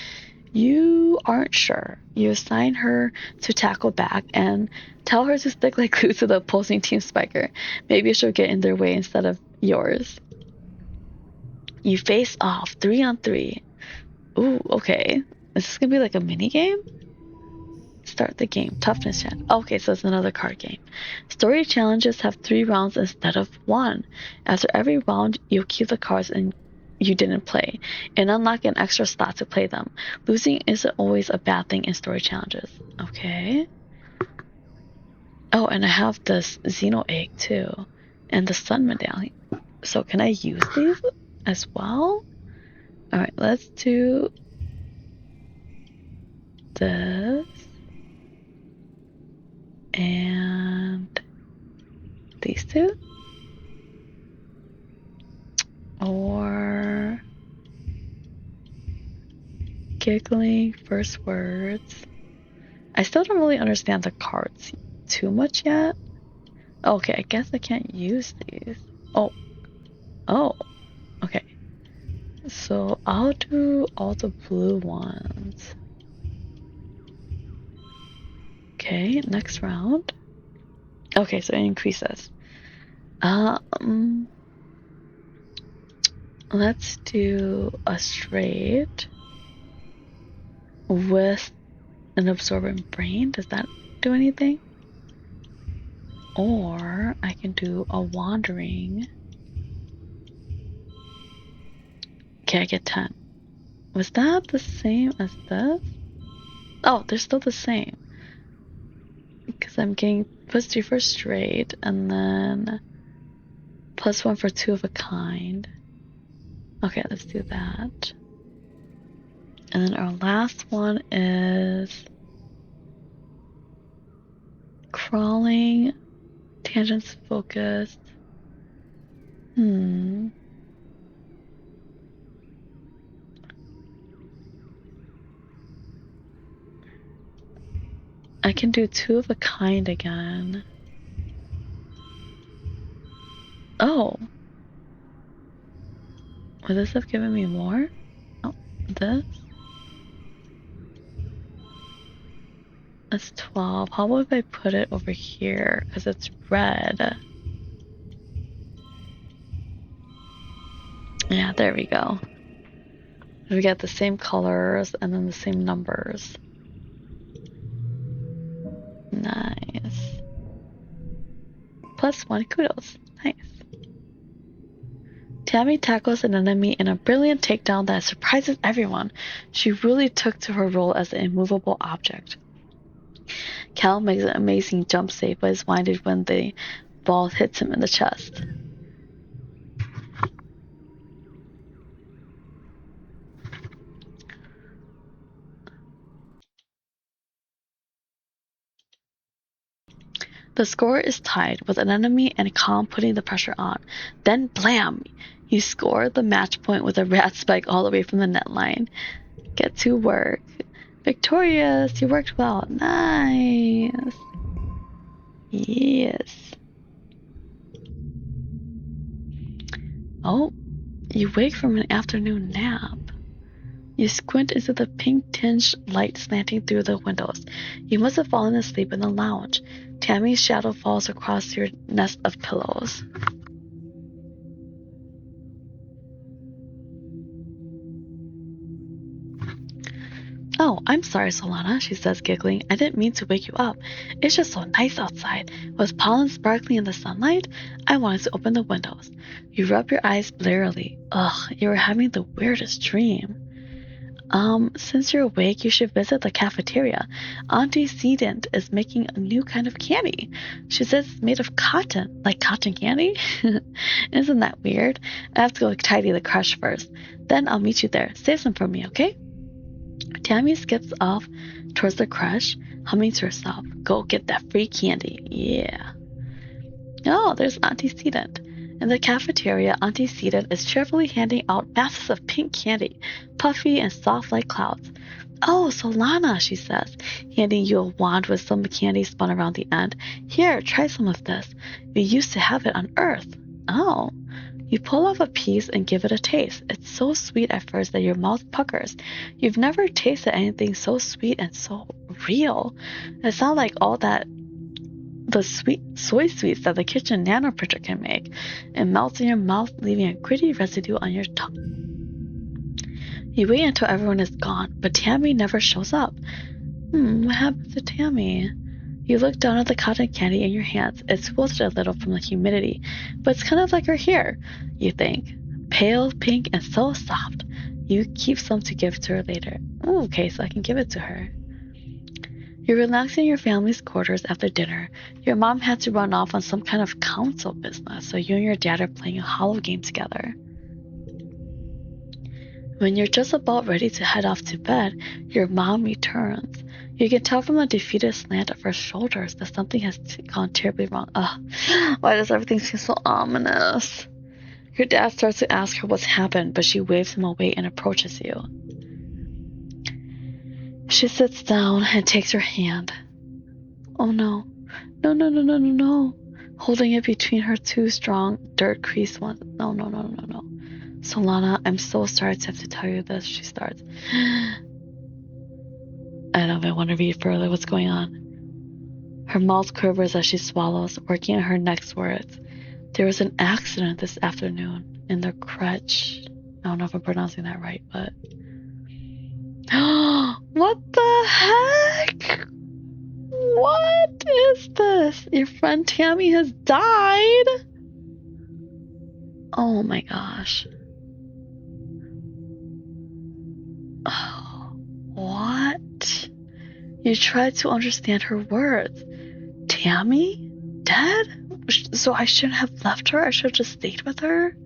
Speaker 1: You aren't sure. You assign her to tackle back and tell her to stick like glue to the opposing team spiker. Maybe she'll get in their way instead of yours. You face off 3-on-3. Ooh, okay. Is this gonna be like a mini game? Start the game. Toughness check. Okay, so it's another card game. Story challenges have 3 rounds instead of 1. After every round, you'll keep the cards you didn't play and unlock an extra slot to play them. Losing isn't always a bad thing in story challenges. Okay. Oh, and I have this Xeno egg too. And the sun medallion. So can I use these as well? Alright, let's do this. And these two. Or giggling first words. I still don't really understand the cards too much yet. Okay, I guess I can't use these. Oh, okay. So I'll do all the blue ones. Okay, next round. Okay, so it increases. Let's do a straight with an absorbent brain. Does that do anything? Or I can do a wandering. Okay, I get 10. Was that the same as this? Oh, they're still the same. Because I'm getting +2 for straight, and then +1 for 2 of a kind. Okay, let's do that. And then our last one is crawling, tangents focused. I can do 2 of a kind again. Oh. Would this have given me more? Oh, this? That's 12. How about if I put it over here? Because it's red. Yeah, there we go. We got the same colors and then the same numbers. Nice. +1, kudos. Nice. Tammy tackles an enemy in a brilliant takedown that surprises everyone. She really took to her role as an immovable object. Cal makes an amazing jump save, but is winded when the ball hits him in the chest. The score is tied, with an enemy and Calm putting the pressure on. Then blam! You score the match point with a rat spike all the way from the net line. Get to work. Victorious! You worked well. Nice! Yes. Oh, you wake from an afternoon nap. You squint into the pink-tinged light slanting through the windows. You must have fallen asleep in the lounge. Tammy's shadow falls across your nest of pillows. Oh, I'm sorry, Solana, she says, giggling. I didn't mean to wake you up. It's just so nice outside. With pollen sparkling in the sunlight, I wanted to open the windows. You rub your eyes blearily. Ugh, you were having the weirdest dream. Since you're awake, you should visit the cafeteria. Auntie Sedent is making a new kind of candy. She says it's made of cotton, like cotton candy. Isn't that weird? I have to go tidy the crush first. Then I'll meet you there. Save some for me, okay? Tammy skips off towards the crush, humming to herself. Go get that free candy. Yeah. Oh, there's Auntie Sedent. In the cafeteria, Auntie Sedent is cheerfully handing out masses of pink candy, puffy and soft like clouds. Oh, Solana, she says, handing you a wand with some candy spun around the end. Here, try some of this. We used to have it on Earth. Oh. You pull off a piece and give it a taste. It's so sweet at first that your mouth puckers. You've never tasted anything so sweet and so real. It's not like all that the sweet soy sweets that the kitchen nano printer can make. It melts in your mouth, leaving a gritty residue on your tongue. You wait until everyone is gone, but Tammy never shows up. What happened to Tammy? You look down at the cotton candy in your hands. It's wilted a little from the humidity, but it's kind of like her hair, you think. Pale, pink, and so soft. You keep some to give to her later. Ooh, okay, so I can give it to her. You're relaxing in your family's quarters after dinner. Your mom had to run off on some kind of council business, so you and your dad are playing a hollow game together. When you're just about ready to head off to bed, your mom returns. You can tell from the defeated slant of her shoulders that something has gone terribly wrong. Ugh, why does everything seem so ominous? Your dad starts to ask her what's happened, but she waves him away and approaches you. She sits down and takes your hand. Oh no. No. Holding it between her two strong, dirt-creased ones. No. Solana, I'm so sorry to have to tell you this, she starts. I don't even want to read further. What's going on? Her mouth quivers as she swallows, working at her next words. There was an accident this afternoon in the crutch. I don't know if I'm pronouncing that right, but... What the heck? What is this? Your friend Tammy has died? Oh my gosh. Oh, what? You tried to understand her words. Tammy? Dead? So I shouldn't have left her? I should have just stayed with her?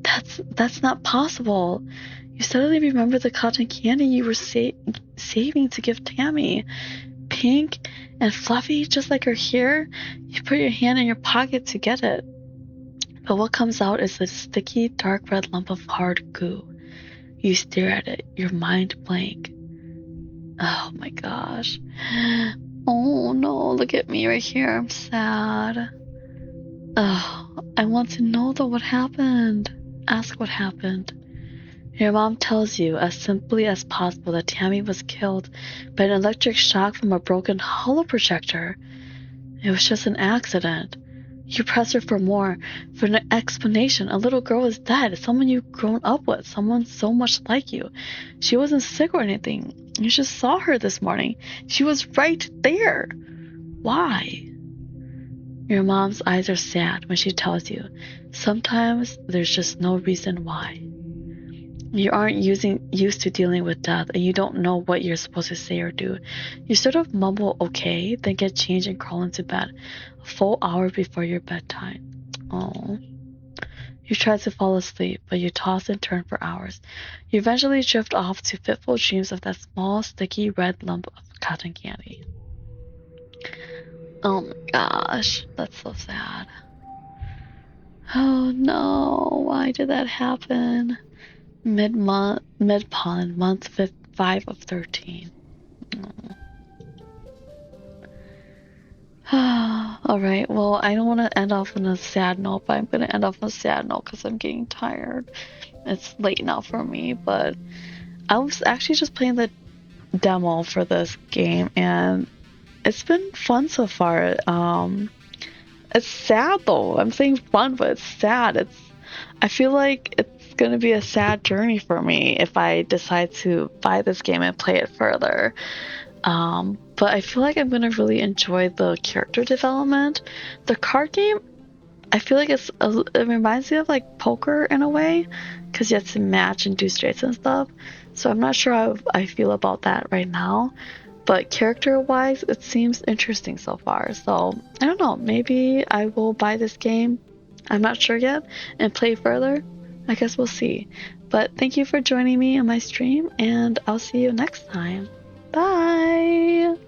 Speaker 1: That's not possible. You suddenly remember the cotton candy you were saving to give Tammy. Pink and fluffy, just like her hair. You put your hand in your pocket to get it. But what comes out is a sticky, dark red lump of hard goo. You stare at it, your mind blank. Oh my gosh. Oh no, look at me right here. I'm sad. Oh, I want to know though what happened. Ask what happened. Your mom tells you as simply as possible that Tammy was killed by an electric shock from a broken holo projector. It was just an accident. You press her for more, for an explanation. A little girl is dead, someone you've grown up with, someone so much like you. She wasn't sick or anything. You just saw her this morning. She was right there. Why? Your mom's eyes are sad when she tells you. Sometimes there's just no reason why. You aren't used to dealing with death, and you don't know what you're supposed to say or do. You sort of mumble okay, then get changed and crawl into bed, a full hour before your bedtime. Oh. You try to fall asleep, but you toss and turn for hours. You eventually drift off to fitful dreams of that small, sticky red lump of cotton candy. Oh my gosh, that's so sad. Oh no, why did that happen? Mid-pollen, month 5 of 13. Alright, well, I don't want to end off on a sad note, but I'm going to end off on a sad note because I'm getting tired. It's late now for me, but I was actually just playing the demo for this game, and it's been fun so far. It's sad though. I'm saying fun, but it's sad. I feel like it's gonna be a sad journey for me if I decide to buy this game and play it further. But I feel like I'm gonna really enjoy the character development. The card game, I feel like it reminds me of like poker in a way, because you have to match and do straights and stuff. So I'm not sure how I feel about that right now. But character-wise, it seems interesting so far. So I don't know. Maybe I will buy this game. I'm not sure yet, and play further. I guess we'll see. But thank you for joining me on my stream, and I'll see you next time. Bye!